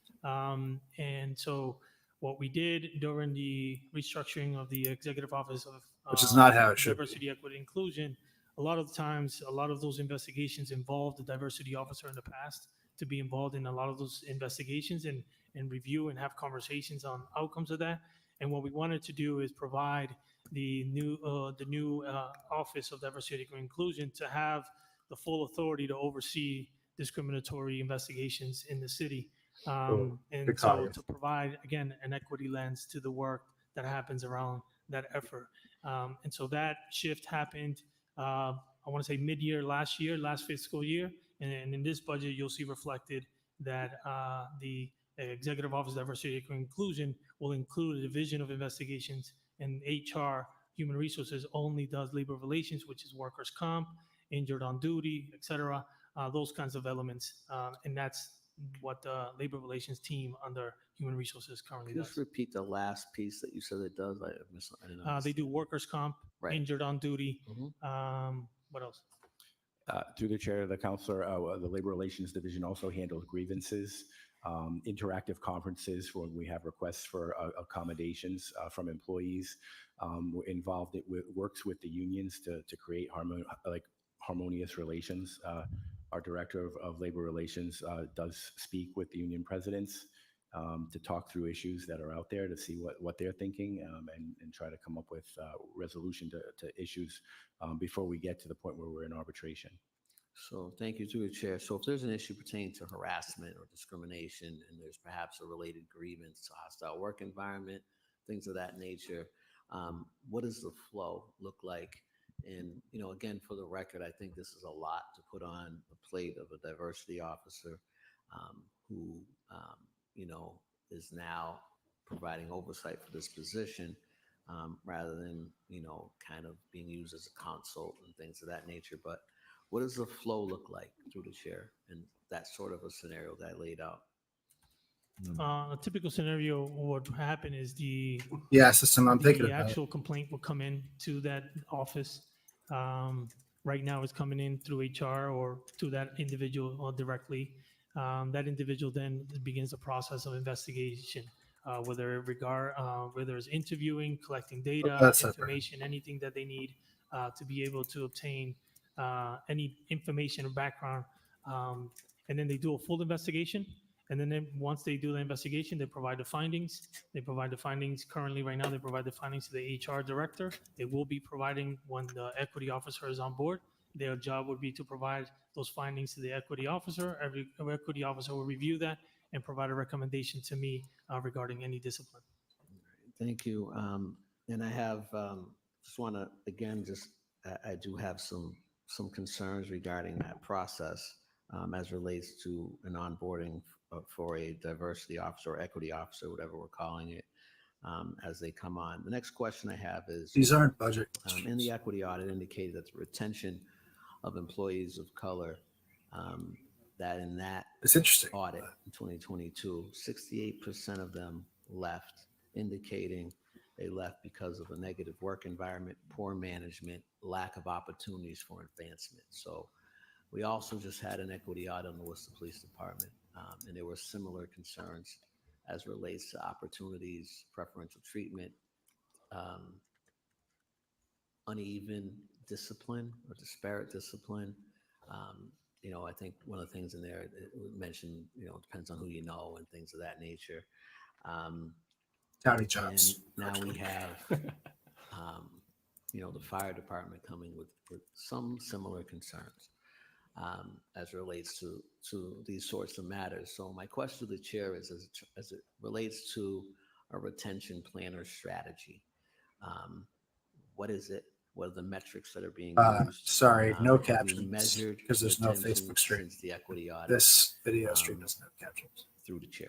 And so what we did during the restructuring of the Executive Office of Which is not how it should be. Diversity, Equity, Inclusion, a lot of the times, a lot of those investigations involved the diversity officer in the past to be involved in a lot of those investigations and review and have conversations on outcomes of that. And what we wanted to do is provide the new Office of Diversity, Equity, and Inclusion to have the full authority to oversee discriminatory investigations in the city. Cool. And Good so call. to provide, again, an equity lens to the work that happens around that effort. And so that shift happened, I want to say mid-year last year, last fiscal year. And in this budget, you'll see reflected that the Executive Office of Diversity, Equity, and Inclusion will include a division of investigations, and HR, Human Resources, only does labor relations, which is workers' comp, injured on duty, et cetera, those kinds of elements. And that's what the labor relations team under Human Resources currently Can you does. just repeat the last piece that you said it does? I didn't They understand. do workers' comp, Right. injured on duty. Mhm. What else? Through the chair of the counselor, the labor relations division also handles grievances, interactive conferences when we have requests for accommodations from employees. We're involved, works with the unions to create harmonious relations. Our director of labor relations does speak with the union presidents to talk through issues that are out there to see what they're thinking and try to come up with resolution to issues before we get to the point where we're in arbitration. So thank you to the chair. So if there's an issue pertaining to harassment or discrimination, and there's perhaps a related grievance to hostile work environment, things of that nature, what does the flow look like? And, again, for the record, I think this is a lot to put on the plate of a diversity officer who, is now providing oversight for this position rather than, kind of being used as a consult and things of that nature. But what does the flow look like through the chair and that sort of a scenario that I laid out? A typical scenario, what would happen is the system I'm thinking the about. actual complaint will come in to that office. Right now, it's coming in through HR or to that individual or directly. That individual then begins the process of investigation, whether it's interviewing, collecting data, That's separate. information, anything that they need to be able to obtain any information or background. And then they do a full investigation. And then once they do the investigation, they provide the findings. They provide the findings currently right now. They provide the findings to the HR director. They will be providing when the equity officer is on board. Their job would be to provide those findings to the equity officer. Every equity officer will review that and provide a recommendation to me regarding any discipline. Thank you. And I have, just want to, again, I do have some concerns regarding that process as relates to an onboarding for a diversity officer or equity officer, whatever we're calling it. as they come on. The next question I have is, These aren't budget. in the equity audit indicated that the retention of employees of color, that in that It's interesting. audit in 2022, 68% of them left, indicating they left because of a negative work environment, poor management, lack of opportunities for advancement. So we also just had an equity audit on the Worcester Police Department, and there were similar concerns as relates to opportunities, preferential treatment, uneven discipline or disparate discipline. I think one of the things in there, it mentioned, depends on who you know and things of that nature. County jobs. And now we have, the fire department coming with some similar concerns as relates to these sorts of matters. So my question to the chair is, as it relates to a retention plan or strategy, what is it? What are the metrics that are being used? Sorry, no Have we captions measured because there's no retention Facebook stream. since the equity audit? This video stream doesn't have captions. Through the chair.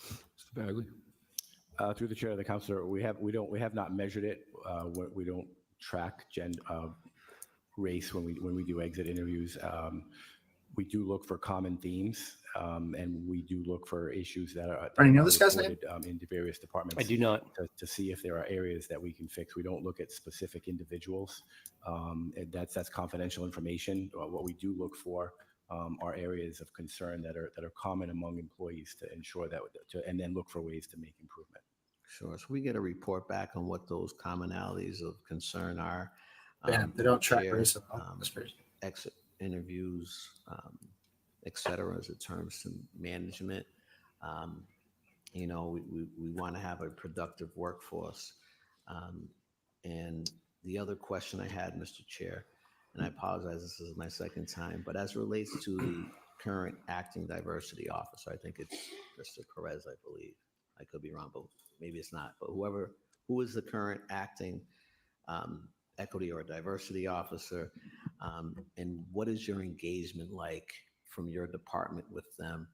Mr. Bagley? Through the chair of the councilor, we have not measured it. We don't track race when we do exit interviews. We do look for common themes, and we do look for issues that are Brian, you know this guy's name? reported, into various departments. I do not. To see if there are areas that we can fix. We don't look at specific individuals. And that's confidential information. What we do look for are areas of concern that are common among employees to ensure that, and then look for ways to make improvement. Sure. So we get a report back on what those commonalities of concern are. Yeah, they don't track Chair, race at all. That's crazy. Exit interviews, et cetera, as it turns to management. We want to have a productive workforce. And the other question I had, Mr. Chair, and I apologize, this is my second time, but as it relates to the current acting diversity officer, I think it's Mr. Perez, I believe. I could be wrong, but maybe it's not. But who is the current acting equity or diversity officer, and what is your engagement like from your department with them,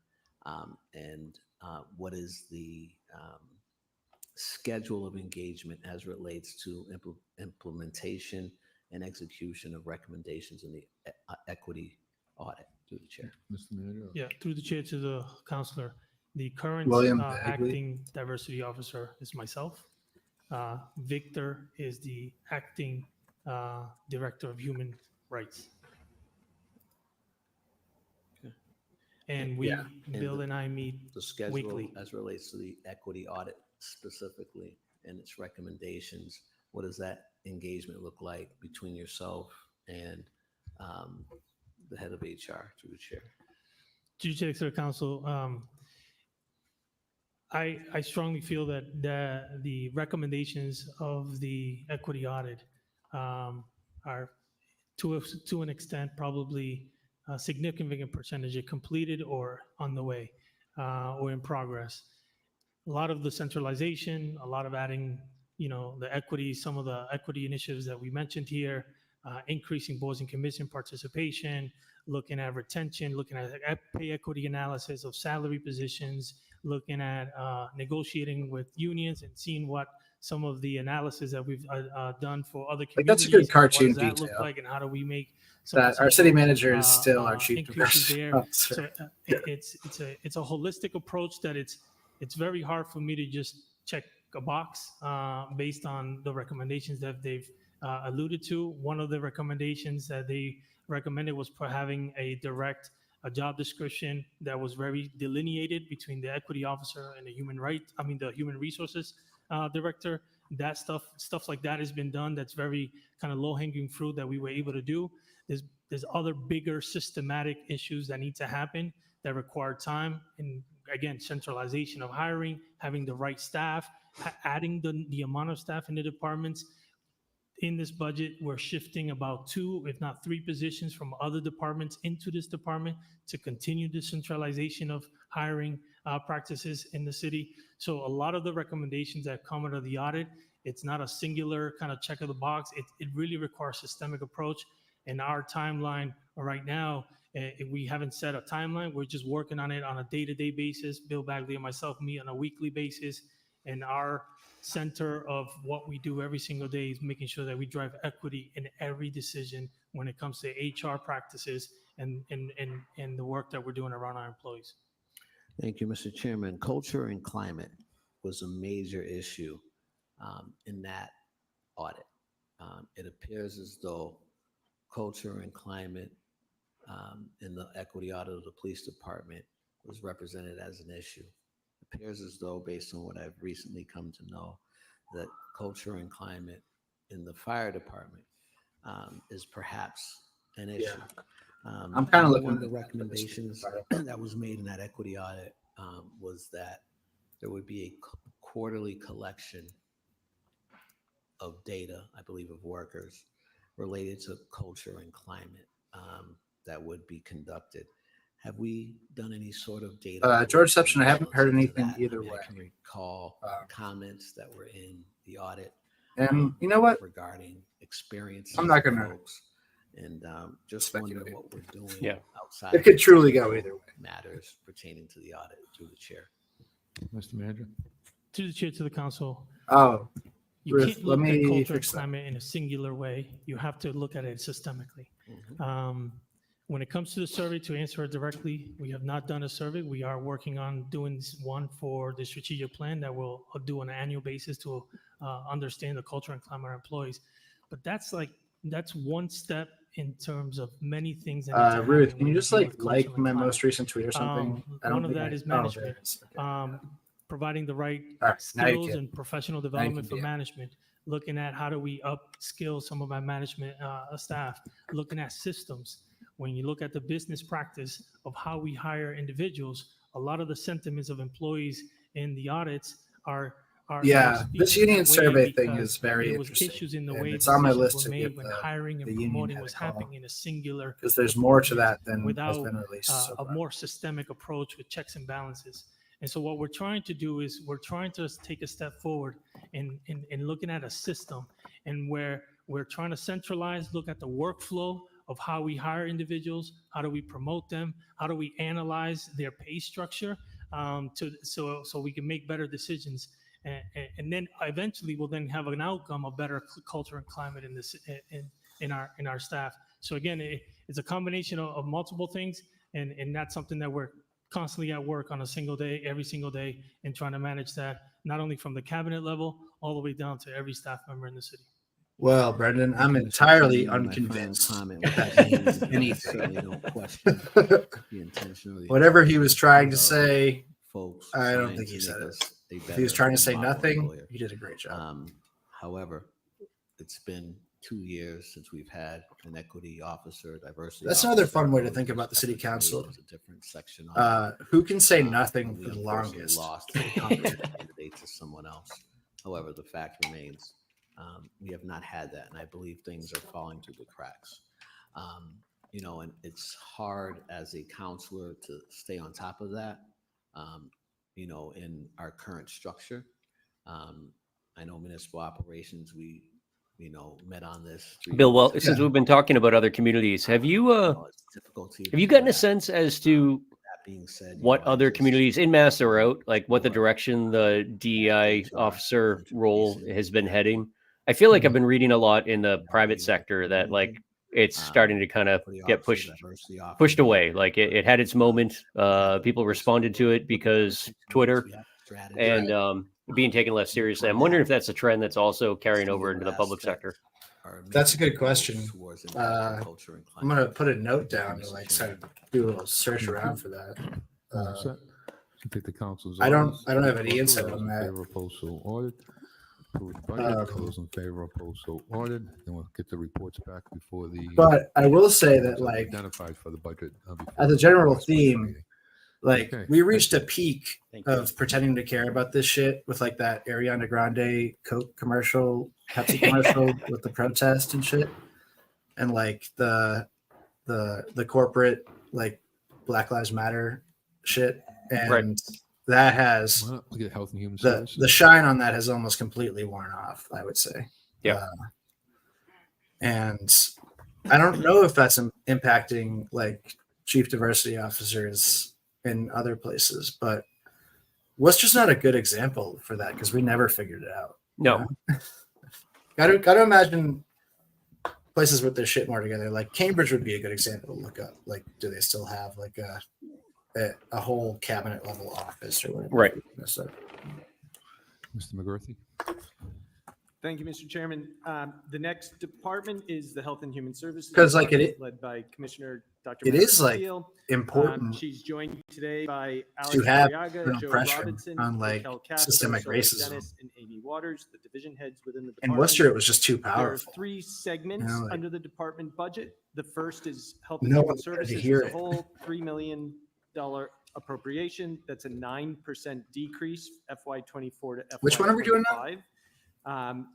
and what is the schedule of engagement as relates to implementation and execution of recommendations in the equity audit? Through the chair. Mr. Manager? Yeah, through the chair to the counselor. The current William Bagley. acting diversity officer is myself. Victor is the acting director of human rights. Okay. And we, Yeah. Bill and I meet The schedule weekly. as relates to the equity audit specifically and its recommendations, what does that engagement look like between yourself and the head of HR, through the chair? To the chair, council, I strongly feel that the recommendations of the equity audit are to an extent probably a significant percentage are completed or on the way or in progress. A lot of the centralization, a lot of adding, the equity, some of the equity initiatives that we mentioned here, increasing boards and commission participation, looking at retention, looking at pay equity analysis of salary positions, looking at negotiating with unions and seeing what some of the analysis that we've done for other Like, that's communities. a good and cartoon what does that look detail. like, and how do we make some of That our the city social, manager is still our chief increases diversity there. officer. So it's a holistic approach that it's very hard for me to just check a box based on the recommendations that they've alluded to. One of the recommendations that they recommended was for having a job description that was very delineated between the equity officer and the human resources director. That stuff like that has been done. That's very kind of low hanging fruit that we were able to do. There's other bigger systematic issues that need to happen that require time. And again, centralization of hiring, having the right staff, adding the amount of staff in the departments. In this budget, we're shifting about 2, if not 3 positions from other departments into this department to continue the centralization of hiring practices in the city. So a lot of the recommendations that come out of the audit, it's not a singular kind of check of the box. It really requires systemic approach. And our timeline right now, we haven't set a timeline. We're just working on it on a day-to-day basis. Bill Bagley and myself meet on a weekly basis. And our center of what we do every single day is making sure that we drive equity in every decision when it comes to HR practices and the work that we're doing around our employees. Thank you, Mr. Chairman. Culture and climate was a major issue in that audit. It appears as though culture and climate in the equity audit of the police department was represented as an issue. It appears as though, based on what I've recently come to know, that culture and climate in the fire department is perhaps an issue. I'm kind of looking One of at the that for this recommendations fire. that was made in that equity audit was that there would be a quarterly collection of data, I believe, of workers related to culture and climate that would be conducted. Have we done any sort of data? George Seption, I haven't heard relative to anything that? either I mean, way. I can recall comments that were in the audit. And you know what? Regarding experience. I'm not gonna And just wonder speculate. what we're doing Yeah. outside. It could truly go either way. Matters pertaining to the audit through the chair. Mr. Manager? To the chair, to the council, Oh, you Ruth, can't let look at me culture and fix that. climate in a singular way. You have to look at it systemically. When it comes to the survey, to answer it directly, we have not done a survey. We are working on doing one for the strategic plan that we'll do on an annual basis to understand the culture and climate of our employees. But that's one step in terms of many things. that need to Ruth, happen can you when just deal with like culture and my climate. most recent tweet or something? I don't One of think that I- is oh, there it management. is. Okay. Providing the right All right, now you skills can. and professional you development can for be it. management, looking at how do we upskill some of my management staff, looking at systems. When you look at the business practice of how we hire individuals, a lot of the sentiments of employees in the audits are Yeah, speaking this that union way survey thing because is very there was interesting. issues in the and way it's on my decisions list were to made give when the hiring and union promoting head was a call. happening in a singular because there's more to approach that than has without been released so a far. more systemic approach with checks and balances. And so what we're trying to do is we're trying to take a step forward in looking at a system and where we're trying to centralize, look at the workflow of how we hire individuals, how do we promote them, how do we analyze their pay structure so we can make better decisions. And then eventually we'll then have an outcome of better culture and climate in our staff. So again, it's a combination of multiple things, and that's something that we're constantly at work on a single day, every single day, and trying to manage that, not only from the cabinet level, all the way down to every staff member in the city. Well, Brendan, I'm Thank you, Mr. Chairman. entirely My final unconvinced comment that was means that I anything. certainly don't question the intention or the Whatever he was trying to of say, folks I don't trying think to he make said it. us a If he was better trying to and say model nothing, employer. he did a great job. However, it's been 2 years since we've had an equity officer, diversity. That's another officer, fun way to or think about the city separate council. there's a different section on it. Who can say and nothing we for the unfortunately longest? lost the candidate to someone else. However, the fact remains, we have not had that, and I believe things are falling through the cracks. And it's hard as a counselor to stay on top of that, in our current structure. I know municipal operations, we met on this. 3 Bill, well, years since ago. we've been talking about other communities, have you It's difficulty have you for gotten a that. sense as to That being said, what I other just communities in Mass are out, like what the for direction the DEI HR officer role contribution has been that, heading? I feel like I've Mhm. been reading a lot in the we private were sector that like recommending, it's starting to kind of equity get officer, pushed diversity pushed officer. away. Like it had its moment. People responded to it because Twitter We have strategy. and being taken less seriously. I'm wondering if that's a trend that's also carrying Some of over the into the last public steps sector. are That's a making good question. inroads towards impacting culture and I'm gonna climate. put a note Thank you, down to Mr. like Chairman. start do a little search around for that. All set. I think the council's. I don't- orders. I don't have All any insight those on in that. favor, opposed, so ordered. Approve the budget. All those in favor, opposed, so ordered. Then we'll get the reports back before the. But I will say that, items that are like, Identified for the budget. Before as a the general last budget theme, meeting. like Okay, we thank reached a you. peak Thank you. of pretending to care about this shit with like that Ariana Grande Coke commercial, Pepsi commercial with the protest and shit, and like the corporate like Black Lives Matter shit, and Right. that has Why not look at Health and Human the Services? shine on that has almost completely worn off, I would say. Yeah. And I don't know if that's impacting like chief diversity officers in other places, but Worcester's not a good example for that because we never figured it out. No. Gotta imagine places with their shit more together. Like Cambridge would be a good example to look up. Like, do they still have like a whole cabinet level office or whatever? Right. So, Mr. McGurthy? Thank you, Mr. Chairman. The next department is the Health and Human Services. 'Cause, like, Department, it- led by Commissioner Dr. it is, like, Steele. important She's joined today by Alex to have Arriaga, real Joe pressure Robinson, on like Raquel Castro, systemic Soledad racism. Dennis, and Amy Waters, the division heads within the In department. Worcester, it was just too There are powerful. 3 segments You know, like- under the department budget. The first is Health and No Human one wanted to Services hear as a it. whole, $3 million appropriation. That's a 9% decrease, FY24 to FY25. Which one are we doing now?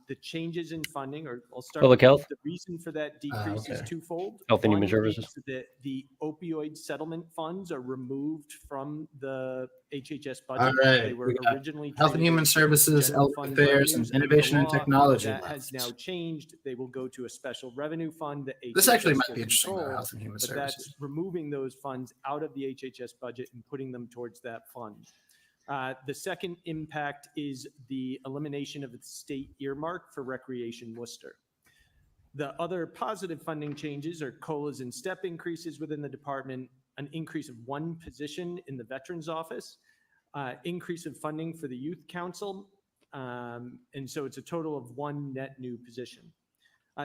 The changes in funding, or I'll start. Public with health? The reason for that decrease is okay. twofold. Health and Human One Services. is that the opioid settlement funds are removed from the HHS budget. All right, They were we got originally Health and treated Human as Services, general Elder fund Affairs, and revenues under the Innovation and law. Technology That left. has now changed. They will go to a special revenue fund that This actually HHS might will be interesting about control, Health and Human but Services. that's removing those funds out of the HHS budget and putting them towards that fund. The second impact is the elimination of the state earmark for Recreation Worcester. The other positive funding changes are COLAs and step increases within the department, an increase of 1 position in the Veterans Office, increase of funding for the Youth Council, and so it's a total of 1 net new position.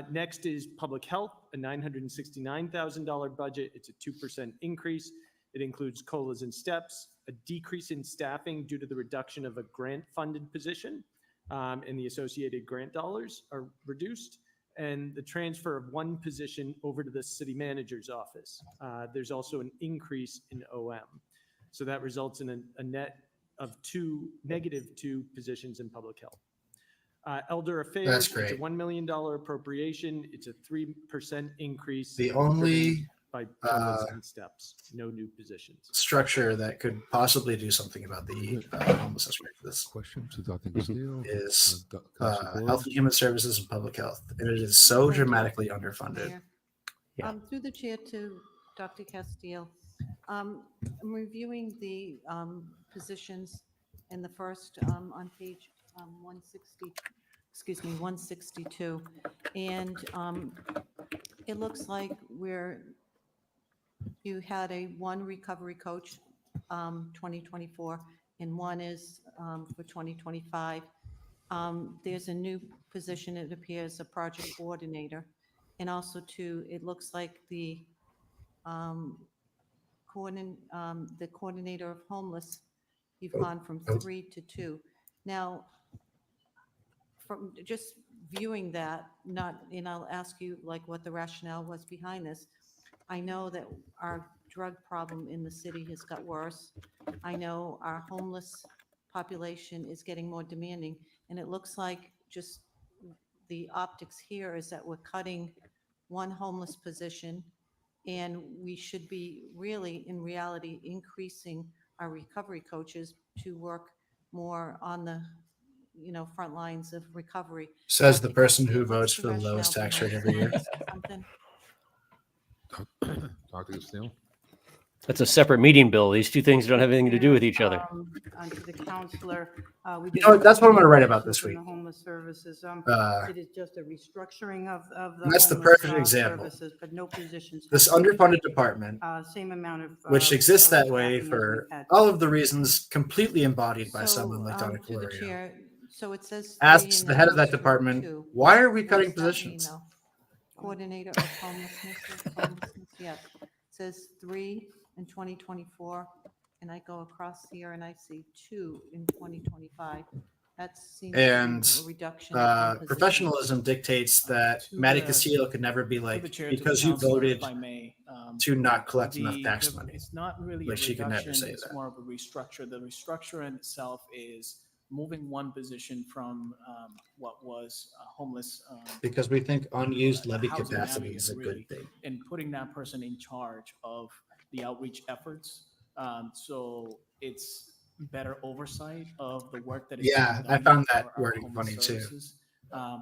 Next is Public Health, a $969,000 budget. It's a 2% increase. It includes COLAs and steps, a decrease in staffing due to the reduction of a grant-funded position, and the associated grant dollars are reduced, and the transfer of 1 position over to the city manager's office. There's also an increase in OM. So that results in a net of -2 positions in public health. Elder Affairs, That's it's a great. $1 million appropriation. It's a 3% increase. The driven only by COLAs and steps, no new positions. structure that could possibly do something about the homelessness rate for this Question to Dr. Castillo? is Councilor Boyle? Health and Human Services and Public Health. And it is so dramatically underfunded. Mayor. Yeah. Through the chair to Dr. Castillo. I'm reviewing the positions in the first, on page 162. And it looks like you had a 1 recovery coach, 2024, and 1 is for 2025. There's a new position, it appears, a project coordinator. And also too, it looks like the coordinator of homeless, you've gone from 3 to 2. Now, from just viewing that, and I'll ask you like what the rationale was behind this. I know that our drug problem in the city has got worse. I know our homeless population is getting more demanding, and it looks like just the optics here is that we're cutting 1 homeless position, and we should be really, in reality, increasing our recovery coaches to work more on the, front lines of recovery. Says the Dr. person Castillo, who votes what's for the rationale lowest tax rate behind every year. this? Something? Dr. Castillo? That's a separate meeting, Bill. These 2 things don't have anything to do with each other. To the counselor. You know what, that's what I'm gonna write about this in the week. Homeless services. It is just a restructuring of the. That's the homeless, perfect example. services, But no positions. This have been underfunded department, Same amount of. which exists that staffing way as for we've had. all of the reasons completely embodied by So, someone like Donna through the Colorio, chair, so it says. 3 asks and the then head of that goes to department, 2. why are we What cutting does that mean, positions? though? Coordinator of homelessness, yes. It says 3 in 2024, and I go across here and I see 2 in 2025. That seems to be And a reduction. of 1 position. professionalism dictates that To Matty the- Castillo could never be Through like, the chair to the because you counselor, voted if I may, to not collect enough tax the- money. It's not really Like, a she could never reduction, say it's that. more of a restructure. The restructure in itself is moving 1 position from what was homeless. Because we think unused levy housing capacity manager, is a really, good thing. and putting that person in charge of the outreach efforts. So it's better oversight of the work that is. being Yeah, I done found for that our wording homeless funny too. services.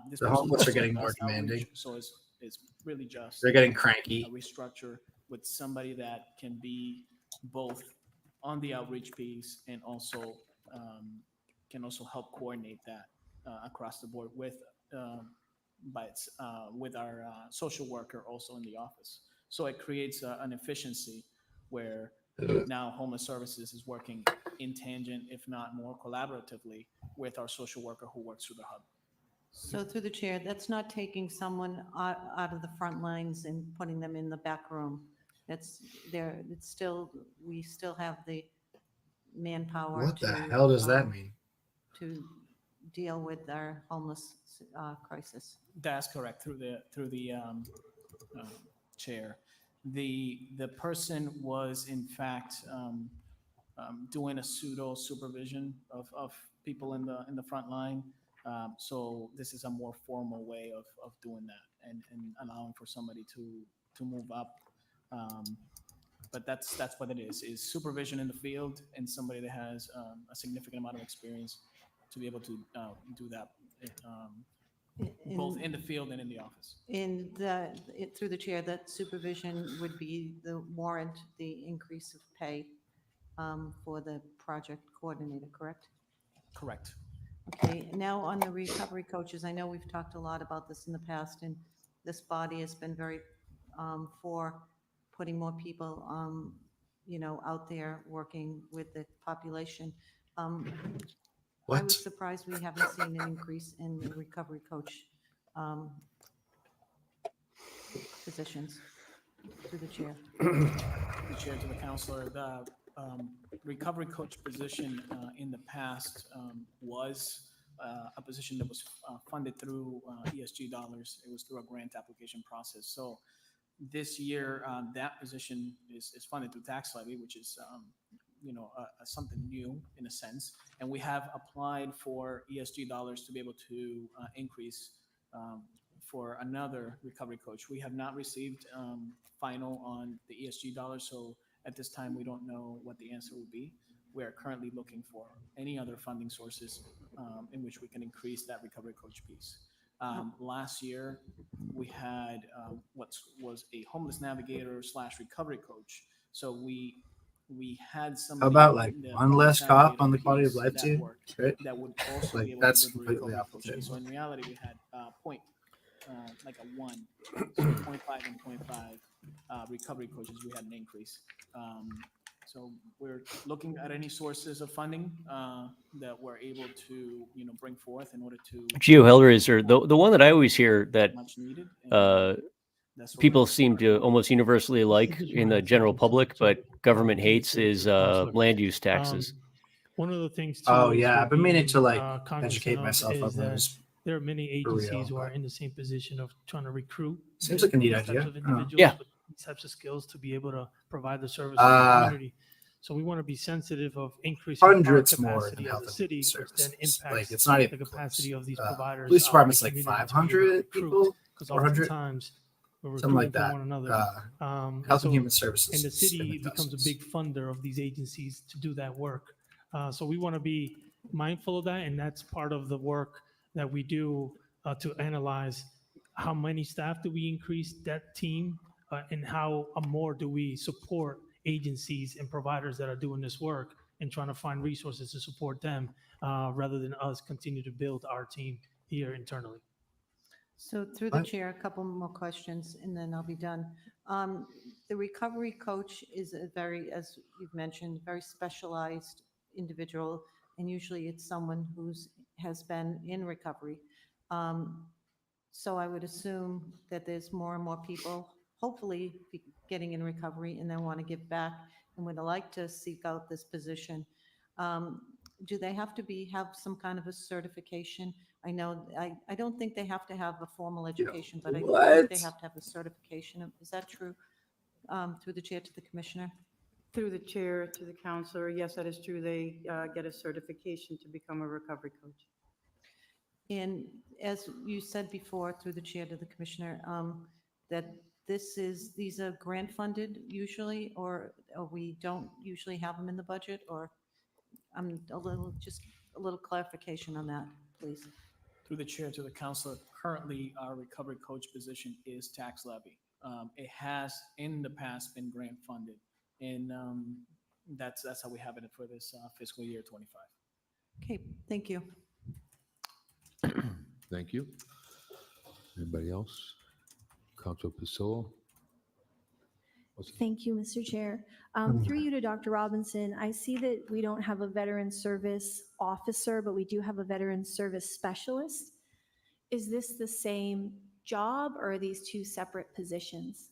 This The person homeless are also getting does more outreach, demanding. So it's really just. They're getting cranky. A restructure with somebody that can be both on the outreach piece and also can also help coordinate that across the board with with our social worker also in the office. So it creates an efficiency where now homeless services is working in tangent, if not more collaboratively, with our social worker who works through the hub. So through the chair, that's not taking someone out of the front lines and putting them in the back room. It's still, we still have the manpower. What the to, hell does that mean? To deal with our homeless crisis. That's correct, through the chair. The person was in fact doing a pseudo supervision of people in the front line. So this is a more formal way of doing that and allowing for somebody to move up. But that's what it is supervision in the field and somebody that has a significant amount of experience to be able to do that both in the field and in the office. Through the chair, that supervision would be the increase of pay for the project coordinator, correct? Correct. Okay, now on the recovery coaches, I know we've talked a lot about this in the past, and this body has been very for putting more people, out there working with the population. I was surprised we haven't seen an increase in the recovery coach positions. Through the chair. The chair to the counselor, the recovery coach position in the past was a position that was funded through ESG dollars. It was through a grant application process. So this year, that position is funded through tax levy, which is something new in a sense. And we have applied for ESG dollars to be able to increase for another recovery coach. We have not received final on the ESG dollars, so at this time we don't know what the answer will be. We are currently looking for any other funding sources in which we can increase that recovery coach piece. Last year, we had what was a homeless navigator / recovery coach. So we had some. How about like one less cop on the quality of life team? Right? That would also Like be able that's to deliver completely recovery opposite. coaching. So in reality, we had like a 1, so 0.5 and 0.5 recovery coaches. We had an increase. So we're looking at any sources of funding that we're able to, bring forth in order to. Geo Hellraiser, the one that I always hear that much needed. people seem to almost universally like in the general public, but government hates is land use taxes. One of the things. Oh, too is yeah, we're I've been meaning to, being, like, cognizant educate of myself is on that those There are many for real, agencies who are but- in the same position of trying to recruit. Seems like a neat these types idea. of individuals Yeah. with these types of skills to be able to provide the service to the community. So we want to be sensitive of increasing our Hundreds more capacity than as health a and city, which then services. impacts Like, it's not the even capacity close. of these providers. Police out in department's the like community to be able to 500 recruit, people, because 400, oftentimes we're something like recruiting that. from one another. Health so- and Human Services. And the is in city becomes a dozens. big funder of these agencies to do that work. So we want to be mindful of that, and that's part of the work that we do to analyze how many staff do we increase that team, and how more do we support agencies and providers that are doing this work and trying to find resources to support them, rather than us continue to build our team here internally. So through the chair, a couple more questions, and then I'll be done. The recovery coach is a very, as you've mentioned, very specialized individual, and usually it's someone has been in recovery. So I would assume that there's more and more people, hopefully, getting in recovery and then want to give back and would like to seek out this position. Do they have to have some kind of a certification? I know, I don't think they have to have a formal education, but I think What? they have to have a certification. Is that true? Through the chair to the commissioner? Through the chair to the counselor, yes, that is true. They get a certification to become a recovery coach. And as you said before, through the chair to the commissioner, that these are grant funded usually, or we don't usually have them in the budget, or just a little clarification on that, please. Through the chair to the counselor, currently our recovery coach position is tax levy. It has in the past been grant funded, and that's how we have it for this fiscal year 25. Okay, thank you. Thank you. Anybody else? Council Pasillo? Thank you, Mr. Chair. Through you to Dr. Robinson, I see that we don't have a veteran service officer, but we do have a veteran service specialist. Is this the same job or are these two separate positions?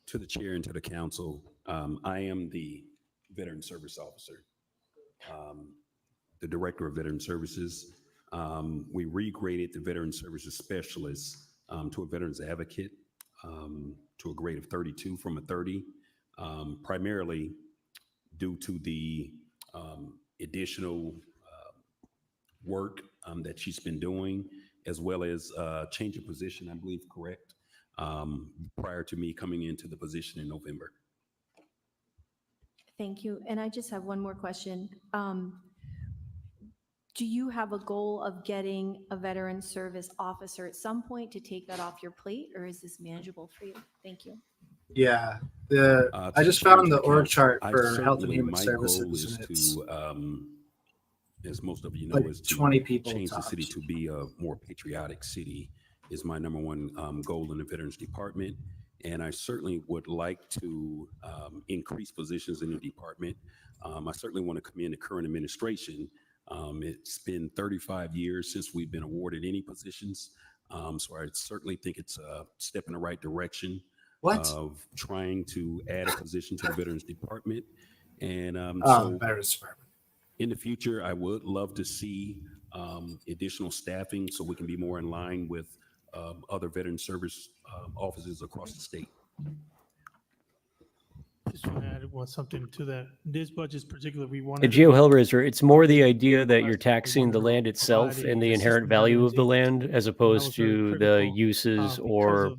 To the chair and to the council, I am the Veteran Service Officer, the Director of Veteran Services. We regraded the Veteran Services Specialist to a Veterans Advocate to a grade of 32 from a 30, primarily due to the additional work that she's been doing, as well as change of position, I believe, correct, prior to me coming into the position in November. Thank you. And I just have one more question. Do you have a goal of getting a veteran service officer at some point to take that off your plate, or is this manageable for you? Thank you. Yeah, I just found the org chart for Health and Human Services. And it's as most of you know, like is to 20 people change the tops. city to be a more patriotic city is my number one goal in the Veterans Department. And I certainly would like to increase positions in the department. I certainly want to commend the current administration. It's been 35 years since we've been awarded any positions. So I certainly think it's a step in the right direction of trying to add a position to the Veterans Department. And so Veterans Department. In the future, I would love to see additional staffing so we can be more in line with other veteran service offices across the state. Just want to add something to that. This budget is particular. We And wanted. Geo Hellraiser, it's more the idea that you're taxing the land itself and the inherent value of the land as opposed to the uses or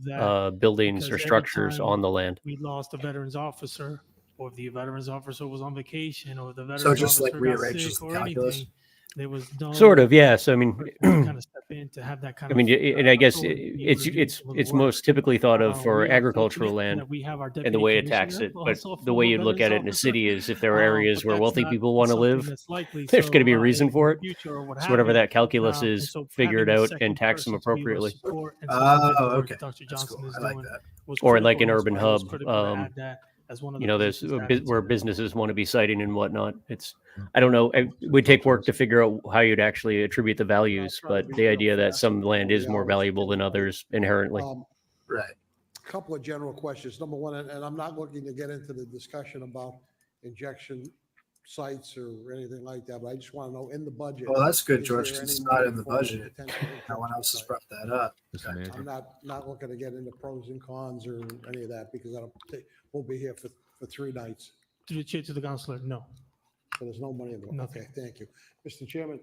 buildings or structures on the land. We lost a veterans officer, or if the veterans officer was on vacation, or the veterans So it just like officer got rearranges sick the or calculus? anything. There was no Sort of, yes. I mean, kind of step in to have that kind I of. mean, and I guess authority to be able to do some of the it's work. most typically thought of for We are agricultural fortunate land that we have our and the deputy way to tax commissioner, it. But also a the way former you'd look at it veterans in the officer. city is if there are areas But where that's wealthy not people want to something live, that's likely. there's So, going to be a in reason the for it. future or what So have whatever you. that calculus And is, so figure it having a out second and tax them person to be able to appropriately. support and supplement the work Okay. that Dr. That's Johnson cool. is I like doing that. was Or like an critical. urban That's why it was hub, critical to add that as one of the you know, there's positions added to where it. businesses want to be siting and whatnot. It's, I don't know, it would take work to figure out how you'd actually attribute the values, but the idea that some land is more valuable than others inherently. Right. Couple of general questions. Number one, and I'm not looking to get into the discussion about injection sites or anything like that, but I just want to know in the budget. Well, that's good, is George, there 'cause any it's not money in the for budget. potential No one injection else has sites? brought that up. Mr. Manager? I'm not looking to get into pros and cons or any of that because we'll be here for 3 nights. To the chair, to the counselor, no. So there's no money in the, Nothing. okay, thank you. Mr. Chairman,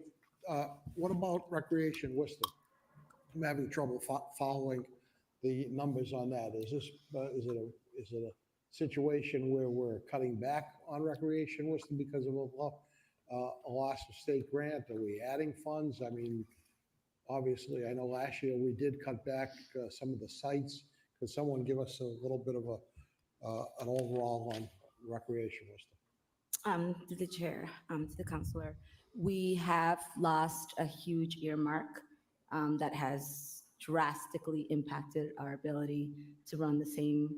what about Recreation Worcester? I'm having trouble following the numbers on that. Is this, is it a situation where we're cutting back on Recreation Worcester because of a loss of state grant? Are we adding funds? I mean, obviously, I know last year we did cut back some of the sites. Could someone give us a little bit of an overall on Recreation Worcester? To the chair, to the counselor, we have lost a huge earmark that has drastically impacted our ability to run the same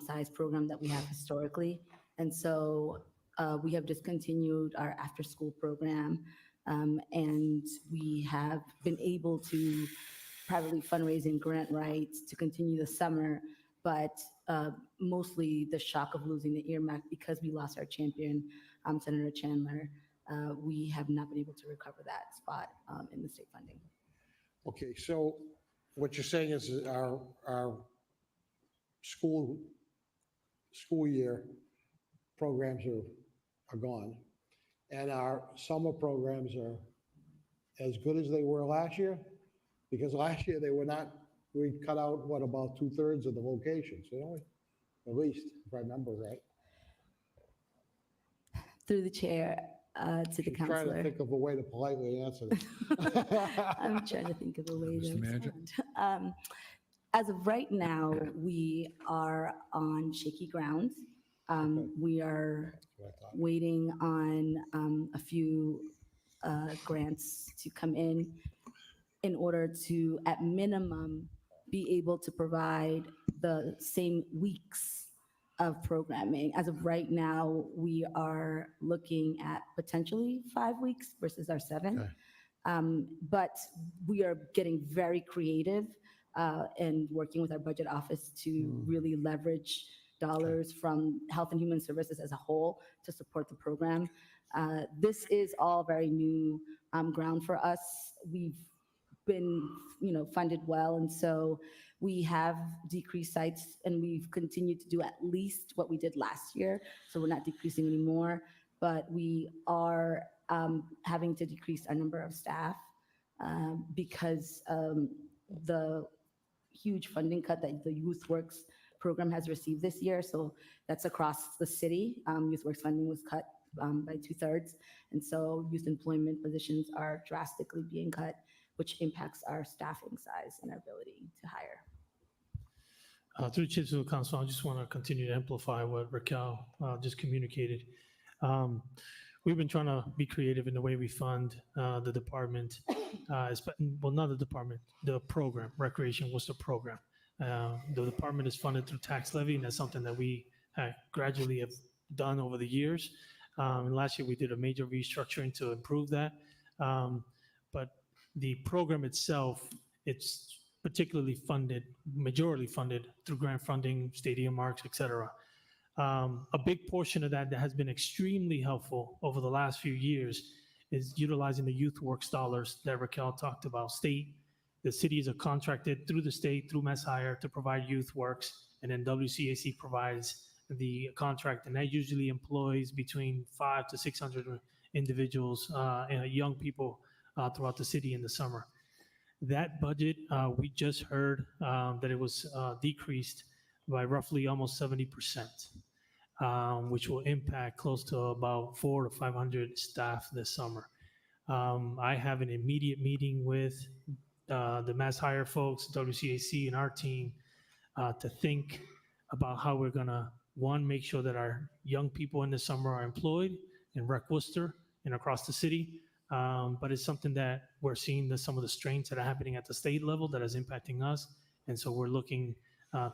size program that we have historically. And so we have discontinued our after-school program, and we have been able to privately fundraising grant rights to continue the summer, but mostly the shock of losing the earmark because we lost our champion, Senator Chandler. We have not been able to recover that spot in the state funding. Okay, so what you're saying is that our school year programs are gone, and our summer programs are as good as they were last year? Because last year they were not, we cut out, what, about 2/3 of the locations, didn't we? At least, if I remember right. Through the chair, to the She's trying to counselor. think of a way to politely answer this. I'm trying to think of a way to Mr. Manager? respond. As of right now, we are on shaky grounds. We are waiting on a few grants to come in order to, at minimum, be able to provide the same weeks of programming. As of right now, we are looking at potentially 5 weeks versus our 7. But we are getting very creative and working with our budget office to really leverage dollars from Health and Human Services as a whole to support the program. This is all very new ground for us. We've been, funded well, and so we have decreased sites, and we've continued to do at least what we did last year. So we're not decreasing anymore, but we are having to decrease our number of staff because the huge funding cut that the YouthWorks program has received this year. So that's across the city. YouthWorks funding was cut by 2/3. And so youth employment positions are drastically being cut, which impacts our staffing size and our ability to hire. Through the chair to the council, I just want to continue to amplify what Raquel just communicated. We've been trying to be creative in the way we fund the department, well, not the department, the program. Recreation was the program. The department is funded through tax levy, and that's something that we gradually have done over the years. And last year we did a major restructuring to improve that. But the program itself, it's particularly funded, majority funded through grant funding, stadium marks, et cetera. A big portion of that has been extremely helpful over the last few years is utilizing the YouthWorks dollars that Raquel talked about. The cities are contracted through the state, through Mass Hire, to provide YouthWorks, and then WCAC provides the contract, and that usually employs between 500 to 600 individuals and young people throughout the city in the summer. That budget, we just heard that it was decreased by roughly almost 70%, which will impact close to about 400 to 500 staff this summer. I have an immediate meeting with the Mass Hire folks, WCAC, and our team to think about how we're going to, one, make sure that our young people in the summer are employed in Rec Worcester and across the city. But it's something that we're seeing some of the strains that are happening at the state level that is impacting us. And so we're looking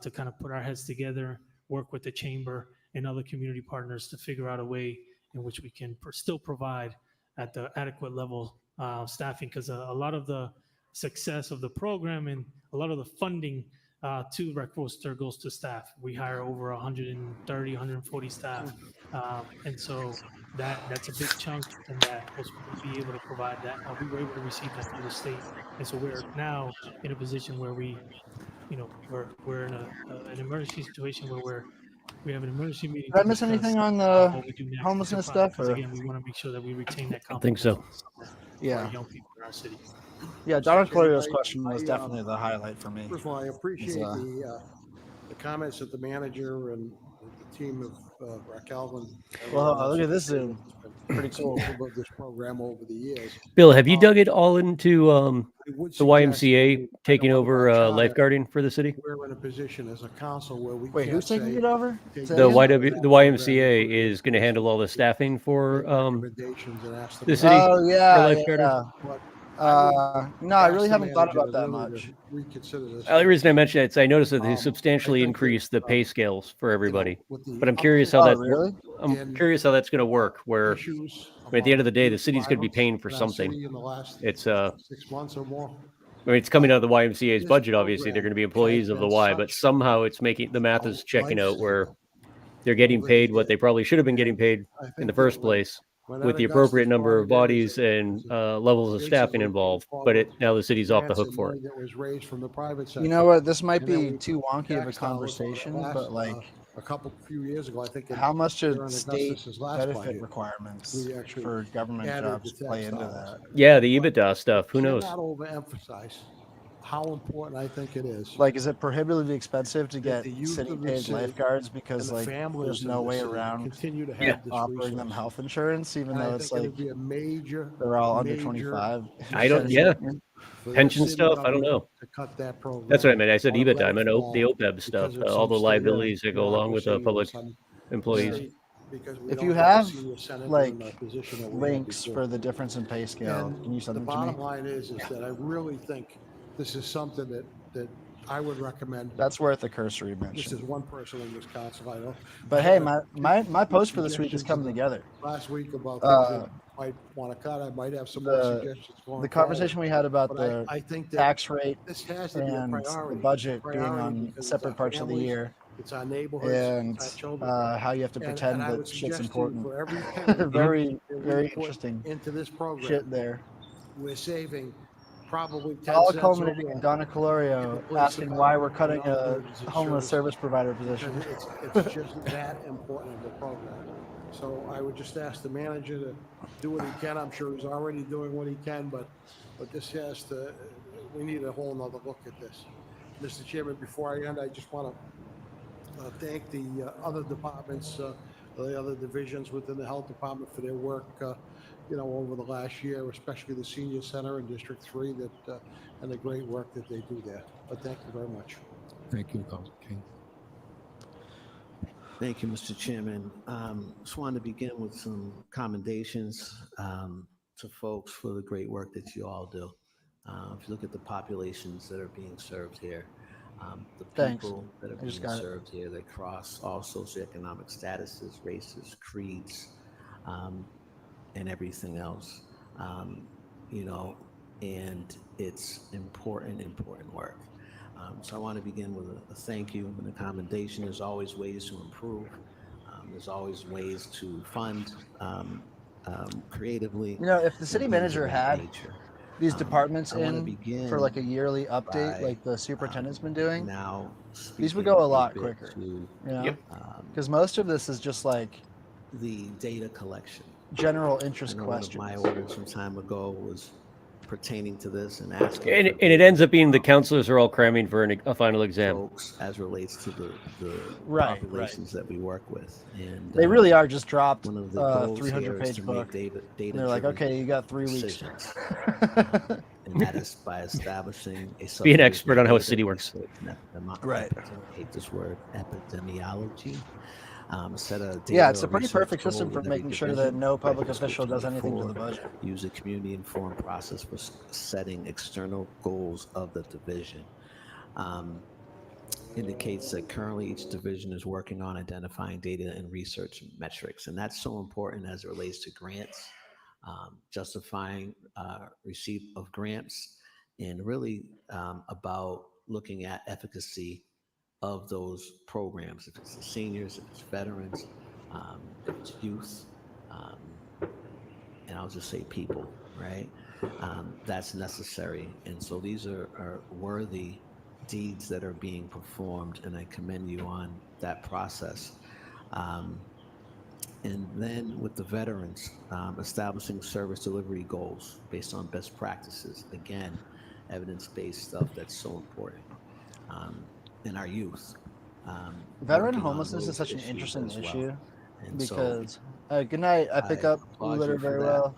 to kind of put our heads together, work with the chamber and other community partners to figure out a way in which we can still provide at the adequate level staffing, because a lot of the success of the program and a lot of the funding to Rec Worcester goes to staff. We hire over 130, 140 staff. And so that's a big chunk, and that was be able to provide that. We were able to receive that through the state. And so we're now in a position where we're in an emergency situation where we have an emergency meeting. Did I miss anything on the homelessness stuff? Because again, we want to make sure that we retain that I think so. Yeah. For young people in our city. Yeah, Donna Clario's question was definitely the highlight for me. First of all, I appreciate the comments that the manager and the team of Raquel and. Well, look at this Zoom. Pretty cool. About this program over the years. Bill, have you dug it all into the YMCA taking over lifeguarding for the city? We're in a position as a council where we. Wait, can't who's taking say- it over? take The it- YMCA is going to handle all the staffing for recommendations and ask the city. Oh, yeah. for lifeguarding. No, I really haven't thought about that much. Reconsider this. The only reason I mentioned it is I noticed that they substantially increased the pay scales for everybody. But I'm curious how that. really? I'm curious how that's going to work. Where Issues at the end of the day, the city's going to be paying for in our something. city in the last It's 6 months or more. I mean, it's coming out of the YMCA's budget. Obviously, they're going to be employees of the Y, but somehow it's making the math is checking out where they're getting paid what they probably should have been getting paid in the first place, with the appropriate number of bodies and levels of staffing involved. But now the city's off the hook for it. That was raised from the private sector. You know what? This might And then be we too wonky of a taxed dollars over the conversation, last, but like, a few years ago, I think. how much should during state Augustus's last benefit budget, requirements we actually for government added jobs the play tax into dollars. that? Yeah, the EBITDA stuff. Who knows? Cannot overemphasize how important I think it is. Like, is it prohibitively expensive to get the youth city of the paid city lifeguards and because the like families there's in no the way city around continue to have this offering them resource. health insurance, even And I though it's think like it'd be a major. they're all under major 25? I don't. Yeah, for the pension city stuff. I don't government know. To cut that program. That's what I meant. I said on EBITDA. I meant level the OPEB stuff. because of All some the liabilities that go along with the public bureaucracy employees. Because we If don't you have a have senior senator like in the position that we had links before. for the difference in pay scale, And can you send the them to me? bottom line is that I really think this is something that I would recommend. That's worth a cursory This is mention. one person in this council, I know. But hey, my post for this week is coming together. Last week about Uh, things that might want to cut, I might have some more The suggestions going the conversation we had about But the I think that tax rate this has to be a and priority. the budget It's a being priority on because it's separate our parts of the families, year, It's our neighborhoods, and it's our children. how you have to pretend and I that would shit's suggest to you important. for every penny very that we very put interesting into this program, shit there. we're saving probably 10 All cents culminating over in Donna Colorio asking why we're cutting a homeless service provider position. because it's just that important of a program. So I would just ask the manager to do what he can. I'm sure he's already doing what he can, but this has to, we need a whole nother look at this. Mr. Chairman, before I end, I just want to thank the other departments, the other divisions within the health department for their work, over the last year, especially the senior center in District 3 and the great work that they do there. But thank you very much. Thank you, Councilor King. Thank you, Mr. Chairman. Just wanted to begin with some commendations to folks for the great work that you all do. If you look at the populations that are being served here, the Thanks. people that are I just being got it. served here, they cross all socioeconomic statuses, races, creeds, and everything else. And it's important work. So I want to begin with a thank you and a commendation. There's always ways to improve. There's always ways to fund creatively. If the and city things of manager that had nature. these departments I wanna in begin for like a yearly update, by, like the superintendent's been doing, now these would speaking go a lot bit quicker. to, Because most of this is just like the data collection. general interest I know questions. one of my orders some time ago was pertaining to this and asking And for it ends up being the counselors are all cramming for a final exam. folks as relates to the Right, populations that we work with. And They really are just dropped one of the a goals here 300 is page to book. make And they're like, okay, you got 3 weeks. decisions. And that is by establishing a Be an expert on how a data city works. Right. I hate this word, epidemiology. Set a data Yeah, it's a or pretty research perfect system goal for in every making sure division that no by public fiscal official does anything to the 24. budget. Use a community-informed process for setting external goals of the division. Indicates that currently each division is working on identifying data and research metrics, and that's so important as it relates to grants, justifying receipt of grants, and really about looking at efficacy of those programs, if it's the seniors, if it's veterans, if it's youth, and I'll just say people, right? That's necessary. And so these are worthy deeds that are being performed, and I commend you on that process. And then with the veterans, establishing service delivery goals based on best practices. Again, evidence-based stuff that's so important. And our youth. Veteran working on homelessness is those such an issues interesting as well. issue And so because, good night, I pick up applaud litter you for very that. well.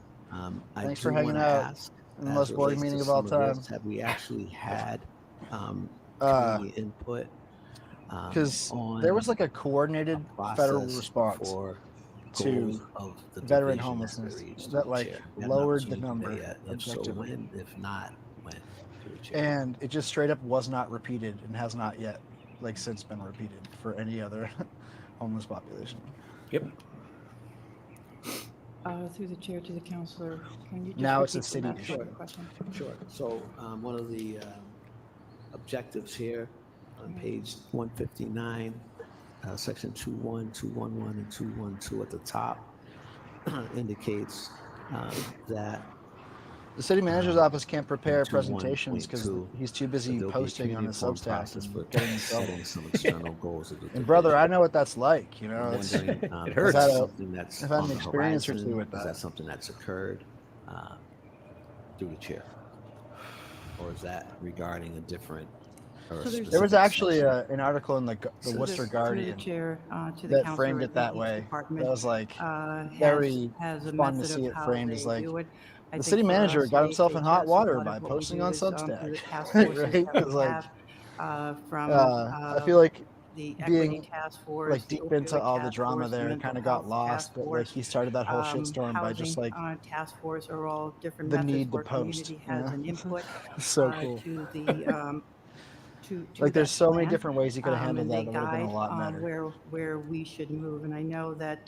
I Thanks do for hanging wanna out ask, in the as most it boring relates to meeting of all some time. this, have we actually had Uh, community input? Because on there was like a coordinated federal process response for to goals of the veteran division homelessness that reached that the like chair? We had an lowered the opportunity to number pay that. If so, objectively. when? If not, when? Through the chair. And it just straight up was not repeated and has not yet, like, since been repeated for any other homeless population. Yep. Through the chair to the counselor, can you just Now it's a repeat the city last issue. part of the question? Sure. So one of the objectives here on page 159, section 2.1, 2.11, and 2.12 at the top indicates that The city manager's office can't prepare 2.1.2, presentations because he's too busy there'll be a posting on his community-informed Substack process for and getting in trouble. setting some external goals of the And brother, division. I know what that's like. You know, I'm it's, wondering, it is hurts. that something that's I've had on an the experience or horizon? two with Is that. that something that's occurred through the chair? Or is that regarding a different or a So there's- There was specific actually section? an article in the So Worcester there's- Guardian Through the chair to the that counselor, framed I it that think each way. department, That was like has- very has a fun to method see of it how framed as they like do it. I the think city for manager us, got himself in hot HHS, a water lot by of what we posting do on is, through Substack, the task forces right? that we Because like have, from I feel like the Equity being Task Force. like the deep into Opioid all the Task drama Force, the there, Mental kind of got Health lost, Task but like Force, he started that whole shitstorm by just Housing like Task Force are all different the methods need to where post. community You has know? an input So cool. to the to Like there's that so many plan, different ways you could have handled and that they that would have been a guide lot on better. where we should move. And I know that,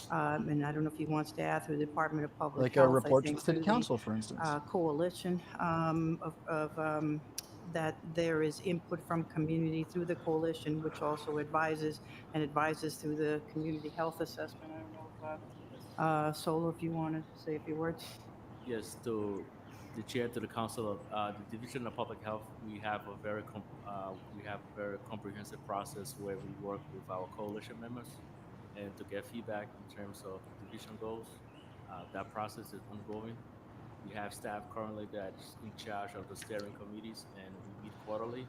and I don't know if he wants to add through the Department of Public Like a Health, I report to think the city through council, for instance. coalition that there is input from community through the coalition, which also advises through the community health assessment. I don't know if Solo, if you want to say a few words. Yes, to the chair, to the council of the Division of Public Health, we have a very comprehensive process where we work with our coalition members and to get feedback in terms of division goals. That process is ongoing. We have staff currently that's in charge of the steering committees, and we meet quarterly.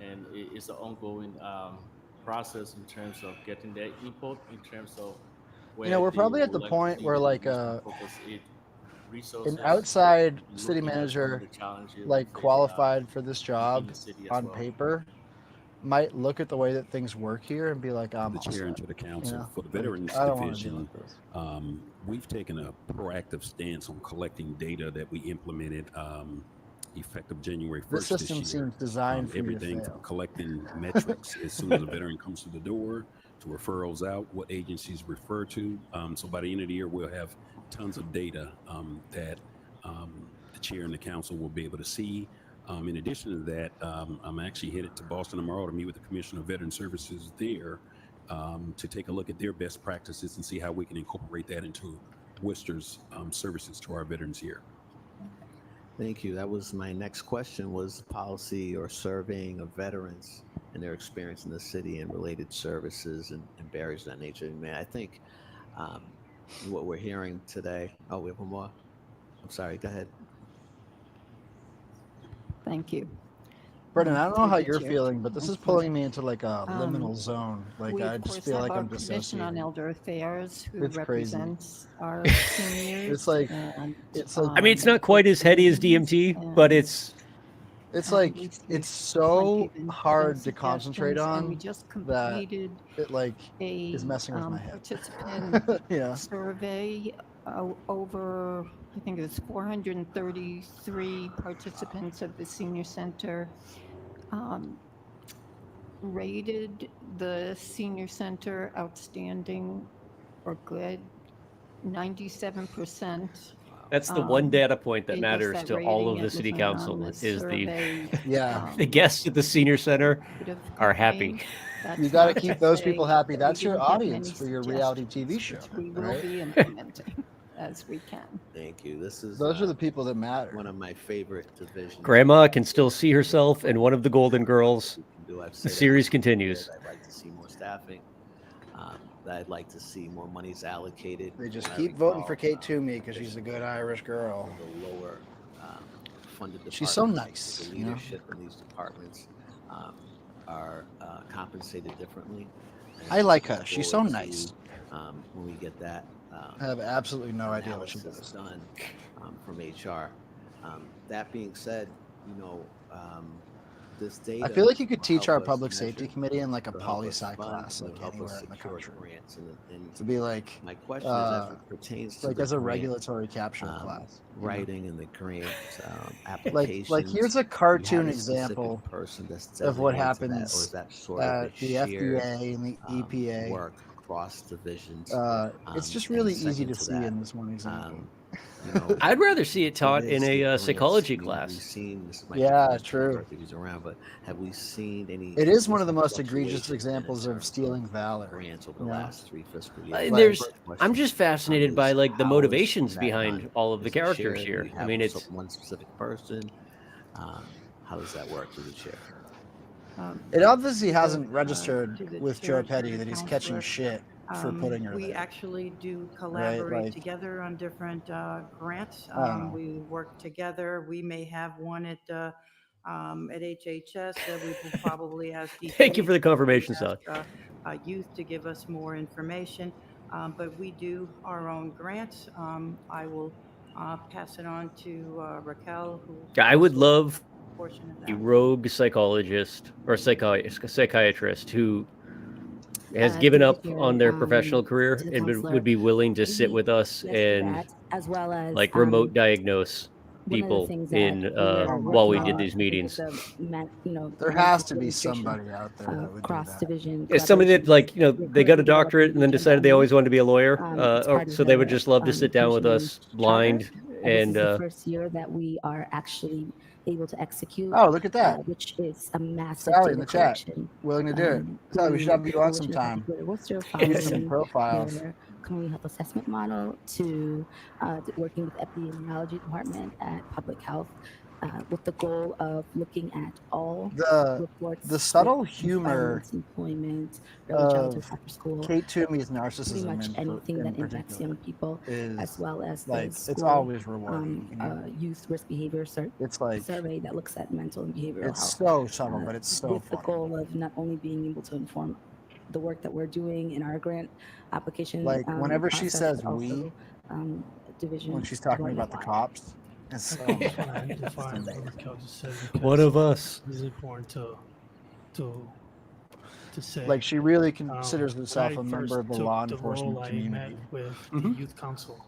And it's an ongoing process in terms of getting their input, in terms of where You know, we're they probably at would the like point to see where the like division focus its resources. an outside and city looking at some of manager the challenges like we face, qualified for this within job the city as on well. paper might look at the way that things work here and be like, I'm The all chair and set. to the council, know? for the Like, Veterans I don't wanna deal Division, with this. we've taken a proactive stance on collecting data that we implemented effective January 1st This system this year. seems designed for you to Everything fail. from collecting metrics as soon as a veteran comes to the door, to referrals out, what agencies refer to. So by the end of the year, we'll have tons of data that the chair and the council will be able to see. In addition to that, I'm actually headed to Boston tomorrow to meet with the Commissioner of Veteran Services there to take a look at their best practices and see how we can incorporate that into Worcester's services to our veterans here. Thank you. That was my next question, was policy or surveying of veterans and their experience in the city and related services and barriers of that nature. Man, I think what we're hearing today. Oh, we have one more. I'm sorry. Go ahead. Thank you. Brendan, I don't know Through how the you're chair. feeling, but this is pulling me into like a liminal zone. Like We, I of just course, feel have like our I'm Commission on dissociating. Elder Affairs, who It's crazy. represents our seniors. It's like and, it's like I mean, it's not quite as heady as DMT, but it's like we've it's plenty so of input hard and to concentrate suggestions, and we on just that completed it like a is messing with my head. participant Yeah. survey over, I think it was 433 participants of the senior center rated the senior center outstanding or good. 97%. that's the one data point that gave us matters that to all of rating. the It city was on council the is the survey, the guests at the senior center bit of are happy. complaint. That's You got to not keep those say people happy. that we That's your didn't get audience many for your reality suggestions, TV show, which we will right? be implementing as we can. Thank you. This is Those are the people that matter. one of my favorite divisions. Grandma can still see herself in one of the Golden Girls. I've The said it series for continues. years. I'd like to see more staffing. I'd like to see more monies allocated. They just I keep voting recall, for Kate Toomey because she's a good Irish girl. the lower funded departments. She's so nice, The you know? leadership in these departments are compensated differently. And I like her. look She's so forward nice. to, when we get that. I have absolutely no idea what she analysis does. done from HR. That being said, this data. I feel like you could will teach help our us public measure, safety committee in like a will help poli us sci fund, class, will like help us anywhere in the secure country. grants and To be like, my question is, as it pertains to like the as a grant, regulatory capture class. you know? writing and the grant applications. Like here's do a you have cartoon a specific example person that's of what designated to that, or happens is that sort of at a the shared, FDA and the EPA. work across divisions? It's just And really easy second to to see that, in this one example. I'd rather see it taught what in is the a grants? psychology I mean, have we class. seen, this might be Yeah, for Mr. true. Murphy who's around, but have we seen any? It is one of the most significant egregious fluctuations in examples of terms stealing valor. grants over you the know? last 3 fiscal years? There's, First I'm question just fascinated by is, like the how is motivations that behind done? all of the Is it characters shared? here. Do you I have mean, it's one specific person. How does that work through the chair? It obviously hasn't to registered the with chair, Joe to Petty the that he's catching counselor. shit for putting her We there. actually do collaborate Like- together on different grants. I don't know. We work together. We may have one at HHS that we will probably ask. Thank you for the DPH, confirmation, ask, Sally. Youth to give us more information, but we do our own grants. I will pass it on to Raquel, who. I would love portion of a that. rogue psychologist or psychiatrist who has Uh, given through the up chair, on their professional to career the and counselor, would be willing to sit we- with us yes, for and that, as well as like remote diagnose one of the people things that in we're while we working did on, these I think meetings. it's the There Mental has to be Administration, somebody out there that would do cross that. division. It's somebody that, like, We're they got a currently doctorate and then developing the decided they agenda always wanted to be a lawyer, It's part of so they would the just love to sit down with commissioning us, charter. blind, This is and the first year that we are actually able to execute. Oh, look at that. Which is a massive Sally in data the chat, collection. willing to do it. Sally, we should have you on sometime. Worcester, Get following some profiles. their community health assessment model to working with epidemiology department at public health with the goal of looking at all reports. The subtle with humor confinements, employment, early childhood of after school. Kate Toomey's Pretty narcissism much in anything that in impacts particular young people, is as well as like, the it's school, always rewarding, you know? youth risk behavior It's like, survey that looks at mental and behavioral it's health. so subtle, but it's so With the funny. goal of not only being able to inform the work that we're doing in our grant application. Like, whenever she process, says but also, we, division when she's talking going about the wide. cops, it's so I just want to amplify what Raquel just said. One because of us. This is important to say. like she really When considers herself I a first member of the took law the enforcement role, I community. met with the Mhm. youth council,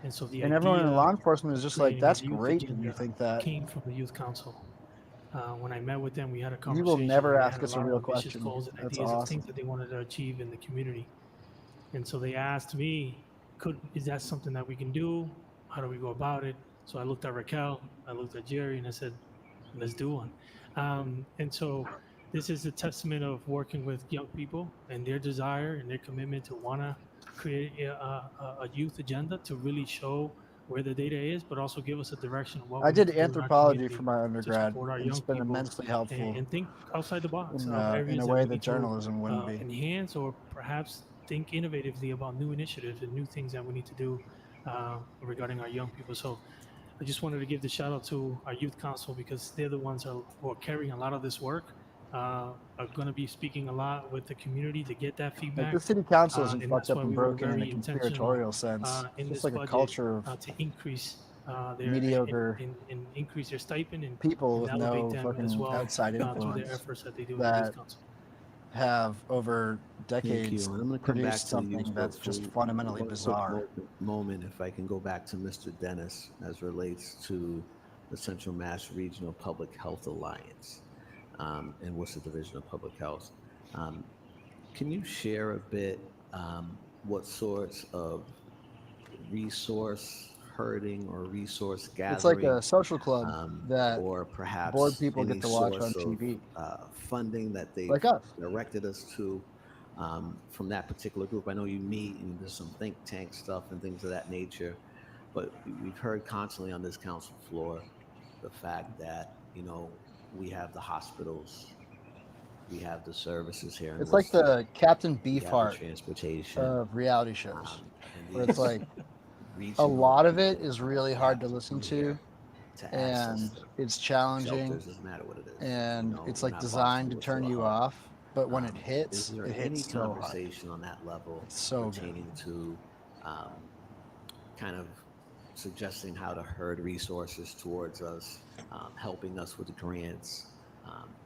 and so the And everyone in idea law enforcement is just like, creating that's a youth great that you agenda think that. came from the youth council. When I met with them, we had a You conversation. will never and they ask had us a lot of real ambitious question. Goals and That's ideas of awesome. things that they wanted to achieve in the community. And so they asked me, is that something that we can do? How do we go about it? So I looked at Raquel, I looked at Jerry, and I said, let's do one. And so this is a testament of working with young people and their desire and their commitment to want to create a youth agenda to really show where the data is, but also give us a direction of what I we did need to do in our anthropology community for my to undergrad, support our and young it's been people immensely helpful and think outside the box in of a areas way we that need to, journalism wouldn't be. enhance or perhaps think innovatively about new initiatives and new things that we need to do regarding our young people. So I just wanted to give the shout out to our youth council because they're the ones who are carrying a lot of this work. Are going to be speaking a lot with the community to get that Like feedback. the city council isn't And fucked that's up why and we were broken in a very intentional conspiratorial sense. in It's this just like a budget culture of to increase their mediocre and increase their stipend and people with elevate no them as fucking well outside through influence their efforts that they do in the that youth council. have over Thank decades you. And I'm going to come back produced to the something youth that's vote just for fundamentally one quick bizarre. moment, if I can go back to Mr. Dennis as relates to the Central Mass Regional Public Health Alliance and Worcester Division of Public Health. Can you share a bit what sorts of resource herding or resource gathering? It's like a social club that or perhaps bored people any get to watch on source of, TV. funding that they Like us. directed us to from that particular group. I know you meet and there's some think tank stuff and things of that nature, but we've heard constantly on this council floor the fact that, we have the hospitals, we have the services here. in It's like Worcester, the Captain we have the Beefheart transportation of reality shows, and where it's these like a regional lot of it is really hard to listen to, to and access it's challenging, shelters, doesn't matter what it is. and it's we're like not designed to boxed turn into a you hub. off. But when it Is hits, there it any hits so hard. conversation on that level It's so good. pertaining to kind of suggesting how to herd resources towards us, helping us with grants,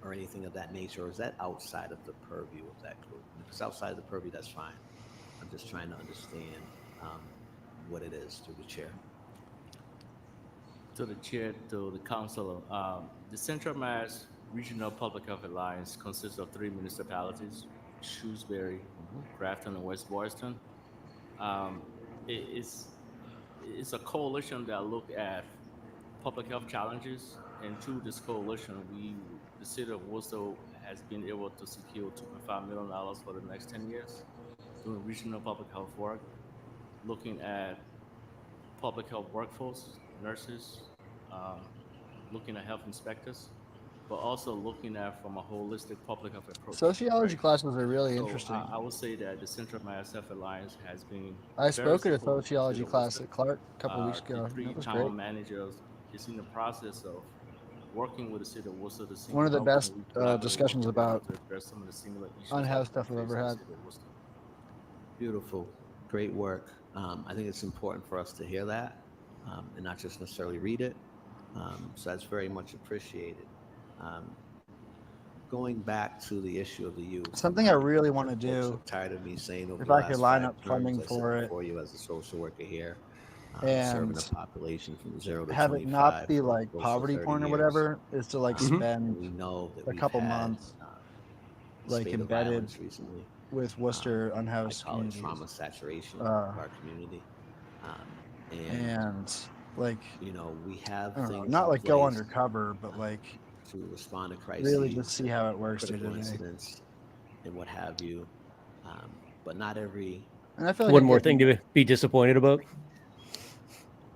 or anything of that nature? Or is that outside of the purview of that group? If it's outside of the purview, that's fine. I'm just trying to understand what it is through the chair. To the chair, to the council, the Central Mass Regional Public Health Alliance consists of 3 municipalities: Shrewsbury, Grafton, and West Boylston. It's a coalition that look at public health challenges, and through this coalition, the city of Worcester has been able to secure $2.5 million for the next 10 years doing regional public health work, looking at public health workforce, nurses, looking at health inspectors, but also looking at from a holistic public health approach. Sociology classes are really So, interesting. I would say that the Central Mass Health Alliance has been. I very spoke at a supportive sociology to the class Worcester. at Clark a couple weeks ago. The 3 That was town great. managers is in the process of working with the city of Worcester to see One of the how can best we collaborate discussions together about to address some of the similar issues unhoused that stuff I've face ever the had. city of Worcester. Beautiful, great work. I think it's important for us to hear that and not just necessarily read it. So that's very much appreciated. Going back to the issue of the youth. Something I really want to Folks do, are tired of me saying over if the I could last line 5 up funding terms, I for sit it before you as a social worker here, and serving a population from 0 to have 25. it not be for like close to poverty 30 porn or years. whatever, is to like Mhm. spend We know that a we've couple had, months like spate of embedded violence recently. with Worcester I unhoused call it communities. trauma saturation Uh, of our community. And like, You know, we have I don't know, things not in like go place undercover, but like to respond to crises, really just see how it works day critical to day. incidents, and what have you. But not every And I feel like One I more get thing to be disappointed about.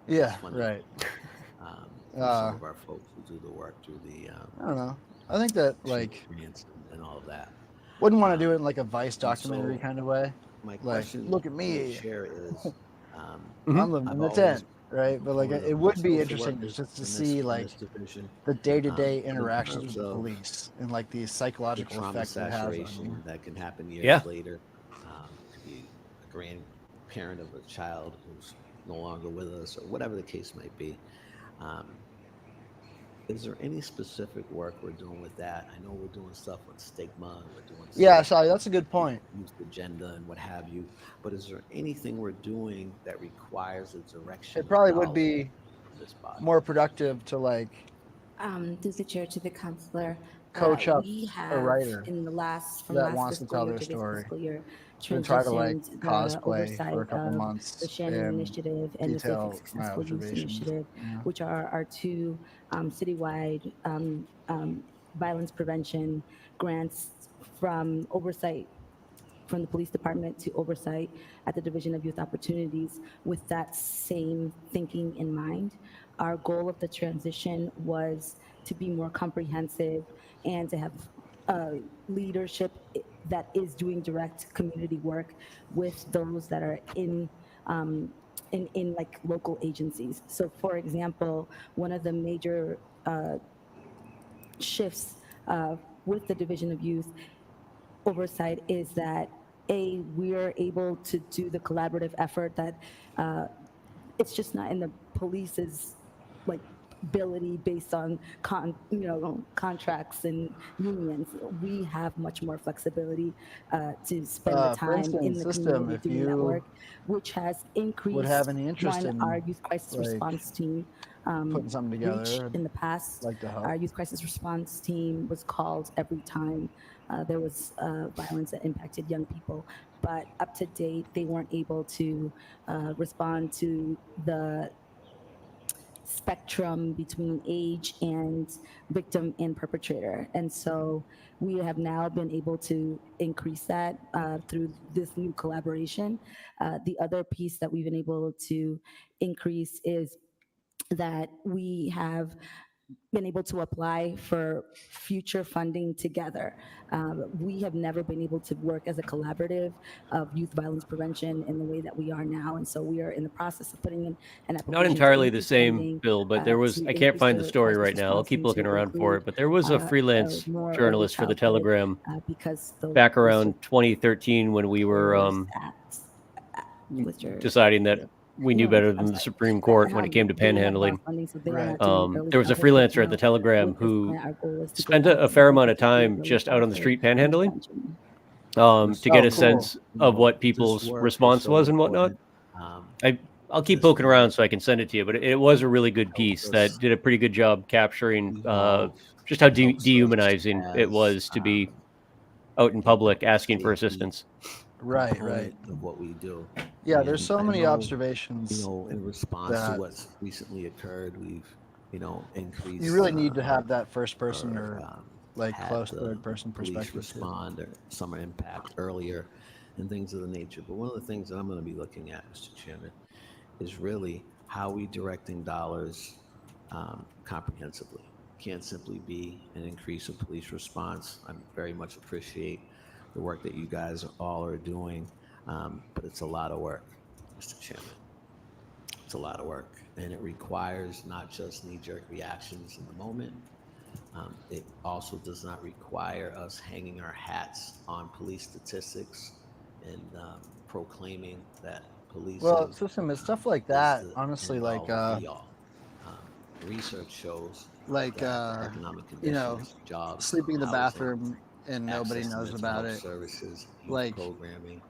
Yeah, funding. right. For some of our folks who do the work through the I don't know. I think that shooting like grants and all of that. wouldn't want to do it in like a Vice and documentary so kind of way. My Like, question look at to the me, chair is, I'm living I've in the always tent, right? But like proponent it of would be social interesting workers just to in this- see in like this division, the day-to-day in interactions with terms the of police and like the the psychological trauma effect it has on you. saturation that can happen years Yeah. later. Could be a grandparent of a child who's no longer with us, or whatever the case might be. Is there any specific work we're doing with that? I know we're doing stuff on stigma, and we're doing Yeah, stuff sorry, that's a good point. youth agenda and what have you. But is there anything we're doing that requires a direction? It probably of would dollars be from this body? more productive to like Through the chair to the counselor. coach up We a have writer in the last from that last wants to fiscal tell year their to this story fiscal year and try to like transitioned the cosplay for a oversight couple of months the Shannon and Initiative and the Safe and detail my Successful Youth observations. Initiative, Yeah. which are our two citywide violence prevention grants from oversight from the police department to oversight at the Division of Youth Opportunities with that same thinking in mind. Our goal of the transition was to be more comprehensive and to have leadership that is doing direct community work with those that are in like local agencies. So for example, one of the major shifts with the Division of Youth oversight is that we're able to do the collaborative effort that it's just not in the police's like ability based on contracts and unions. We have much more flexibility to spend the For time instance, in the system, community if doing that you work, which has increased would have any interest one, in our youth crisis like response team putting something reach together, in the past. like to help. Our youth crisis response team was called every time there was violence that impacted young people. But up to date, they weren't able to respond to the spectrum between age and victim and perpetrator. And so we have now been able to increase that through this new collaboration. The other piece that we've been able to increase is that we have been able to apply for future funding together. We have never been able to work as a collaborative of youth violence prevention in the way that we are now. And so we are in the process of putting in an application. Not to entirely the increase same, funding, Bill, but there was, to I can't increase find the story crisis right now. I'll response keep team looking to around for include, it, but there was a freelance more early journalist for the childhood, Telegram because the back around 2013 when we were deciding that we knew better than the Supreme Court when it came to panhandling. There was a freelancer at the Telegram who spent a fair amount of time just out on the street panhandling to get a sense of what people's response was and whatnot. I'll keep poking around so I can send it to you, but it was a really good piece that did a pretty good job capturing just how dehumanizing it was to be out in public asking for assistance. Right. Of what we do. Yeah, there's so I many know, observations. in response that to what's recently occurred, we've, increased. you really need to have that first person or like had close the third person police perspective. respond or summer impact earlier and things of the nature. But one of the things that I'm going to be looking at, Mr. Chairman, is really how we directing dollars comprehensively. Can't simply be an increase in police response. I very much appreciate the work that you guys all are doing, but it's a lot of work, Mr. Chairman. It's a lot of work, and it requires not just knee-jerk reactions in the moment. It also does not require us hanging our hats on police statistics and proclaiming that police. Well, system is stuff like that. Honestly, like Research shows like that economic you know, conditions, jobs, sleeping in the housing, bathroom and nobody access to knows mental about health it. services, youth Like programming,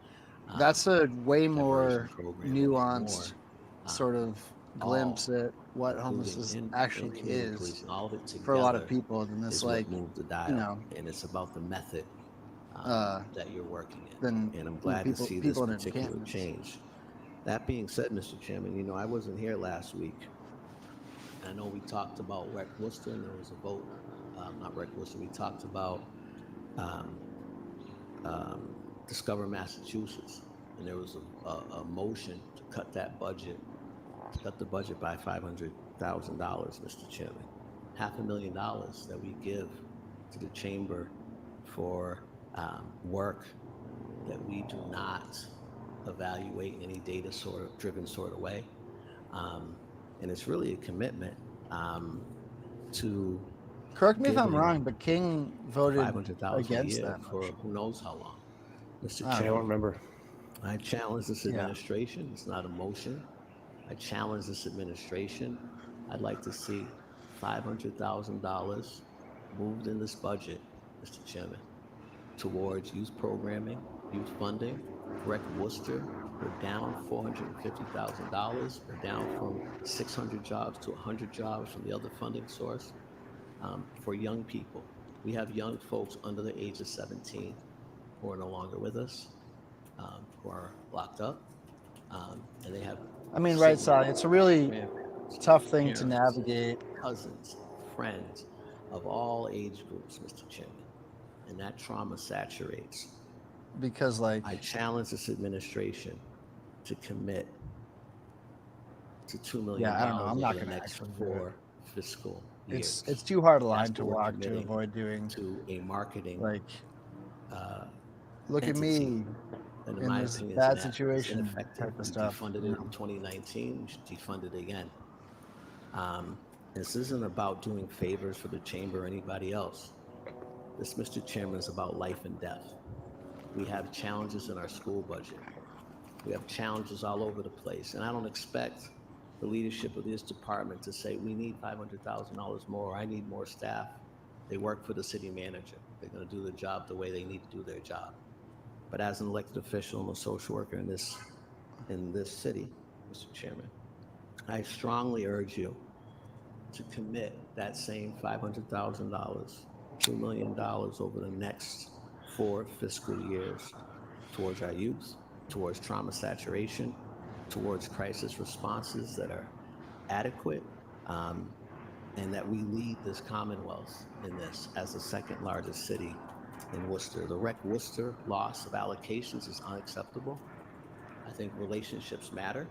that's a way diversion more programming, and nuanced more, sort of glimpse all, at what including homelessness in actually community is policing, all of it for a lot of together people than this is like, what moved the you dial. know, And it's about the method that you're working in. than And I'm you know, glad to see this people in particular encampments. change. That being said, Mr. Chairman, you know, I wasn't here last week. I know we talked about Rec Worcester and there was a vote, not Rec Worcester, we talked about um, Discover Massachusetts. And there was a motion to cut that budget, to cut the budget by $500,000, Mr. Chairman. $500,000 that we give to the chamber for work that we do not evaluate in any data driven sort of way. And it's really a commitment to Correct me if I'm giving wrong, but King voted $500,000 a against year that for motion. who knows how long. Mr. I Chairman, don't remember. I challenge this Yeah. administration. It's not a motion. I challenge this administration. I'd like to see $500,000 moved in this budget, Mr. Chairman, towards youth programming, youth funding. Rec Worcester, we're down $450,000. We're down from 600 jobs to 100 jobs from the other funding source. For young people, we have young folks under the age of 17 who are no longer with us, who are locked up, and they have. I mean, right, siblings, Sally, it's a really grandparents, tough thing to parents, navigate. cousins, friends of all age groups, Mr. Chairman, and that trauma saturates. Because like I challenge this administration to commit to $2 million Yeah, I don't know. I'm not over the gonna next actually do it. 4 fiscal years. it's too hard a That's line to what we're walk to committing avoid doing. to a marketing Like, uh, look at entity. me And in in my this opinion, bad it's situation ineffective. type of We stuff. defunded you it know. in 2019. We should defund it again. This isn't about doing favors for the chamber or anybody else. This, Mr. Chairman, is about life and death. We have challenges in our school budget. We have challenges all over the place. And I don't expect the leadership of this department to say, we need $500,000 more. I need more staff. They work for the city manager. They're going to do the job the way they need to do their job. But as an elected official and a social worker in this city, Mr. Chairman, I strongly urge you to commit that same $500,000, $2 million over the next 4 fiscal years towards our youth, towards trauma saturation, towards crisis responses that are adequate, and that we lead this Commonwealth in this as the second largest city in Worcester. The Rec Worcester loss of allocations is unacceptable. I think relationships matter.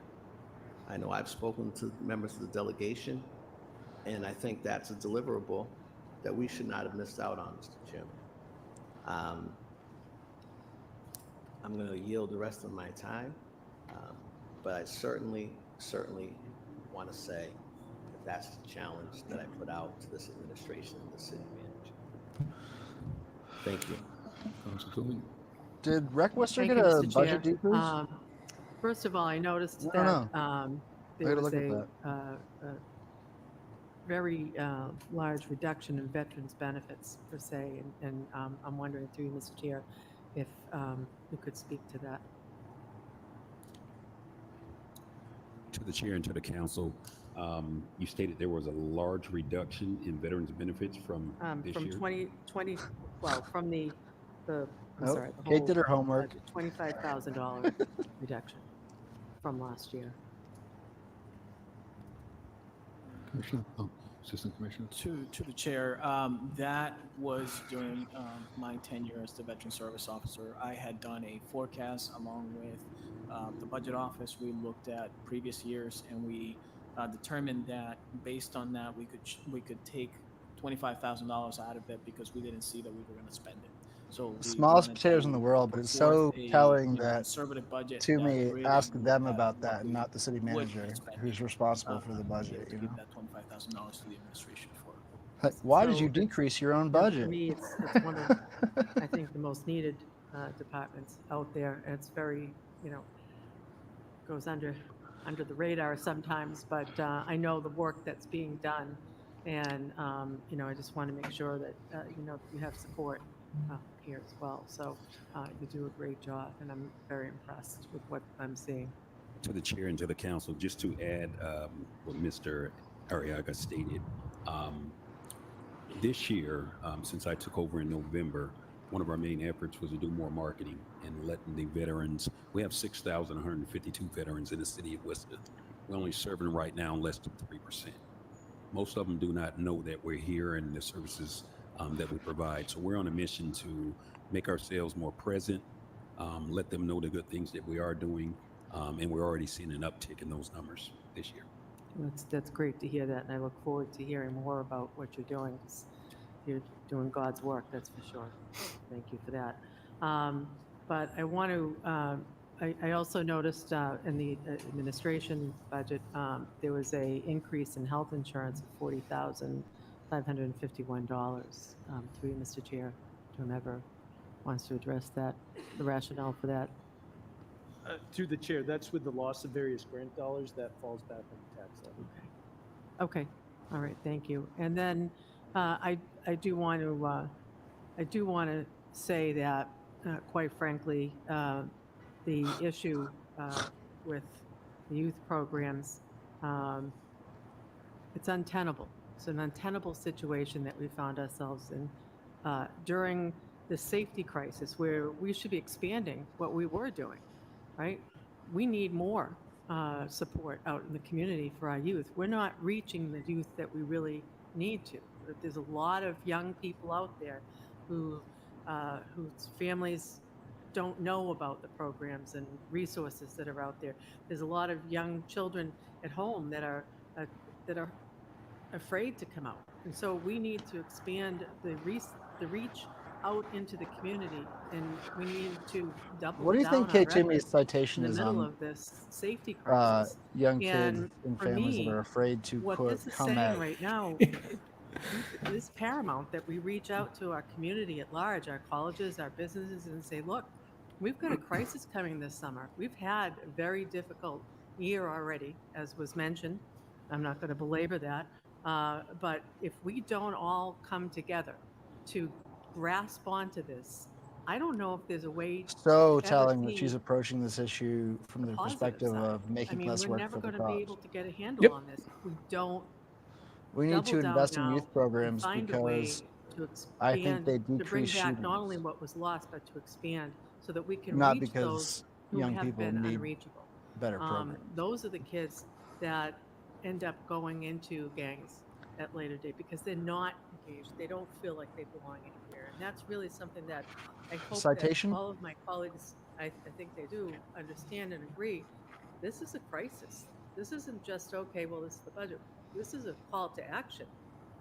I know I've spoken to members of the delegation, and I think that's a deliverable that we should not have missed out on, Mr. Chairman. I'm going to yield the rest of my time, but I certainly want to say that that's the challenge that I put out to this administration and the city manager. Thank you. Council Toomey. Did Rec Worcester Thank get you, a Mr. budget Chair. decrease? First of all, I noticed I don't that I there gotta was look at a very large reduction in veterans' benefits per se, and I'm wondering through you, Mr. Chair, if you could speak to that. To the chair and to the council, you stated there was a large reduction in veterans benefits from this From year. 2020, well, from the I'm Nope. sorry, the Kate whole did her homework. budget, $25,000 reduction from last year. Commissioner, Assistant Commissioner. To the chair, that was during my tenure as the Veteran Service Officer. I had done a forecast along with the budget office. We looked at previous years and we determined that based on that we could take $25,000 out of it because we didn't see that we were going to spend it. So we Smallest wanted potatoes to in the world, but put it's so forth a, telling you know, that conservative budget to that me really ask looked them at about what that and we not the city would manager be spending, who's responsible for the to budget. give You know? that $25,000 to the administration for. Like, why did So, you decrease your own you know, budget? For me, it's one of, I think, the most needed departments out there, and it's very, goes under the radar sometimes, but I know the work that's being done And, you know, I just want to make sure that, you know, you have support here as well. So you do a great job, and I'm very impressed with what I'm seeing. To the chair and to the council, just to add what Mr. Arriaga stated, this year, since I took over in November, one of our main efforts was to do more marketing and letting the veterans, we have 6,152 veterans in the city of Worcester. We're only serving right now less than 3%. Most of them do not know that we're here and the services that we provide. So we're on a mission to make ourselves more present, let them know the good things that we are doing, and we're already seeing an uptick in those numbers this year. That's great to hear that, and I look forward to hearing more about what you're doing. 'Cause you're doing God's work, that's for sure. Thank you for that. But I want to, I also noticed in the administration budget, there was a increase in health insurance of $40,551. Through you, Mr. Chair, whomever wants to address that, the rationale for that. Through the chair, that's with the loss of various grant dollars that falls back on the tax levy. Okay, all right, thank you. And then I do want to say that, quite frankly, the issue with the youth programs, it's untenable. It's an untenable situation that we found ourselves in during the safety crisis, where we should be expanding what we were doing, right? We need more support out in the community for our youth. We're not reaching the youth that we really need to. There's a lot of young people out there whose families don't know about the programs and resources that are out there. There's a lot of young children at home that are afraid to come out, and so we need to expand the reach out into the community, and we need to double. What do you down think our Kate Jimmy's efforts citation in the is middle on of this safety crisis? young kids And and for families me, that are afraid to what quote this is come saying out? right now is paramount, that we reach out to our community at large, our colleges, our businesses, and say, look, we've got a crisis coming this summer. We've had a very difficult year already, as was mentioned. I'm not going to belabor that. But if we don't all come together to grasp onto this, I don't know if there's a way So to ever telling that see she's approaching this issue from the positive perspective side. of I making mean, less we're work never for the going to be cops. able to get a handle Yep. on this if we don't We need to double down invest in now youth programs and find a way because to I think expand, they to bring decrease back not only shootings. what was lost, but to expand so that we can Not reach because those who young have people been need unreachable. better programs. Those are the kids that end up going into gangs at later date because they're not engaged. They don't feel like they belong anywhere. And that's really something that I hope Citation? that all of my colleagues, I think they do understand and agree. This is a crisis. This isn't just, okay, well, this is the budget. This is a call to action,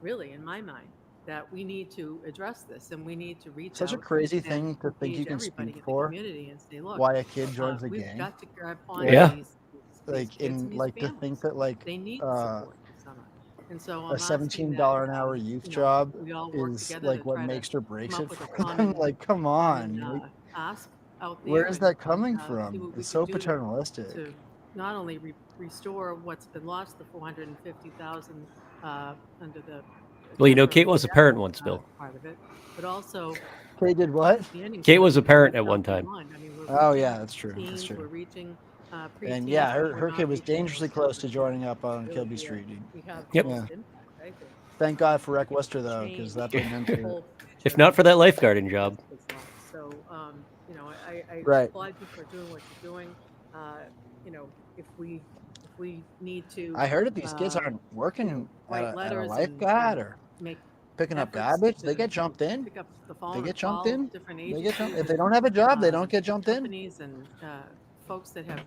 really, in my mind, that we need to address this and we need to reach Such a out crazy and thing to think you engage can everybody speak in the for community and say, look, why a kid joins a we've gang. got to grab on Yeah. to these Like kids and in these like to families. think that like They need the support this summer. And so I'm a asking $17 that, an hour youth you know, job we all work is together like to what try to makes or breaks come it up with a for them. common, Like, come on. ask out there. Where is and- that coming and, see from? what we It's can so do paternalistic. to not only restore what's been lost, the 450,000 under the. Well, you know, temporary Kate was a debt, parent once, Bill. Part of it, but also. Kate did what? expanding Kate so was that a we parent can at reach one out time. beyond. I mean, we're Oh, reaching yeah, that's true. That's teens, true. We're reaching And preteens, yeah, but her we're kid not was reaching dangerously those close to children. joining up on Really, Kilby Street. we have Yep. the Yeah. most impact, I think. Thank God for Rec Worcester though, because that put an end to it. If not for that lifeguarding job. So, you know, I Right. applaud you for doing what you're doing. You know, if we need to. I heard that these kids aren't working write at a letters lifeguard and or make picking up efforts garbage. to They get jumped in. pick up the phone They and get jumped call in. different They get jumped. agencies If they don't have a job, they don't get jumped in. companies and folks that have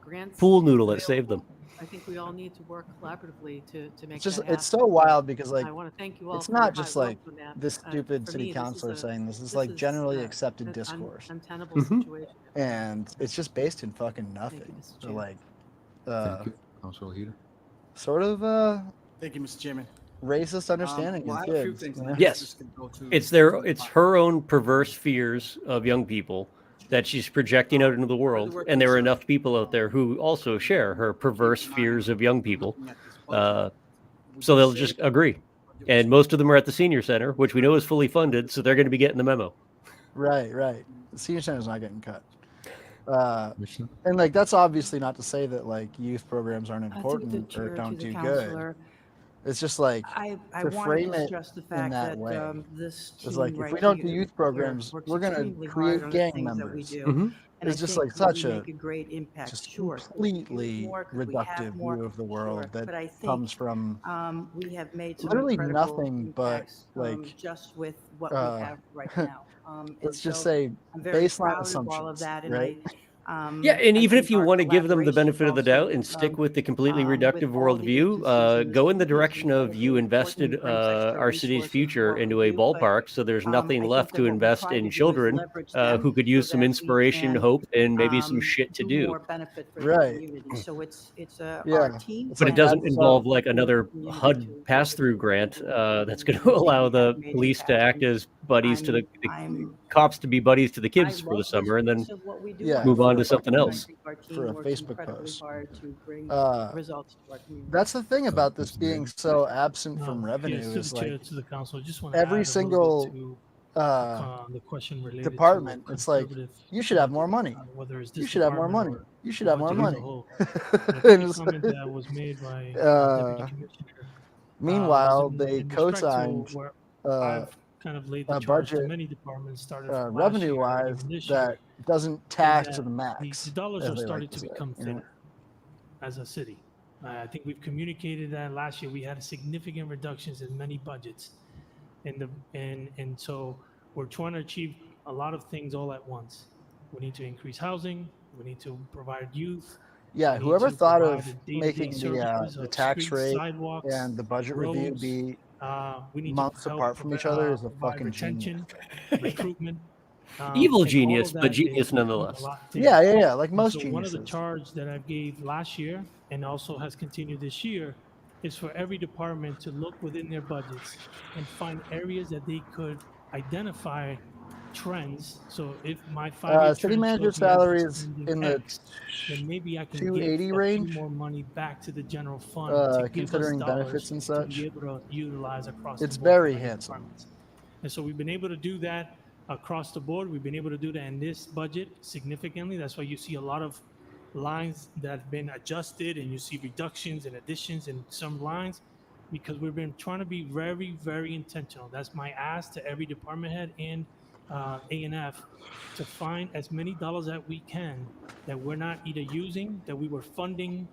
grants. Pool noodle that available. saved them. I think we all need to work collaboratively to make It's just that happen. it's so wild because like I want to thank you all it's for your not just hard like work on that. this stupid For city me, this is councilor a- saying this. This is this like is, generally accepted an discourse. untenable Mhm. situation. And it's just based in fucking nothing. Mr. So Chair. like Thank you, Councilor Ojeda. sort of Thank you, Mr. Chairman. racist understanding well, I of have a few kids. things you that know? I Yes. just can go to- It's her own perverse fears of young people that she's projecting out into the world. And there are enough people out there who also share her perverse fears of young people. So they'll just agree. And most of them are at the senior center, which we know is fully funded, so they're going to be getting the memo. Right, right. The senior center's not getting cut. And like that's obviously not to say that like youth programs aren't important or don't do good. It's just like I to want frame to it stress the in fact that that way. this It's team like if right we don't do here youth programs, works we're going extremely to hard create on the gang things that we members. do. Mhm. And It's I just think like such we a make a great impact. just Sure, completely more, could we have reductive more? view of the world Sure, that but I think comes from we have made some literally incredible nothing but impacts, like just with what we have right now. And let's just so say I'm very baseline proud of all of assumptions, that, and right? Yeah, and I even if think you our want to give them the collaboration benefit of the also doubt and with, stick with the completely with reductive all the worldview, agencies in the go in the city, direction of because you it invested unfortunately brings extra our city's resources future for what into we a do, but, ballpark, so there's nothing I left think to that what we invest try to in do is children leverage them who could so use some that we inspiration, can, hope, and maybe some shit to do do. more benefit for the Right. community. So it's our Yeah. team. It's But like it doesn't that's involve like working with the another community HUD to pass-through make grant it happen, that's going and to I think allow we the have made police to impact, act and as buddies to the I'm cops to be buddies to the I kids for the love this summer, and then piece of what we do Yeah, on move the on to field, something and I else. think our team for a works Facebook incredibly post. hard to bring Uh, results to our community. That's the thing about this being so absent from revenue Yes, to is the chair, like to the council, I just want to add every a little single bit to the question related department, to it's like conservative you should have budget, more money. whether it's You this should have more department money. or You should the have more budget as a money. whole. And I think And a it's- comment that was made by Deputy Commissioner Meanwhile, was they in respect to co-signed where uh, I've kind of laid the a charge to budget many departments, started from last year, revenue-wise even this that year, doesn't is tax to that the the max, dollars as are they like starting to to say. become You know? thinner as a city. I think we've communicated that last year. We had significant reductions in many budgets, and so we're trying to achieve a lot of things all at once. We need to increase housing. We need to provide youth. Yeah, We need whoever to thought provide of the day-to-day making services the of tax streets, rate sidewalks, and the budget review roads. be We need months to help apart from each other is a provide fucking genius. retention, recruitment. Evil And all genius, of but that genius becomes a nonetheless. lot thinner. Yeah, yeah, yeah, like And most so one of the geniuses. charge that I gave last year and also has continued this year is for every department to look within their budgets and find areas that they could identify trends. So if my 5-year City trend manager shows me that we're salaries spending in the X, then maybe I can give 280 a few range, more money back to the general fund to give us considering dollars benefits and to such. be able to utilize across It's the board very for our handsome. departments. And so we've been able to do that across the board. We've been able to do that in this budget significantly. That's why you see a lot of lines that have been adjusted and you see reductions and additions in some lines because we've been trying to be very, very intentional. That's my ask to every department head and A&F to find as many dollars that we can that we're not either using, that we were funding,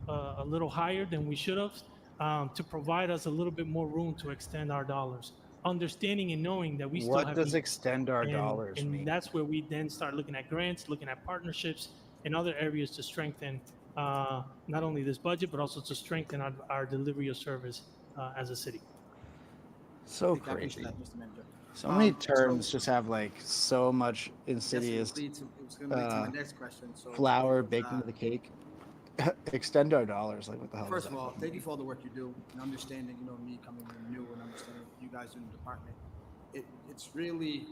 a little higher than we should have, to provide us a little bit more room to extend our dollars. Understanding and knowing that we still What have does needs. extend our dollars and mean? that's where we then start looking at grants, looking at partnerships and other areas to strengthen not only this budget, but also to strengthen our delivery of service as a city. So Thank you crazy. for that, Mr. Manager. So many So- terms just have like so much Yes, insidious it was going to lead to my next question. So, flour baked into the cake. Extend our dollars. Like what the hell? First is of that? all, thank you for all the work you do and understanding, me coming in new and understanding what you guys do in the department. It's really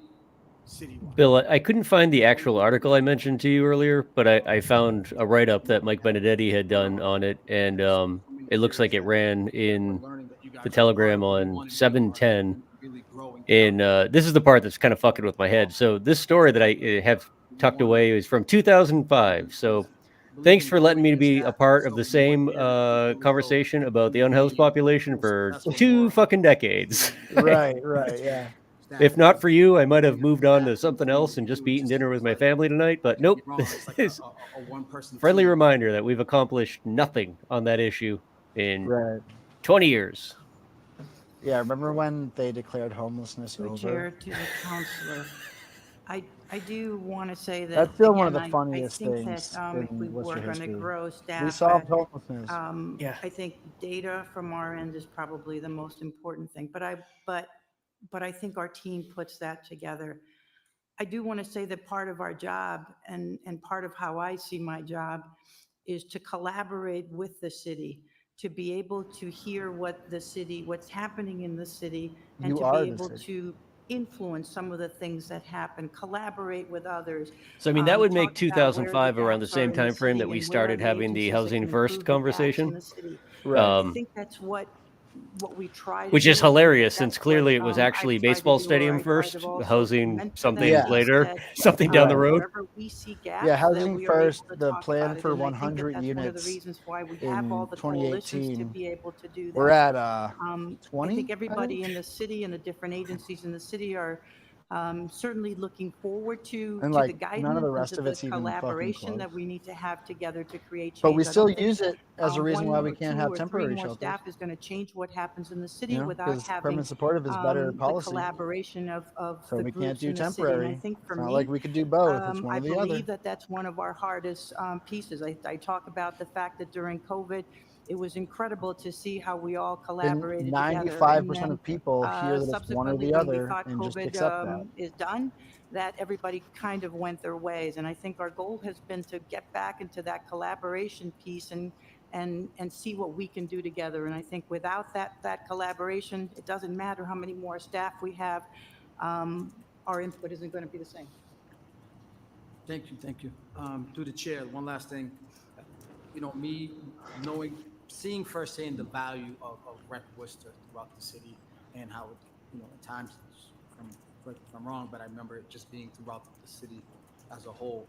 citywide. Bill, I couldn't find the actual article I mentioned to you earlier, but I found a write-up that Mike Benedetti had done on it, and it looks like it ran in the Telegram on 7/10. And this is the part that's kind of fucking with my head. So this story that I have tucked away is from 2005. So thanks for letting me be a part of the same conversation about the unhoused population for 2 fucking decades. Right, right, yeah. If not for you, I might have moved on to something else and just be eating dinner with my family tonight. But nope. This is friendly reminder that we've accomplished nothing on that issue in 20 years. Yeah, remember when they declared homelessness To over? Chair, to the counselor, I do want to say that. That's still one of again, the funniest I think things that if in we Worcester were going to history. grow staff. We solved at, homelessness. I think data from our end is probably the most important thing, but I think our team puts that together. I do want to say that part of our job and part of how I see my job is to collaborate with the city, to be able to hear what's happening in the city, and You to are be the able city. to influence some of the things that happen, collaborate with others. So I mean, that would make talk about where the 2005 around the gaps are same in the time frame that city we and where are started the having the agencies that housing can first improve the gaps in conversation. the city. Right. I think that's what we try to Which is do. I think hilarious since that's clearly it what, was I've actually tried to baseball do, or stadium I tried first, to also housing mentor them something Yeah. is later, that, something down the Right. road. wherever we see Yeah, gaps, that housing we are able first, to the talk plan about it. for And I think 100 that's one of the units reasons why we have all in the coalitions to 2018. be able to do We're that. at I 20, think I everybody think. in the city and the different agencies in the city are certainly looking forward to And the like none of guidance the and rest to of the it's even fucking collaboration that close. we need to have together to create But we change. I still don't think use it as a reason why one we or can't two have or three temporary more shelters. staff is going to change what happens in the city You know, without because having permanent supportive is better the policy. collaboration of So the we can't groups do in the city. And I temporary. think for It's not me, like we could do both. It's one I or the other. believe that that's one of our hardest pieces. I talk about the fact that during COVID, it was incredible to see how we all And collaborated together. And 95% then of people hear that it's one or subsequently, the when we other thought and just COVID accept that. is done, that everybody kind of went their ways. And I think our goal has been to get back into that collaboration piece and see what we can do together. And I think without that collaboration, it doesn't matter how many more staff we have, our input isn't going to be the same. Thank you, thank you. Through the chair, one last thing. You know, me seeing firsthand the value of Rec Worcester throughout the city and how it, you know, at times, correct me if I'm wrong, but I remember it just being throughout the city as a whole,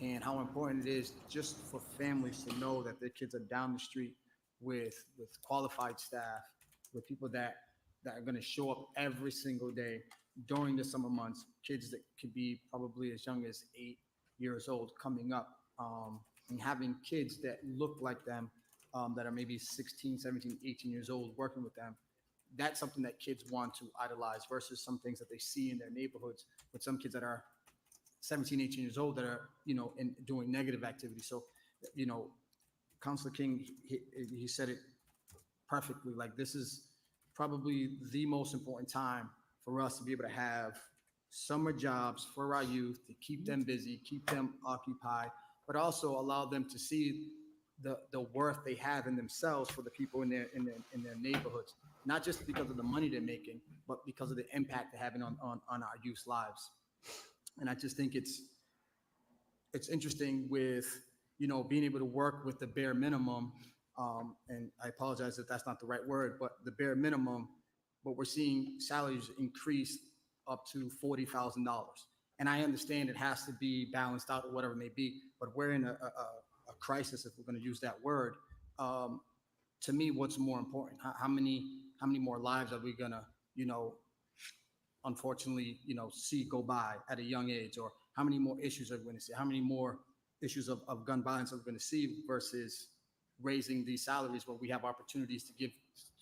and how important it is just for families to know that their kids are down the street with qualified staff, with people that are going to show up every single day during the summer months, kids that could be probably as young as 8 years old coming up, and having kids that look like them, that are maybe 16, 17, 18 years old working with them. That's something that kids want to idolize versus some things that they see in their neighborhoods with some kids that are 17, 18 years old that are, you know, and doing negative activity. So, you know, Councilor King, he said it perfectly. Like, this is probably the most important time for us to be able to have summer jobs for our youth, to keep them busy, keep them occupied, but also allow them to see the worth they have in themselves for the people in their neighborhoods, not just because of the money they're making, but because of the impact they're having on our youth's lives. And I just think it's interesting with, you know, being able to work with the bare minimum. And I apologize if that's not the right word, but the bare minimum, but we're seeing salaries increase up to $40,000. And I understand it has to be balanced out or whatever it may be, but we're in a crisis, if we're going to use that word. To me, what's more important? How many more lives are we going to, you know, unfortunately, you know, see go by at a young age? Or how many more issues are we going to see? How many more issues of gun violence are we going to see versus raising these salaries where we have opportunities to give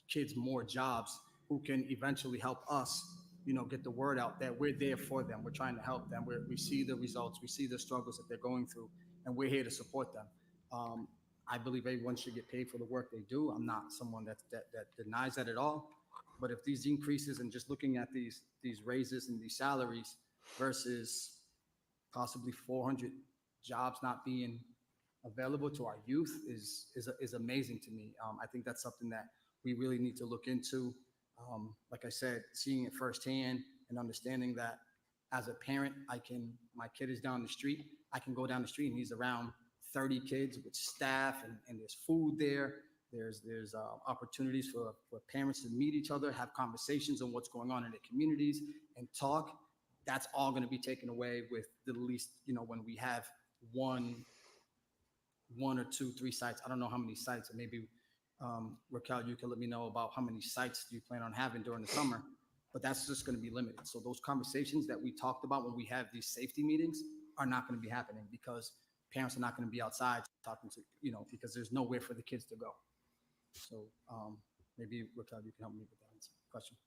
kids more jobs who can eventually help us, you know, get the word out that we're there for them. We're trying to help them. We see the results. We see the struggles that they're going through, and we're here to support them. I believe everyone should get paid for the work they do. I'm not someone that denies that at all. But if these increases and just looking at these raises and these salaries versus possibly 400 jobs not being available to our youth is amazing to me. I think that's something that we really need to look into. Like I said, seeing it firsthand and understanding that as a parent, my kid is down the street. I can go down the street and he's around 30 kids with staff and there's food there. There's opportunities for parents to meet each other, have conversations on what's going on in their communities and talk. That's all going to be taken away with the least, you know, when we have one or two, 3 sites. I don't know how many sites, or maybe Raquel, you can let me know about how many sites do you plan on having during the summer, but that's just going to be limited. So those conversations that we talked about when we have these safety meetings are not going to be happening because parents are not going to be outside talking to, you know, because there's nowhere for the kids to go. So maybe Raquel, you can help me with that question.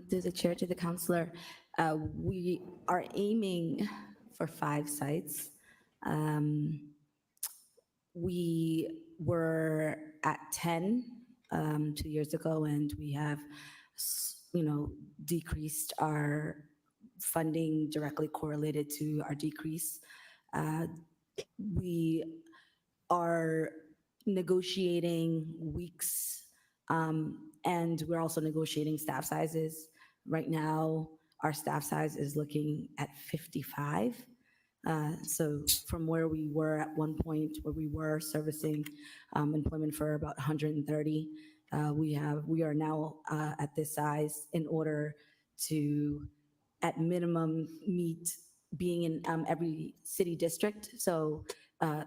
To the chair, to the counselor, we are aiming for 5 sites. We were at 10 2 years ago, and we have, decreased our funding directly correlated to our decrease. We are negotiating weeks And we're also negotiating staff sizes. Right now, our staff size is looking at 55. So from where we were at one point, where we were servicing employment for about 130, we are now at this size in order to, at minimum, meet being in every city district. So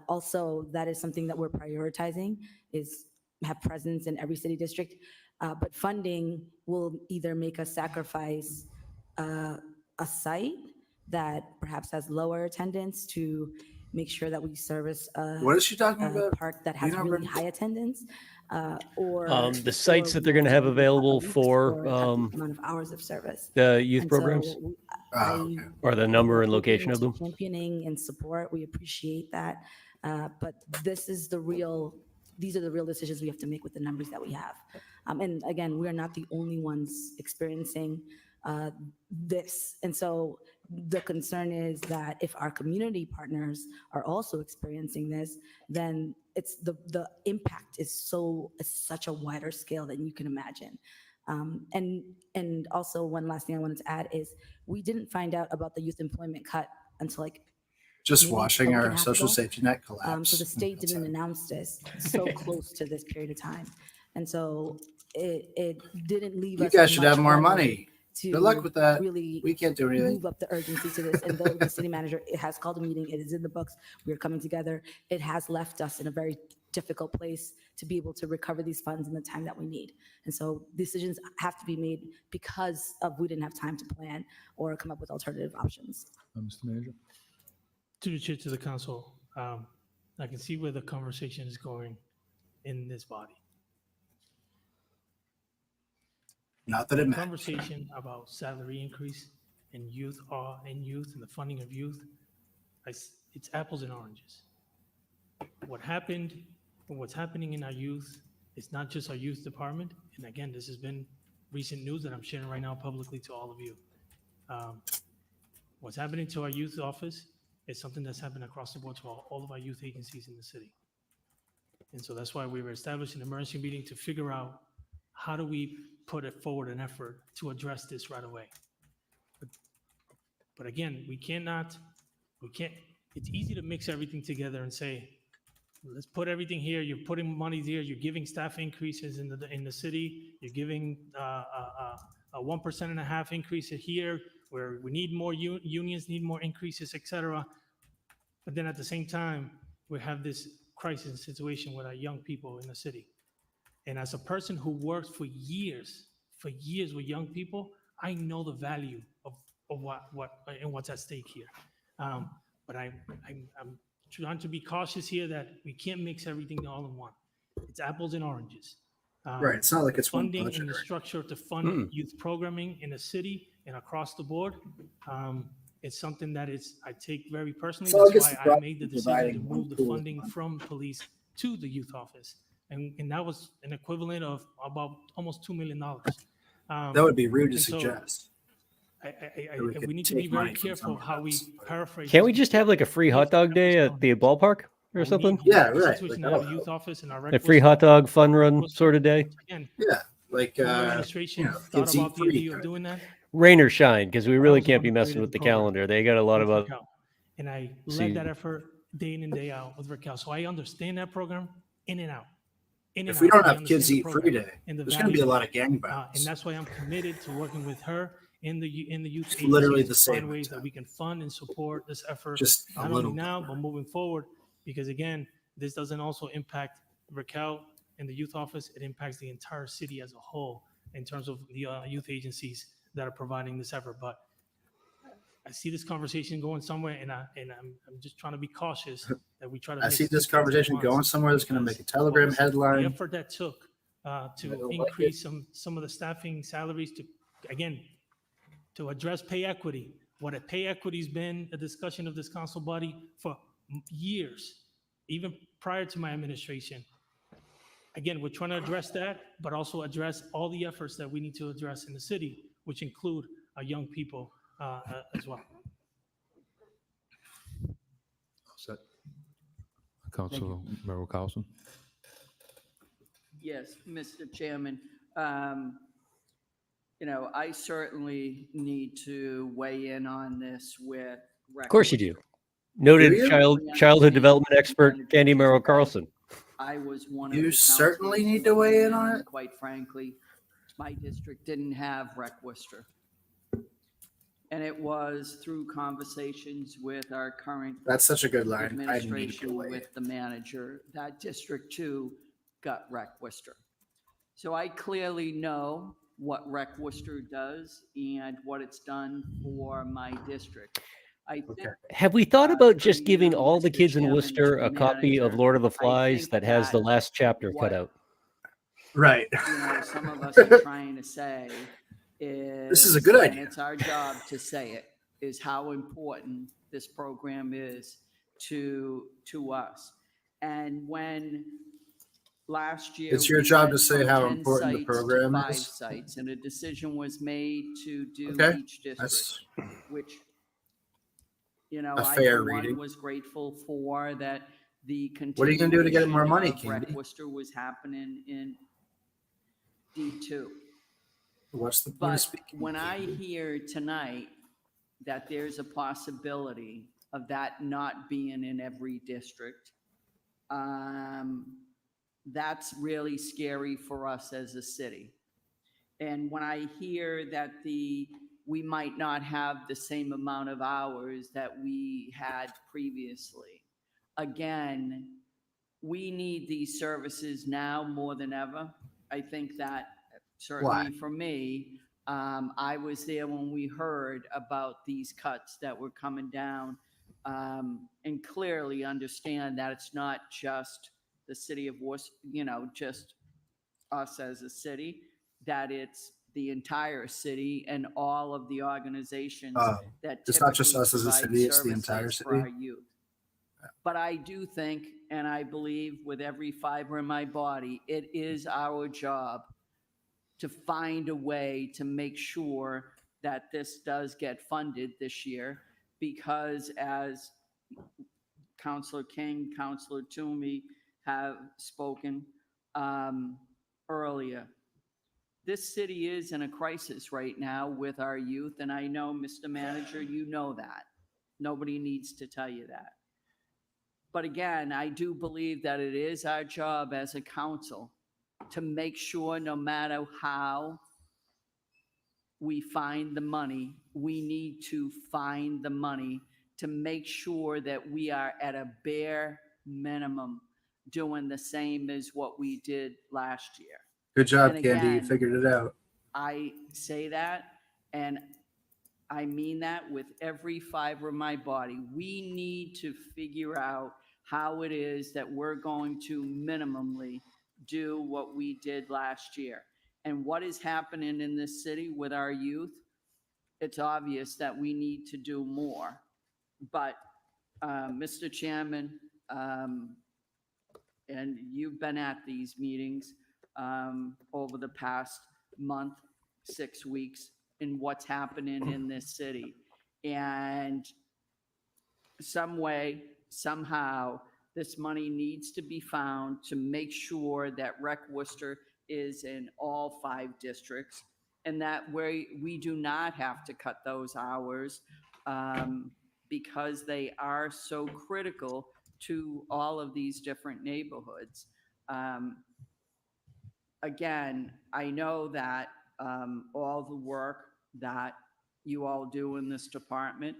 also that is something that we're prioritizing, is have presence in every city district. But funding will either make us sacrifice a site that perhaps has lower attendance to make sure that we service What is she talking a about? park that You has know, really Brenda? high attendance, or The sites that they're going to have available for amount of hours of service. the youth And programs, so or the number and we're location of open them. to championing and support. We appreciate that. But these are the real decisions we have to make with the numbers that we have. And again, we are not the only ones experiencing this. And so the concern is that if our community partners are also experiencing this, then it's the impact is such a wider scale than you can imagine. And also one last thing I wanted to add is we didn't find out about the youth employment cut until Just maybe watching a week our and a half social ago. safety net collapse. So the state didn't announce this so close to this period of time. And so it didn't leave You us. guys should much have more runway money. to Good luck with that. Really We can't do anything. move up the urgency to this. And though the city manager has called a meeting, it is in the books, we are coming together. It has left us in a very difficult place to be able to recover these funds in the time that we need. And so decisions have to be made because of we didn't have time to plan or come up with alternative options. Mr. Manager? To the chair, to the council, I can see where the conversation is going in this body. Not that it matters. Conversation about salary increase and youth and the funding of youth, it's apples and oranges. What happened and what's happening in our youth, it's not just our youth department. And again, this has been recent news that I'm sharing right now publicly to all of you. What's happening to our youth office is something that's happened across the board to all of our youth agencies in the city. And so that's why we were established an emergency meeting to figure out how do we put it forward an effort to address this right away. But again, we can't, it's easy to mix everything together and say, let's put everything here, you're putting money here, you're giving staff increases in the city, you're giving a 1.5% increase here, where we need more unions, need more increases, et cetera. But then at the same time, we have this crisis situation with our young people in the city. And as a person who worked for years with young people, I know the value of what's at stake here. But I'm trying to be cautious here that we can't mix everything all in one. It's apples and oranges. Right. It's not like it's one funding budget. and the structure to fund youth programming in the city and across the board. It's something that I take very personally. So I guess That's the why I made the decision to providing move the pool of funding from police to the youth office. And that was an equivalent of about almost $2 million. That would be rude to and so suggest. we need to be very careful how we paraphrase. Can't we this. just have like a free hot dog day at the ballpark or something? Yeah, The right. situation Like, of oh, the youth office and our A Red free Bull hot dog fun run sort of day. Again, Yeah, like the administration thought kids eat about the free. idea of doing that. Rain or shine, because we really was can't be one who messing created with the the program. calendar. They got a lot of with other. Raquel. And I See- led that effort day in and day out with Raquel. So I understand that program in and out. In and If we out. don't I have kids understand eat the free program day, and the there's going to be a value lot of of it. gang And bounce. that's why I'm committed to working with her in the youth It's literally agencies the to find same ways that we can fund and support this effort, Just a not little only now, but moving forward. Because again, this doesn't also impact Raquel and the youth office. It impacts the entire city as a whole in terms of the youth agencies that are providing this effort. But I see this conversation going somewhere, and I'm just trying to be cautious that we try to. I mix see two this things at conversation once, going somewhere that's going to make a telegram the headline. effort that took I to don't like increase some of the staffing salaries to address pay equity. What a pay equity's been a discussion of this council body for years, even prior to my administration. Again, we're trying to address that, but also address all the efforts that we need to address in the city, which include our young people as well. Set. Council Member Carlson? Yes, Mr. Chairman. I certainly need to weigh in on this with. Of course you do. Noted Do you? childhood development expert Candy Merrill Carlson. I was one of You the certainly counselors need to weigh in who, on it. Quite frankly, my district didn't have Rec Worcester. And it was through conversations with our current That's such a good line. I need to administration weigh in. with the manager, that district too got Rec Worcester. So I clearly know what Rec Worcester does and what it's done for my district. I think, Have we thought about just through giving you, all the Mr. kids in Chairman, Worcester to a the copy of manager, Lord of the I Flies think that has the that last chapter what- cut out? Right. some of us are trying to say is. This is a good And idea. it's our job to say it, is how important this program is to us. And when last year. It's your we job went to say from how 10 important the sites to program 5 is. sites, and a decision was made to do Okay, each district, that's which, a I, fair for one, reading. was grateful for that the What are you gonna do to get more money, continuation of Rec Candy? Worcester was happening in D2. What's the point But of speaking? when I hear tonight that there's a possibility of that not being in every district, that's really scary for us as a city. And when I hear that we might not have the same amount of hours that we had previously, again, we need these services now more than ever. I think that certainly for me, I was there when we heard about these cuts that were coming down, and clearly understand that it's not just the city of Worcester, just us as a city, that it's the entire city and all of the organizations that It's not just typically us as a provide city, it's the entire services for our city. youth. But I do think, and I believe with every fiber in my body, it is our job to find a way to make sure that this does get funded this year, because as Councilor King, Councilor Toomey have spoken earlier, this city is in a crisis right now with our youth, and I know, Mr. Manager, you know that. Nobody needs to tell you that. But again, I do believe that it is our job as a council to make sure, no matter how we find the money, we need to find the money to make sure that we are at a bare minimum doing the same as what we did last year. Good job, And Candy. You again, figured it out. I say that, and I mean that with every fiber of my body. We need to figure out how it is that we're going to minimally do what we did last year. And what is happening in this city with our youth, it's obvious that we need to do more. But, Mr. Chairman, and you've been at these meetings over the past month, 6 weeks, in what's happening in this city. And some way, somehow, this money needs to be found to make sure that Rec Worcester is in all 5 districts, and that we do not have to cut those hours, because they are so critical to all of these different neighborhoods. Again, I know that all the work that you all do in this department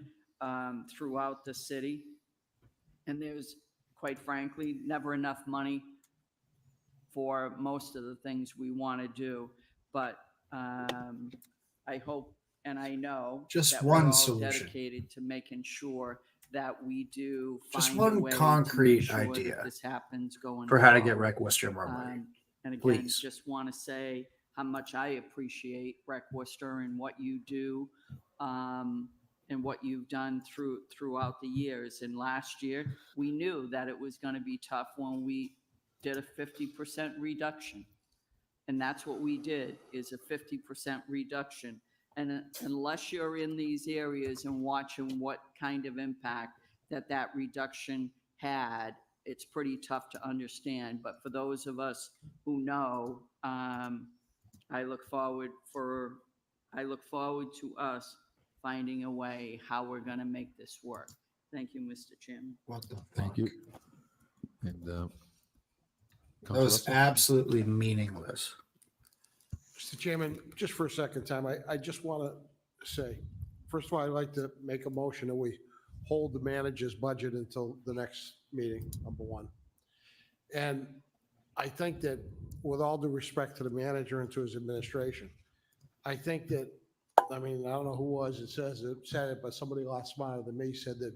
throughout the city, and there's, quite frankly, never enough money for most of the things we want to do. But I hope and I know Just that one we're all solution. dedicated to making sure that we do Just find a one way to concrete make sure that idea this happens going for how to get forward. Rec Worcester more money. And again, Please. just want to say how much I appreciate Rec Worcester and what you do, and what you've done throughout the years. And last year, we knew that it was going to be tough when we did a 50% reduction. And that's what we did, is a 50% reduction. And unless you're in these areas and watching what kind of impact that reduction had it's pretty tough to understand. But for those of us who know, I look forward to us finding a way how we're going to make this work. Thank you, Mr. Chairman. Thank you. And That Councilor was Russell? absolutely meaningless. Mr. Chairman, just for a second time, I just want to say, first of all, I'd like to make a motion that we hold the manager's budget until the next meeting, number one. And I think that with all due respect to the manager and to his administration, I think that, I mean, I don't know who it said it, but somebody a lot smarter than me said that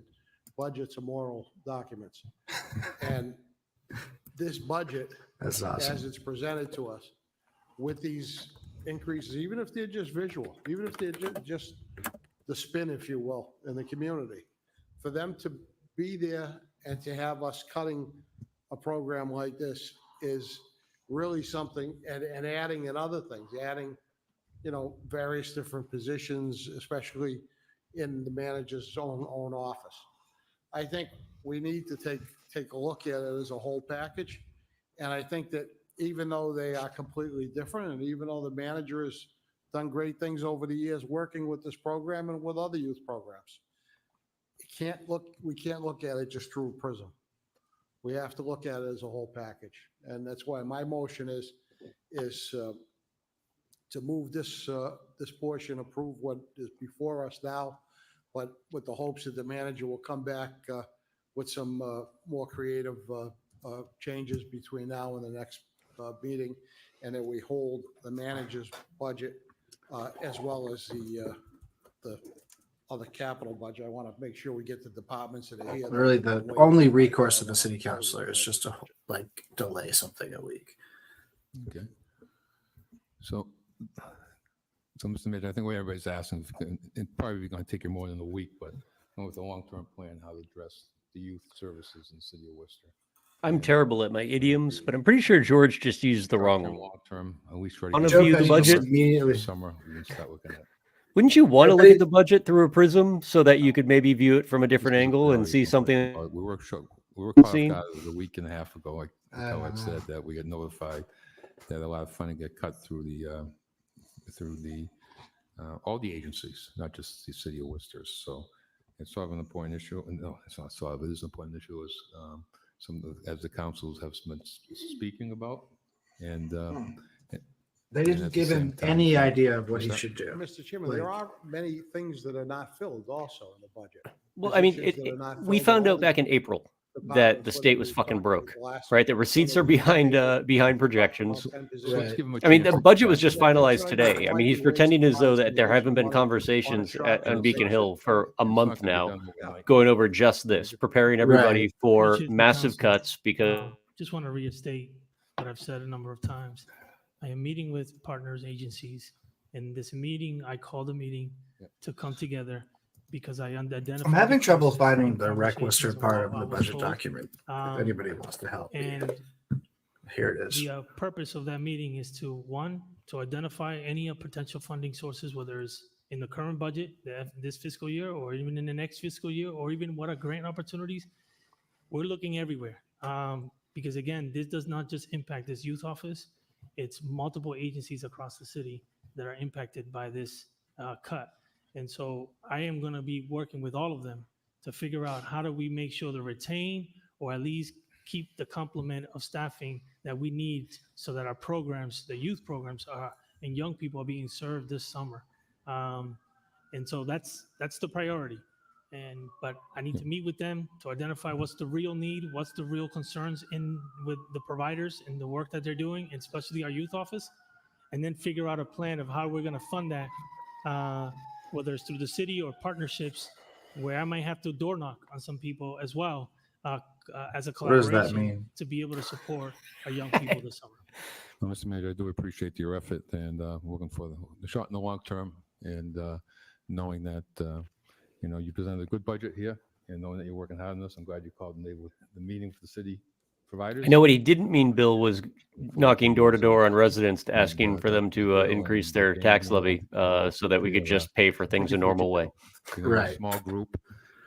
budgets are moral documents. And this budget, That's awesome. as it's presented to us, with these increases, even if they're just visual, even if they're just the spin, if you will, in the community, for them to be there and to have us cutting a program like this is really something, and adding in other things, adding, various different positions, especially in the manager's own office. I think we need to take a look at it as a whole package. And I think that even though they are completely different, and even though the manager has done great things over the years working with this program and with other youth programs, we can't look at it just through a prism. We have to look at it as a whole package. And that's why my motion is to move this portion, approve what is before us now, but with the hopes that the manager will come back with some more creative changes between now and the next meeting, and that we hold the manager's budget as well as the other capital budget. I want to make sure we get the departments that are here. Really, the only recourse of the city councilor is just to delay something a week. Okay. So, Mr. Mayor, I think what everybody's asking, it's probably going to take you more than a week, but with a long-term plan, how to address the youth services in the city of Worcester. I'm terrible at my idioms, but I'm pretty sure George just used the wrong one. Long-term, at least ready. Want to view the budget? Summer, we can start looking at. Wouldn't you want to look at the budget through a prism so that you could maybe view it from a different angle and see something? We were caught Seen? off guard a week and a half ago, like Howard said, that we got notified that a lot of funding got cut through the all the agencies, not just the city of Worcester. So it's sort of an important issue. No, it's not sort of, it is an important issue, as the councils have been speaking about. And They didn't give him any idea of what he should do. Mr. Chairman, there are many things that are not filled also in the budget. Well, I mean, Positions that are not we filled found in all out back in April that the state was fucking broke, right? The receipts are behind projections. I mean, the budget was just finalized today. I mean, he's pretending as though that there haven't been conversations on Beacon Hill for a month now, going over just this, preparing everybody for massive cuts because. Just want to reinstate what I've said a number of times. I am meeting with partners, agencies. In this meeting, I called a meeting to come together because I identified. I'm having the trouble costs finding and the rec Worcester conversations part of what the was budget told. document. If anybody wants to help. And Here it is. the purpose of that meeting is to identify any potential funding sources, whether it's in the current budget, this fiscal year, or even in the next fiscal year, or even what are grant opportunities. We're looking everywhere. Because again, this does not just impact this youth office. It's multiple agencies across the city that are impacted by this cut. And so I am going to be working with all of them to figure out how do we make sure to retain or at least keep the complement of staffing that we need so that our programs, the youth programs and young people are being served this summer. And so that's the priority. But I need to meet with them to identify what's the real need, what's the real concerns with the providers and the work that they're doing, and especially our youth office, and then figure out a plan of how we're going to fund that, whether it's through the city or partnerships, where I might have to door knock on some people as well, as a What does collaboration that mean? to be able to support our young people this summer. Well, Mr. Mayor, I do appreciate your effort and working for the short and the long term, and knowing that you presented a good budget here, and knowing that you're working hard on this. I'm glad you called the meeting for the city providers. I know what he didn't mean, Bill, was knocking door to door on residents, asking for them to increase their tax levy so that we could just pay for things a normal way. Right. A small group.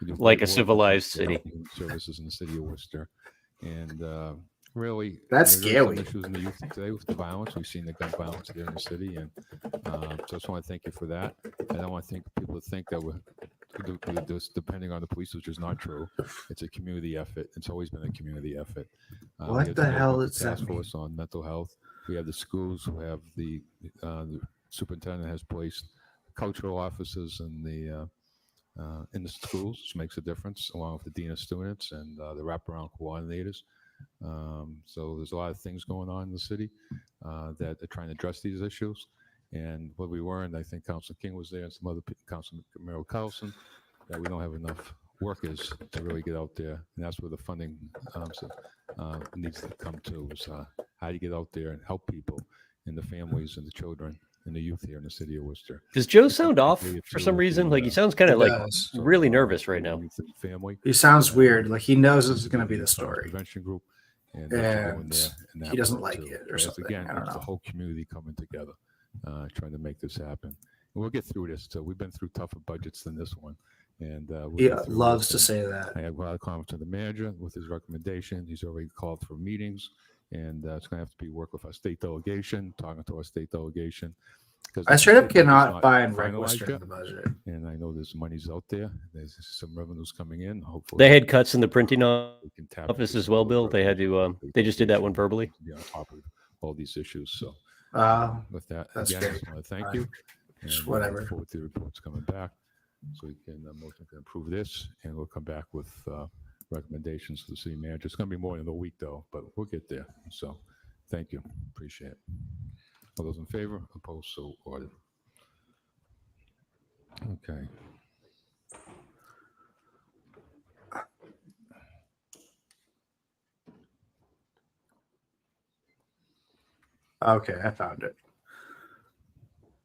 Like a civilized city. Services in the city of Worcester. And really, That's there's some scary. issues in the youth today with the violence. We've seen the gun violence here in the city, and so I just want to thank you for that. And I want to think people to think that we're just depending on the police, which is not true. It's a community effort. It's always been a community effort. We What have the hell local is that task mean? force on mental health. We have the schools who have the superintendent has placed cultural officers in the schools, which makes a difference, along with the dean of students and the wraparound coordinators. So there's a lot of things going on in the city that are trying to address these issues. And what we learned, I think Councilor King was there and some other Councilor Merrill Carlson, that we don't have enough workers to really get out there. And that's where the funding needs to come to, is how do you get out there and help people and the families and the children and the youth here in the city of Worcester. Does Joe sound off Particularly for through some reason? the, Like he sounds kind of He like does. really nervous right now. youth and family. He sounds weird. Like he knows this is going to be the story. Prevention group. And that's what we're doing And there in that he doesn't work, like too. it or But something. Again, I don't it's the know. whole community coming together, trying to make this happen. And we'll get through this too. We've been through tougher budgets than this one. And we'll He get through loves this. to And say that. I have a lot of confidence in the manager with his recommendation. He's already called for meetings, and it's going to have to be work with our state delegation, talking to our state delegation. 'Cause I straight up the budget's cannot not find Rec finalized Worcester in yet. the budget. And I know there's monies out there. There's some revenues coming in. Hopefully, They had cuts in the printing we can tap office into as some well, of those Bill. They had revenues. to. They just did that one verbally. Be on top of all these issues. So with that, that's again, I great. just want to thank Fine. you. Just And whatever. look forward to the reports coming back, so we can motion to approve this, and we'll come back with recommendations to the city manager. It's going to be more than a week though, but we'll get there. So thank you, appreciate it. All those in favor, opposed, so ordered. Okay. Okay, I found it.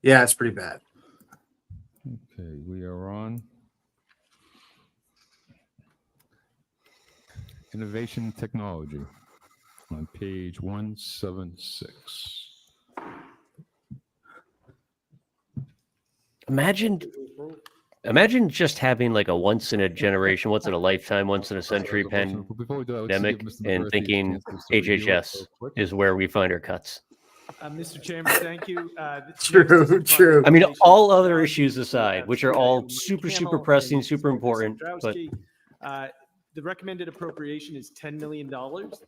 Yeah, it's pretty bad. Okay, we are on innovation technology on page 176. Imagine just having like a once in a generation, once in a lifetime, once in a century Before we do that, let's see if pandemic, Mr. and McCarthy thinking has a chance to review it HHS real quick. is where we find our cuts. Mr. Chairman, thank you. I mean, all other issues aside, which are all super pressing, super important, but The recommended appropriation is $10 million.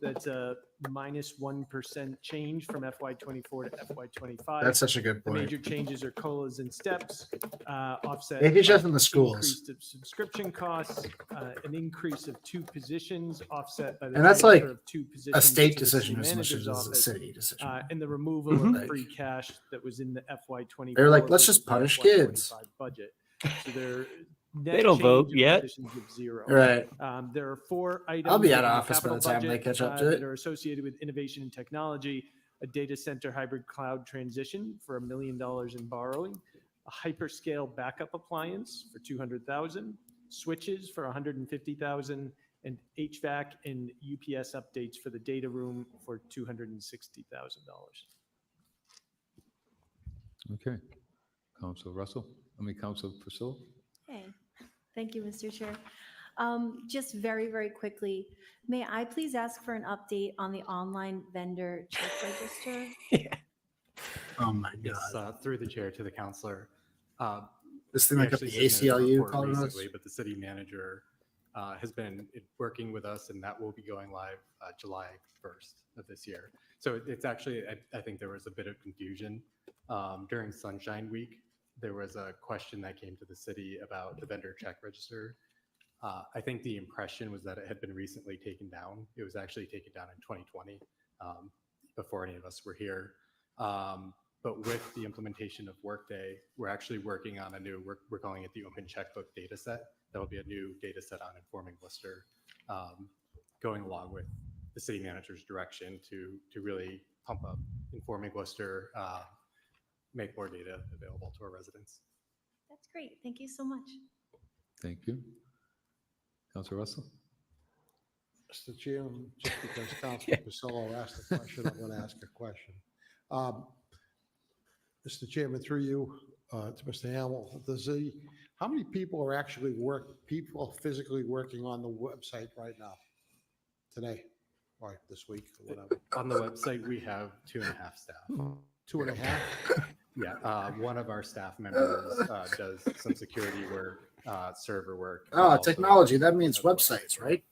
That's a minus 1% change from FY24 to FY25. That's such a good The point. major changes are COLAs and steps, offset. HHS by in the schools. increased subscription costs, an increase of 2 positions offset by the And that's transfer like of 2 a positions state to the decision city as much manager's as a office, city decision. and the removal Mhm. of free cash that was in the FY24. They're like, let's versus just the punish FY25 kids. Budget. So they're They don't vote yet. Positions of 0. Right. There are 4 items. I'll be out in of the office by the capital time they budget, catch up to that it. are associated with innovation and technology, a data center hybrid cloud transition for $1 million in borrowing, a hyperscale backup appliance for $200,000, switches for $150,000, and HVAC and UPS updates for the data room for $260,000. Okay. Council Russell, Council Priscilla? Hey, thank you, Mr. Chair. Just very quickly, may I please ask for an update on the online vendor check register? Oh my Yes, God. through the chair to the counselor. This thing we like up actually the submitted a ACLU report calling us? recently, but the city manager has been working with us, and that will be going live July 1st of this year. So it's actually, I think there was a bit of confusion. During Sunshine Week, there was a question that came to the city about the vendor check register. I think the impression was that it had been recently taken down. It was actually taken down in 2020, before any of us were here. But with the implementation of Workday, we're actually working on a new, we're calling it the Open Checkbook data set. That'll be a new data set on Informing Worcester, going along with the city manager's direction to really pump up Informing Worcester, make more data available to our residents. That's great. Thank you so much. Thank you. Council Russell? Mr. Chairman, just because Councilor Priscilla asked a question, I'm going to ask a question. Mr. Chairman, through you to Mr. Hamill, how many people are actually physically working on the website right now, today? or this week or whatever? On the website, we have 2.5 staff. 2.5? Yeah, one of our staff members does some security work, server work. but Oh, also- technology. That means websites, right?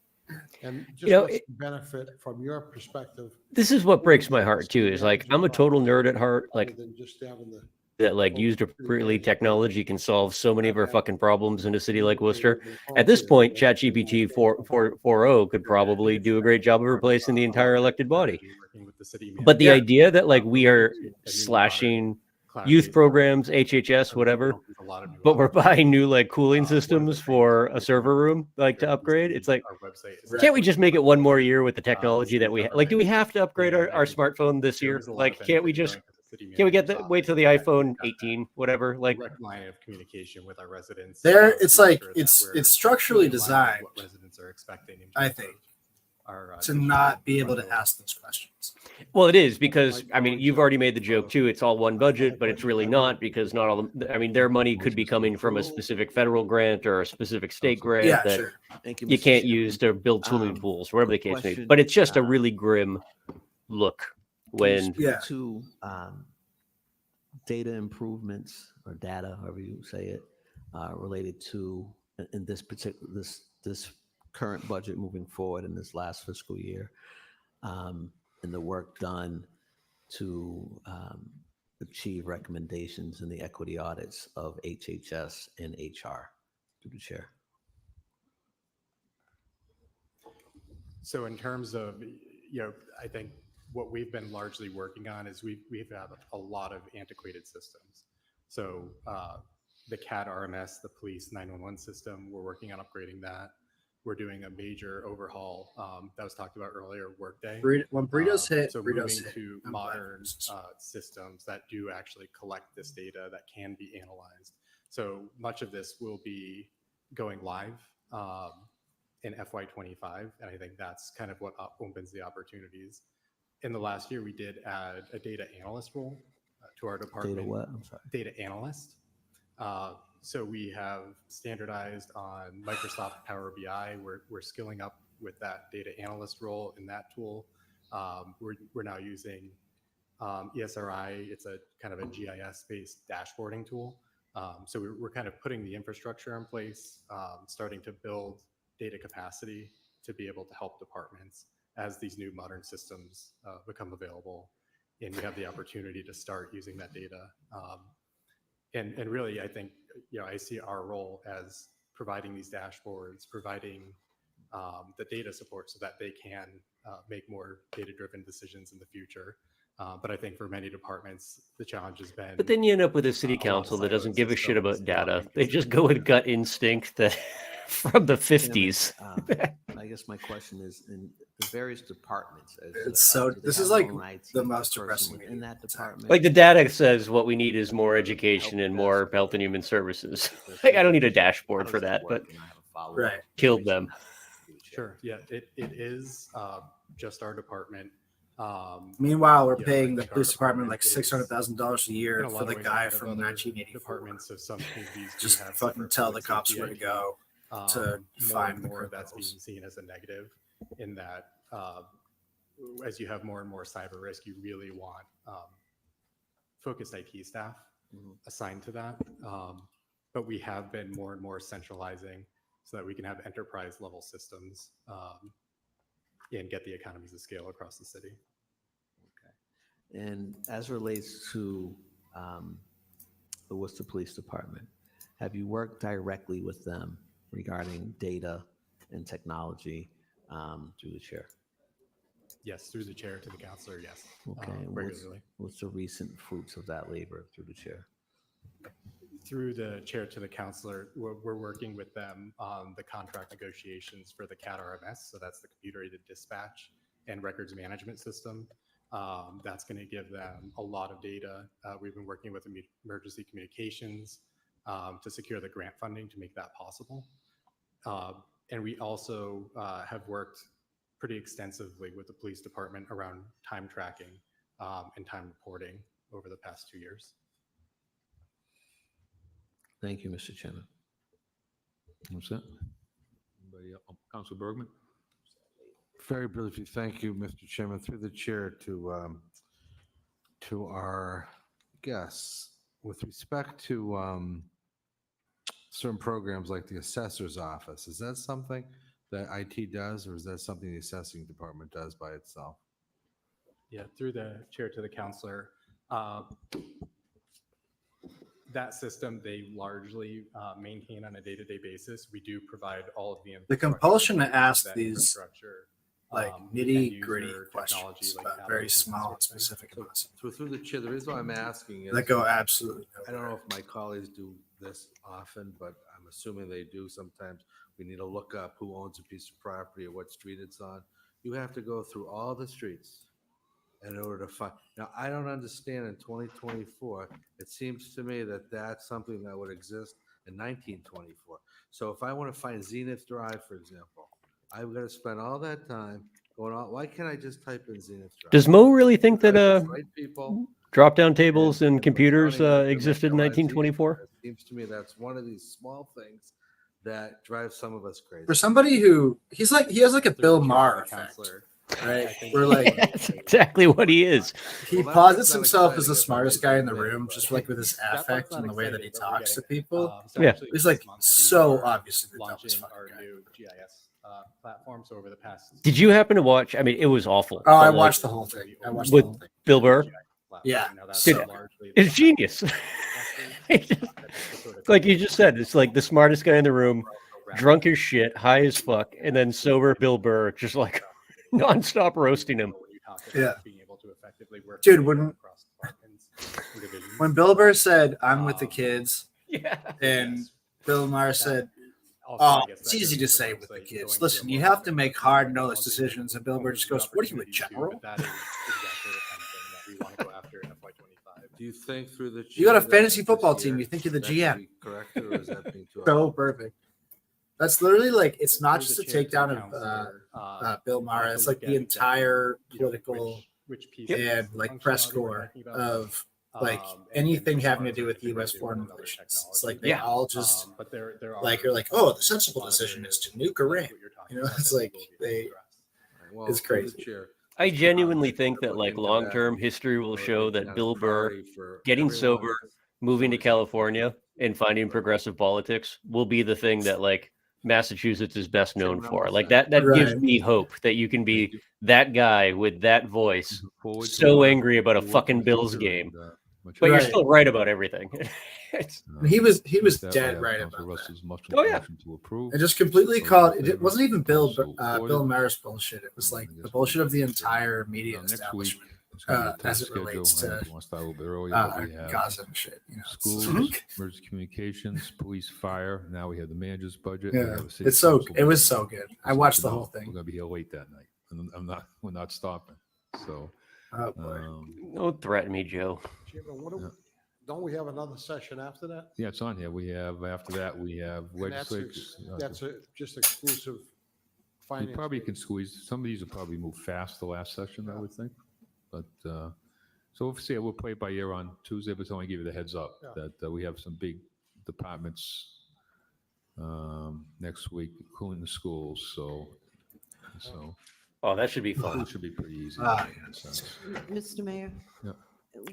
And just know, what's the benefit from your perspective? This is what breaks my heart too. Is like I'm a total nerd at heart. Other Like than just having the. that, like used appropriately, technology can solve so many of our fucking problems in a city like Worcester. At this point, ChatGPT 4.0 could probably do a great job of replacing the entire elected body. Working with the city But the manager. idea that like we are A new slashing modern youth programs, HHS, whatever, a lot of new but we're buying new like cooling systems for a server room, like to upgrade. It's like, our website is can't we just make it one more year with the technology that we like? Do we have to upgrade our smartphone this year? There's a lot Like, of can't we benefit just, going to the city can we get the manager's wait till the iPhone 18, whatever? Like, direct line of communication with our residents. There, to it's make like sure that it's we're structurally in line with designed, what residents are expecting in I terms think, of our, to digital not be able to rental. ask those questions. well, it is because I mean, you've already made the joke too. It's all one budget, but it's really not because not all the, I mean, their money could be coming from a specific federal grant or a specific state grant Yeah, that sure. Thank you Mr. can't Chairman. use to build swimming pools, whatever the case may be. question, But it's just a uh, really grim look when Yeah. To data improvements or data, however you say it, related to in this particular this current budget moving forward in this last fiscal year, and the work done to achieve recommendations in the equity audits of HHS and HR. Through the chair. So in terms of, I think what we've been largely working on is we've had a lot of antiquated systems. So the CAD RMS, the police 911 system, we're working on upgrading that. We're doing a major overhaul that was talked about earlier, Workday. When burritos hit, so burritos moving hit. to I'm glad modern this is- systems that do actually collect this data that can be analyzed. So much of this will be going live in FY25, and I think that's kind of what opens the opportunities. In the last year, we did add a data analyst role to our department. Data what? I'm sorry. Data analyst. So we have standardized on Microsoft Power BI. We're skilling up with that data analyst role in that tool. We're now using ESRI. It's a kind of a GIS-based dashboarding tool. So we're kind of putting the infrastructure in place, starting to build data capacity to be able to help departments as these new modern systems become available, and we have the opportunity to start using that data. And really, I think, I see our role as providing these dashboards, providing the data support so that they can make more data-driven decisions in the future. But I think for many departments, the challenge has been. but then you end up with a city a lot of council that doesn't siloed give a shit systems, about a lot of data. They just go with gut instinct that from the 50s. I guess my question is in the various departments. It's so- do they this have is their like own IT the most person depressing within that department? Like the data says what we need is more education and more health and human services. Like I don't need a dashboard for that, but Right. killed them. Sure. Yeah, it is just our department. Meanwhile, we're Yeah, paying like the police department like is, $600,000 a in year a lot for of the ways guy ahead of from other 1984. departments. So some communities do Just have fucking separate tell the public cops safety where to IT. go to More find and the more that's being criminals. seen as a negative in that as you have more and more cyber risk, you really want focused IT staff assigned to that. But we have been more and more centralizing so that we can have enterprise level systems and get the economies of scale across the city. And as relates to the Worcester Police Department, have you worked directly with them regarding data and technology through the chair? Yes, through the chair to the counselor, yes. Okay. and Regularly. What's the recent fruits of that labor through the chair? Through the chair to the counselor, we're working with them on the contract negotiations for the CAD RMS. So that's the computer aided dispatch and records management system. That's going to give them a lot of data. We've been working with emergency communications to secure the grant funding to make that possible. And we also have worked pretty extensively with the police department around time tracking and time reporting over the past 2 years. Thank you, Mr. Chairman. What's that? Anybody else? Council Bergman? Very briefly, thank you, Mr. Chairman, through the chair to our guests. With respect to certain programs like the assessor's office, is that something that IT does, or is that something the assessing department does by itself? Yeah, through the chair to the counselor. That system, they largely maintain on a day-to-day basis. We do provide all of the The compulsion to ask that these infrastructure, like end nitty user gritty technology, questions like about very tablets and that small sort and of thing. specific amounts. So through the chair, the reason why I'm asking is That go absolutely I don't know if my colleagues do this often, but I'm assuming they do. Sometimes we need to look up who owns a piece of property or what street it's on. You have to go through all the streets in order to find. Now, I don't understand in 2024, it seems to me that that's something that would exist in 1924. So if I want to find Zenith Drive, for example, I've got to spend all that time going on. Why can't I just type in Zenith Drive? Does Mo really think that Right people. drop-down tables and computers counting that existed in dimensionalized Zenith 1924? Drive. It seems to me that's one of these small things that drives some of us crazy. For somebody who he has like a Bill Maher effect, right? We're like That's exactly what he is. he posits himself as the smartest guy in the room, just like with his affect and the way that he talks to people. Yeah. He's like so obviously the dumbest launching fucking our guy. new GIS platform. So over the past, Did you happen to watch? I mean, it was awful. Oh, I but, like, watched the whole thing. I watched the with whole thing. Bill Burr. Yeah, Dude, it's genius. Like you just said, it's like the smartest guy in the room, drunk as shit, high as fuck, and then sober Bill Burr just like nonstop roasting him. Yeah. being able to effectively work Dude, together when across departments and divisions. when Bill Burr said, "I'm with the kids," yeah, and Bill Maher said, Also, "Oh, I guess it's that easy to goes say without with the saying, kids. going Listen, through you a have to make hard nosed decisions." And Bill Burr just goes, "What are you, a general?" But that is exactly the kind of thing that we want to go after in FY25. Do you think through the You got a chair that fantasy this football year team. You think you're the that could GM. be corrected, or is that being too So perfect. That's literally like it's not Through just the a chair to the takedown of counselor, Bill Maher. to It's look like at the exactly, entire you know, political which pieces and of like press functionality we're corps talking about. of like And anything as having far to do as with integrated U.S. foreign with other relations. It's like technology. they all just But there are like you're like, oh, the a sensible lot of decision is areas to nuke Iran. what you're talking You know, about it's that like will be they. addressed. Well, It's through the crazy. chair, I genuinely think that look like into long that term and, history will show make it that a Bill Burr priority for getting everyone. sober, moving to California, and finding progressive politics will be the thing that like Massachusetts is best known Chairman, I'm for. all Like set. that gives Right. me hope that you can be that guy with that voice, Forward to, so angry about a forward to fucking the Bills future game, and, much but you're Right. still right about everything. It's- He was with that, dead I have right Councilor about that. Russell's motion Oh, yeah. to approve. It just completely All called. in It favor? wasn't even Bill So Bill ordered. Maher's bullshit. It was like I the guess bullshit we'll of the get to that. entire media Next week, establishment it's gonna be a as tight it schedule. relates I know to we want to start a little bit earlier, but we have Gaza and shit. You know, it's schools, like- emergency communications, police, fire. Now we have the manager's budget. we yeah, have a city it's so. council It was meeting. so good. I Just watched let the you whole know, thing. We're gonna be here late that night, and we're not stopping. So, Oh boy. Don't threaten me, Joe. Chairman, Yeah. don't we have another session after that? yeah, it's on here. We have after that we have And that's legislature. just exclusive We finance. probably can squeeze, some of these will probably move fast the last session, I would think. But, so we'll see, we'll play it by ear on Tuesday, but only give you the heads up Yeah. that we have some big departments next week, including the schools, so. Oh, that should be fun. It should be pretty easy. Ah, in a sense. Mr. Mayor? Yeah.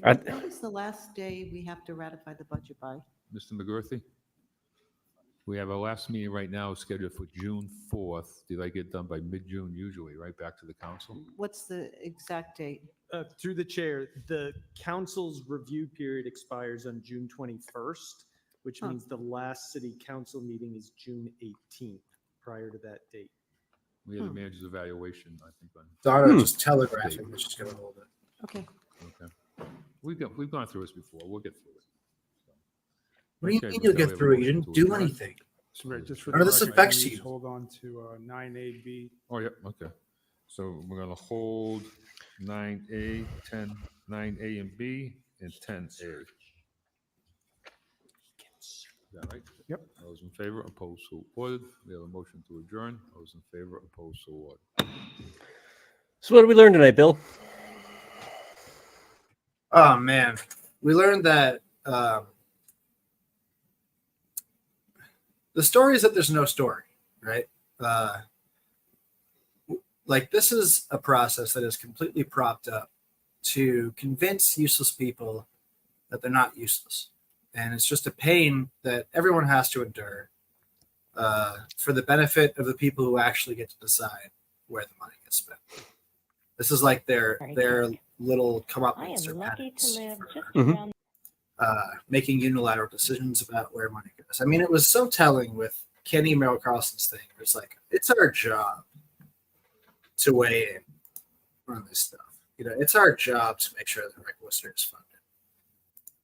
What is the last day we have to ratify the budget by? Mr. McGurthy? We have our last meeting right now scheduled for June 4th. Did I get done by mid-June usually, right back to the council? What's the exact date? Through the chair, the council's review period expires on June 21st, which Huh. means the last city council meeting is June 18th, prior to that date. We have the manager's evaluation, I think. on Donna just telegraphing that she's gonna hold it. Okay. Okay. We've gone through this before. We'll get through it. What do you Okay, mean but you'll now we get have a through it? You motion didn't to do adjourn. anything. So, Mayor, just for None the of this record, affects please you. Hold on to 9AB. Oh, yeah, okay. So we're gonna hold 9A, 10, 9A and B, and 10A. Is that right? Yep. Those in favor, opposed, so ordered. We have a motion to adjourn. Those in favor, opposed, so ordered. So what did we learn tonight, Bill? Oh man, we learned that the story is that there's no story, right? like this is a process that is completely propped up to convince useless people that they're not useless. And it's just a pain that everyone has to endure for the benefit of the people who actually get to decide where the money gets spent. This is like their little comeuppance or penance for, making unilateral decisions about where money goes. I mean, it was so telling with Kenny Merrill Carlson's thing. It's like, it's our job to weigh in on this stuff. You know, it's our job to make sure that Rick Worcester is funded.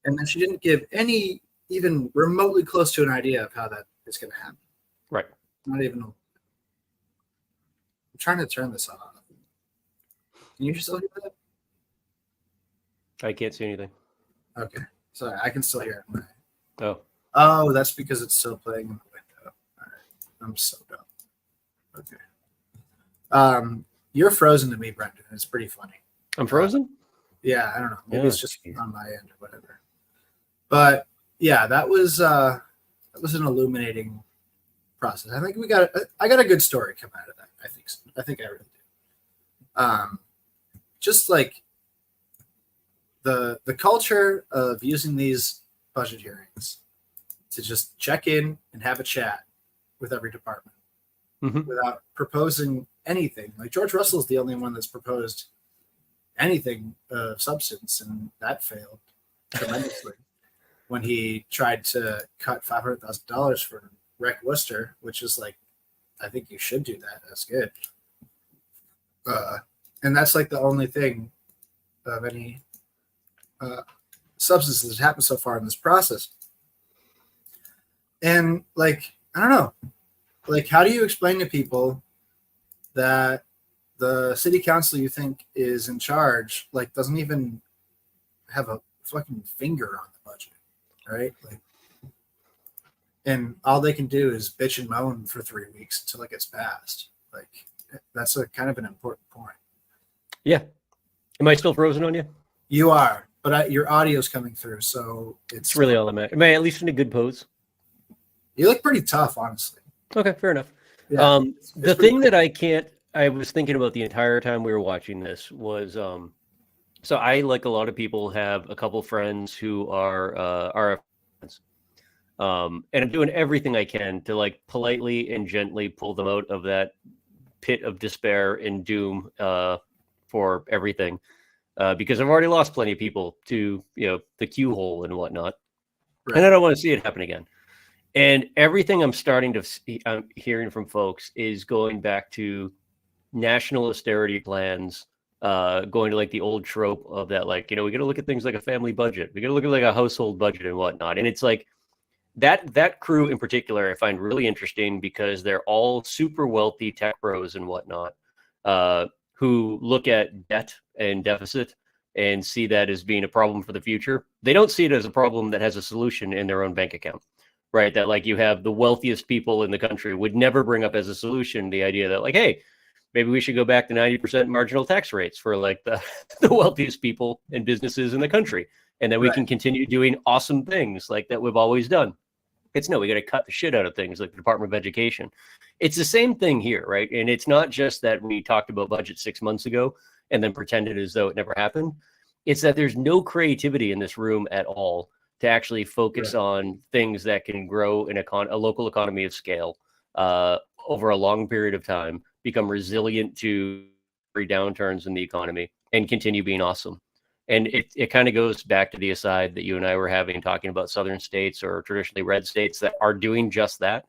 And then she didn't give any even remotely close to an idea of how that is going to happen. Right. Not even. I'm trying to turn this off. Can you still hear that? I can't see anything. Okay. Sorry, I can still hear it. Oh. Oh, that's because it's still playing in the window. All right. I'm so dumb. Okay. You're frozen to me, Brendan. It's pretty funny. I'm frozen? Yeah, I don't know. Maybe Yeah. it's just on my end or whatever. But yeah, that was an illuminating process. I think I got a good story come out of that. I think so. I think I really do. Just like the culture of using these budget hearings to just check in and have a chat with every department without proposing anything. Like George Russell is the only one that's proposed anything of substance, and that failed tremendously when he tried to cut $500,000 for Rick Worcester, which is like, I think you should do that. That's good. And that's like the only thing of any substance that's happened so far in this process. And like, I don't know, like, how do you explain to people that the city council you think is in charge, like, doesn't even have a fucking finger on the budget, right? Like, and all they can do is bitch and moan for 3 weeks until it gets passed. Like, that's a kind of an important point. Yeah. Am I still frozen on you? You are, but your audio's coming through, so It's really all that matters. Am I at least in a good pose? You look pretty tough, honestly. Okay, fair enough. Yeah, The thing that I was thinking about the entire time we were watching this was, so I, like a lot of people, have a couple friends who are RF friends. And I'm doing everything I can to like politely and gently pull them out of that pit of despair and doom for everything. Because I've already lost plenty of people to, the Q hole and whatnot. Right. And I don't want to see it happen again. And everything I'm hearing from folks is going back to national austerity plans, going to like the old trope of that, like, we got to look at things like a family budget. We got to look at like a household budget and whatnot. And it's like that crew in particular, I find really interesting because they're all super wealthy tech bros and whatnot, who look at debt and deficit and see that as being a problem for the future. They don't see it as a problem that has a solution in their own bank account. Right, that like you have the wealthiest people in the country would never bring up as a solution the idea that like, hey, maybe we should go back to 90% marginal tax rates for like the wealthiest people and businesses in the country. And then we can continue doing awesome things like that we've always done. It's no, we got to cut the shit out of things like the Department of Education. It's the same thing here, right? And it's not just that we talked about budget 6 months ago and then pretended as though it never happened. It's that there's no creativity in this room at all to actually focus on things that can grow in a local economy of scale over a long period of time, become resilient to downturns in the economy, and continue being awesome. And it kind of goes back to the aside that you and I were having, talking about southern states or traditionally red states that are doing just that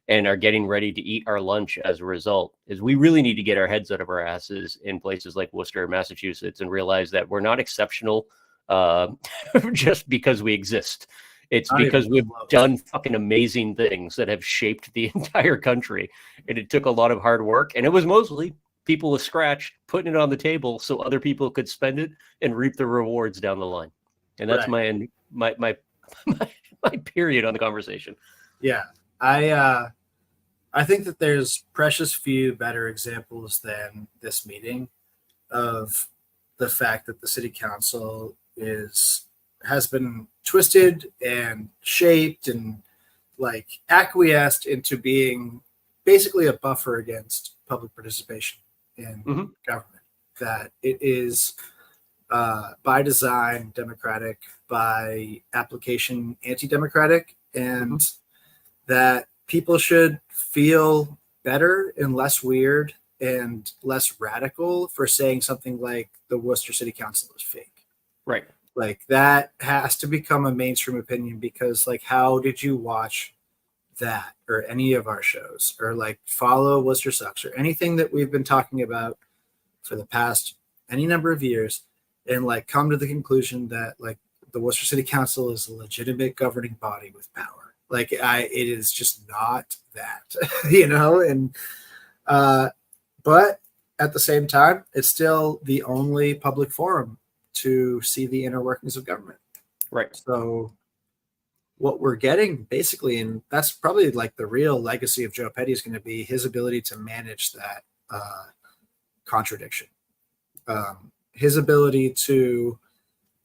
and are getting ready to eat our lunch as a result. Is we really need to get our heads out of our asses in places like Worcester, Massachusetts, and realize that we're not exceptional just because we exist. It's because we've done fucking amazing things that have shaped the entire country, and it took a lot of hard work, and it was mostly people with scratch putting it on the table so other people could spend it and reap the rewards down the line. And that's my end, my period on the conversation. Yeah, I think that there's precious few better examples than this meeting of the fact that the city council has been twisted and shaped and like acquiesced into being basically a buffer against public participation in Mhm. government, that it is by design democratic, by application anti-democratic, and that people should feel better and less weird and less radical for saying something like the Worcester City Council is fake. Right. Like that has to become a mainstream opinion, because like, how did you watch that or any of our shows or like follow Worcester Sucks or anything that we've been talking about for the past any number of years and like come to the conclusion that like the Worcester City Council is a legitimate governing body with power? Like it is just not that, you know, and but at the same time, it's still the only public forum to see the inner workings of government. Right. So what we're getting basically, and that's probably like the real legacy of Joe Petty, is going to be his ability to manage that contradiction. His ability to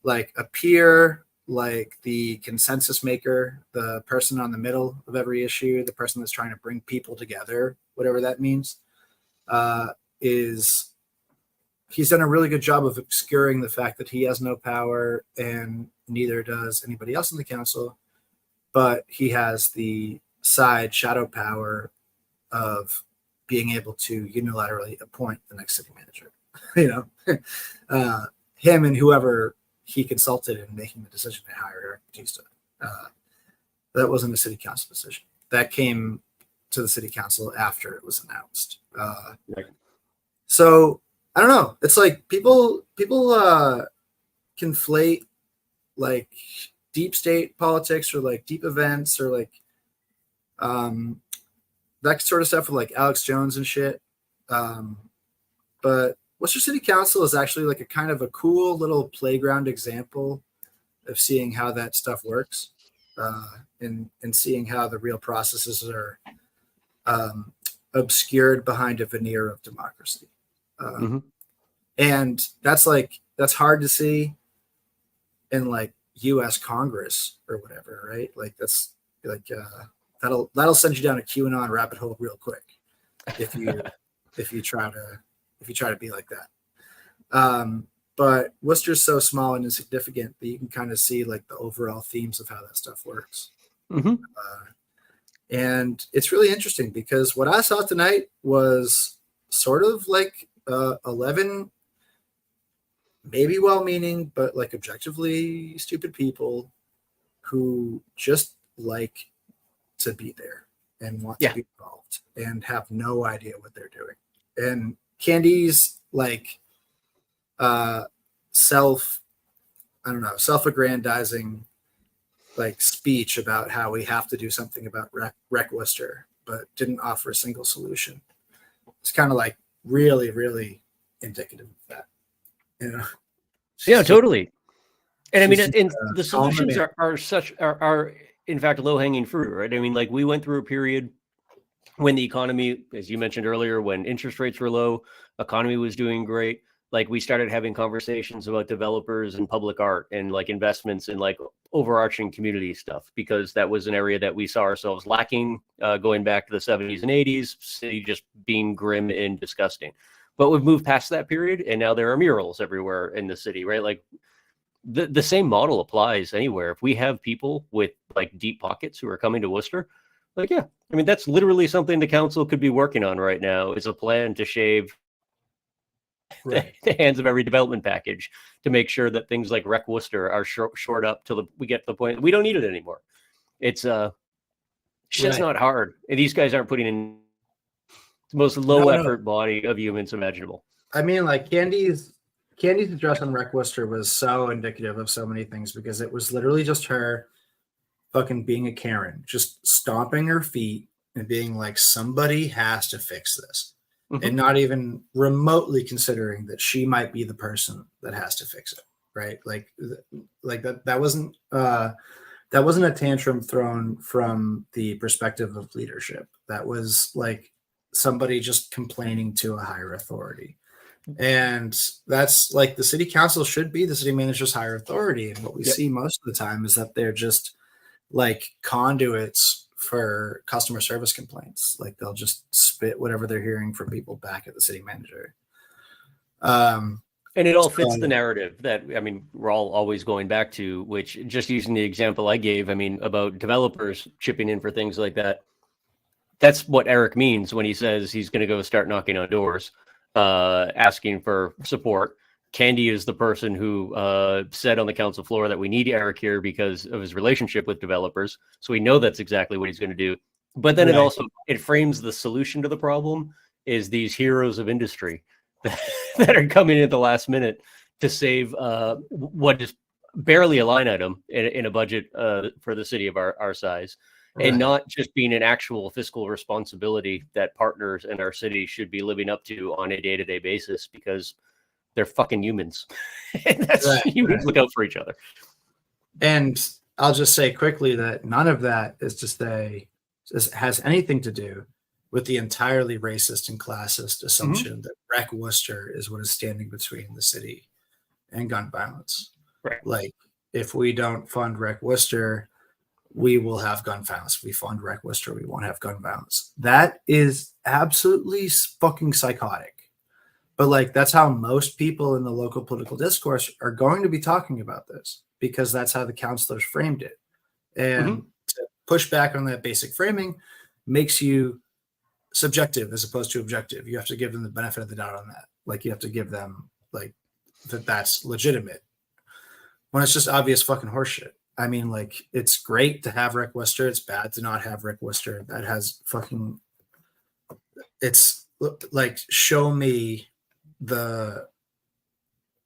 like appear like the consensus maker, the person on the middle of every issue, the person that's trying to bring people together, whatever that means, is he's done a really good job of obscuring the fact that he has no power and neither does anybody else in the council, but he has the side shadow power of being able to unilaterally appoint the next city manager. You know, him and whoever he consulted in making the decision to hire Eric Batista. That wasn't a city council decision. That came to the city council after it was announced. Right. So I don't know. It's like people conflate like deep state politics or like deep events or like that sort of stuff with like Alex Jones and shit. But Worcester City Council is actually like a kind of a cool little playground example of seeing how that stuff works, and seeing how the real processes are obscured behind a veneer of democracy. And that's hard to see in like U.S. Congress or whatever, right? Like that's like that'll send you down a QAnon rabbit hole real quick if you try to be like that. But Worcester's so small and insignificant that you can kind of see like the overall themes of how that stuff works. And it's really interesting because what I saw tonight was sort of like 11 maybe well-meaning, but like objectively stupid people who just like to be there and want to be involved and have no idea what they're doing. And Candy's like self-aggrandizing like speech about how we have to do something about Rec Worcester, but didn't offer a single solution. It's kind of like really, really indicative of that. You know? Yeah, totally. And I mean, She's and just, the solutions are in fact low hanging fruit, right? I mean, like we went through a period when the economy, as you mentioned earlier, when interest rates were low, economy was doing great. Like we started having conversations about developers and public art and like investments in like overarching community stuff, because that was an area that we saw ourselves lacking going back to the 70s and 80s, city just being grim and disgusting. But we've moved past that period, and now there are murals everywhere in the city, right? Like the same model applies anywhere. If we have people with like deep pockets who are coming to Worcester, like, yeah, I mean, that's literally something the council could be working on right now, is a plan to shave the hands of every development package to make sure that things like Rec Worcester are shored up till we get to the point that we don't need it anymore. It's shit's not hard. And these guys aren't putting in the most low effort body of humans imaginable. I mean, like Candy's address on Rec Worcester was so indicative of so many things, because it was literally just her fucking being a Karen, just stomping her feet and being like, somebody has to fix this. And not even remotely considering that she might be the person that has to fix it, right? Like that wasn't a tantrum thrown from the perspective of leadership. That was like somebody just complaining to a higher authority. And that's like, the city council should be the city manager's higher authority. And what we see most of the time is that they're just like conduits for customer service complaints. Like they'll just spit whatever they're hearing from people back at the city manager. And it all fits So- the narrative that, I mean, we're all always going back to, which, just using the example I gave, I mean, about developers chipping in for things like that. That's what Eric means when he says he's going to go start knocking on doors, asking for support. Candy is the person who said on the council floor that we need Eric here because of his relationship with developers. So we know that's exactly what he's going to do. But then it frames the solution to the problem is these heroes of industry that are coming in at the last minute to save what is barely a line item in a budget for the city of our size, and not just being an actual fiscal responsibility that partners in our city should be living up to on a day-to-day basis, because they're fucking humans. And humans look out for each other. And I'll just say quickly that none of that has anything to do with the entirely racist and classist assumption that Rec Worcester is what is standing between the city and gun violence. Right. Like, if we don't fund Rec Worcester, we will have gun violence. If we fund Rec Worcester, we won't have gun violence. That is absolutely fucking psychotic. But like, that's how most people in the local political discourse are going to be talking about this, because that's how the councilors framed it. And to push back on that basic framing makes you subjective as opposed to objective. You have to give them the benefit of the doubt on that. Like, you have to give them like that's legitimate when it's just obvious fucking horseshit. I mean, like, it's great to have Rec Worcester. It's bad to not have Rec Worcester. That has fucking, it's like, show me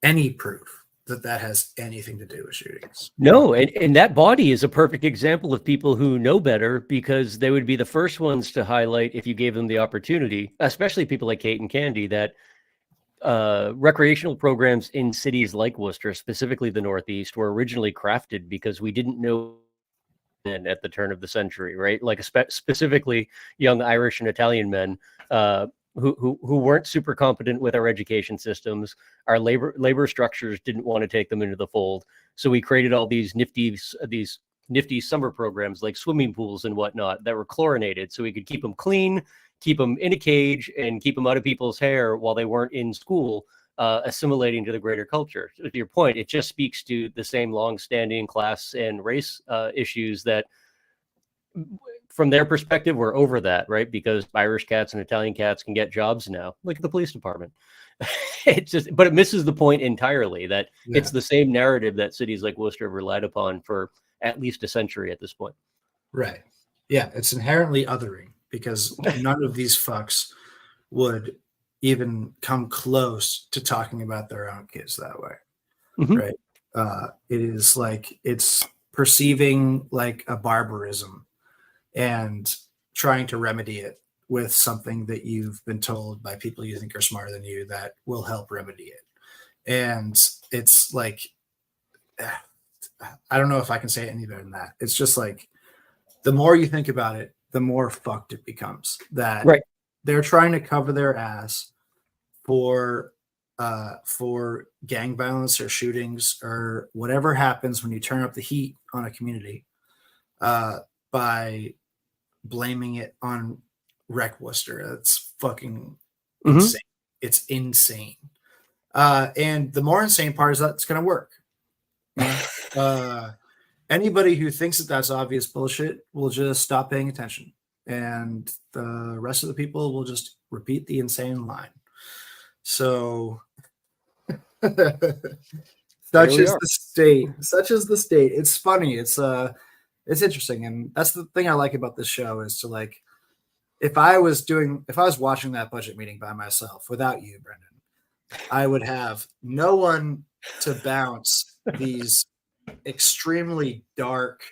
any proof that has anything to do with shootings. No, and that body is a perfect example of people who know better, because they would be the first ones to highlight, if you gave them the opportunity, especially people like Kate and Candy, that recreational programs in cities like Worcester, specifically the Northeast, were originally crafted because we didn't know at the turn of the century, right? Like specifically young Irish and Italian men who weren't super competent with our education systems. Our labor structures didn't want to take them into the fold. So we created all these nifty summer programs like swimming pools and whatnot that were chlorinated, so we could keep them clean, keep them in a cage, and keep them out of people's hair while they weren't in school, assimilating to the greater culture. So to your point, it just speaks to the same long-standing class and race issues that, from their perspective, we're over that, right? Because Irish cats and Italian cats can get jobs now, like the police department. But it misses the point entirely that it's the same narrative that cities like Worcester have relied upon for at least a century at this point. Right. Yeah, it's inherently othering, because none of these fucks would even come close to talking about their own kids that way. Right. It is like, it's perceiving like a barbarism and trying to remedy it with something that you've been told by people you think are smarter than you that will help remedy it. And it's like, I don't know if I can say it any better than that. It's just like, the more you think about it, the more fucked it becomes. That they're trying to cover their ass for gang violence or shootings or whatever happens when you turn up the heat on a community, by blaming it on Rec Worcester. That's fucking insane. It's insane. And the more insane part is that it's going to work. Anybody who thinks that that's obvious bullshit will just stop paying attention, and the rest of the people will just repeat the insane line. So such is the state. It's funny. It's interesting. And that's the thing I like about this show, is to, like, if I was watching that budget meeting by myself without you, Brendan, I would have no one to bounce these extremely dark,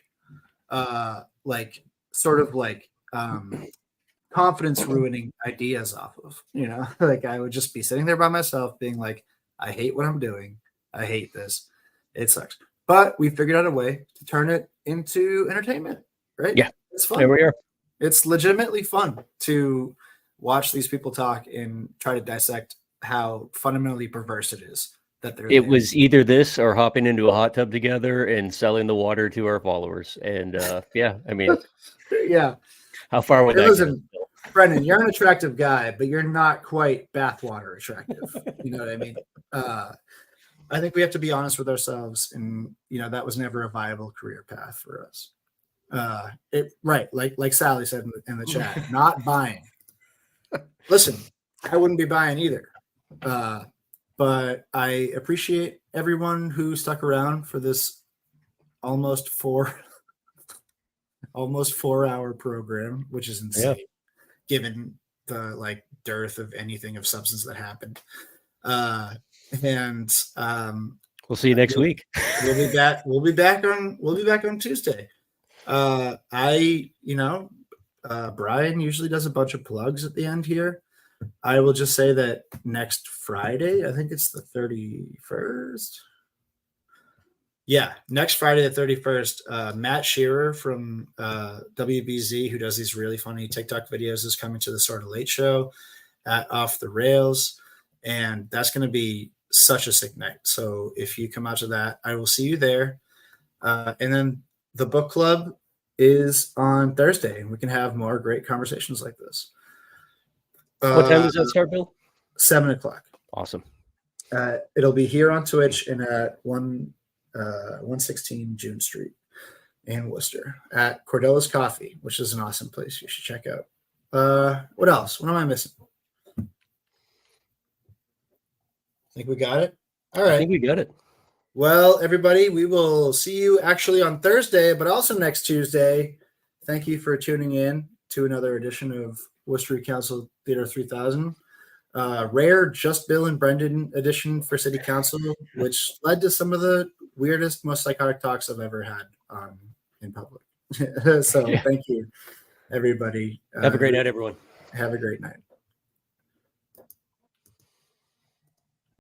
confidence ruining ideas off of, like, I would just be sitting there by myself being like, I hate what I'm doing. I hate this. It sucks. But we figured out a way to turn it into entertainment, right? Yeah. It's fun. There we are. It's legitimately fun to watch these people talk and try to dissect how fundamentally perverse it is that they're It there. was either this or hopping into a hot tub together and selling the water to our followers. And yeah, I mean, Yeah. how far would Hey, that get us? listen, Brendan, you're an attractive guy, but you're not quite bathwater attractive. You know what I mean? I think we have to be honest with ourselves, and that was never a viable career path for us. Right, like Sally said in the chat, not buying. Listen, I wouldn't be buying either, but I appreciate everyone who stuck around for this almost 4-hour program, which is insane, given the dearth of anything of substance that happened. And we'll see you next week. We'll be back. We'll be back on Tuesday. Brian usually does a bunch of plugs at the end here. I will just say that next Friday, I think it's the 31st. Yeah, next Friday, the 31st, Matt Shearer from WBZ, who does these really funny TikTok videos, is coming to the Sort of Late Show at Off the Rails. And that's going to be such a sick night. So if you come out to that, I will see you there. And then the book club is on Thursday, and we can have more great conversations like this. What time does that start, Bill? 7:00. Awesome. It'll be here on Twitch and at 116 June Street in Worcester at Cordella's Coffee, which is an awesome place you should check out. What else? What am I missing? Think we got it? All right. I think we got it. Well, everybody, we will see you actually on Thursday, but also next Tuesday. Thank you for tuning in to another edition of Worcester Council Theater 3000. Rare Just Bill and Brendan edition for City Council, which led to some of the weirdest, most psychotic talks I've ever had in public. So Thank you, everybody. Have a great night, everyone. Have a great night.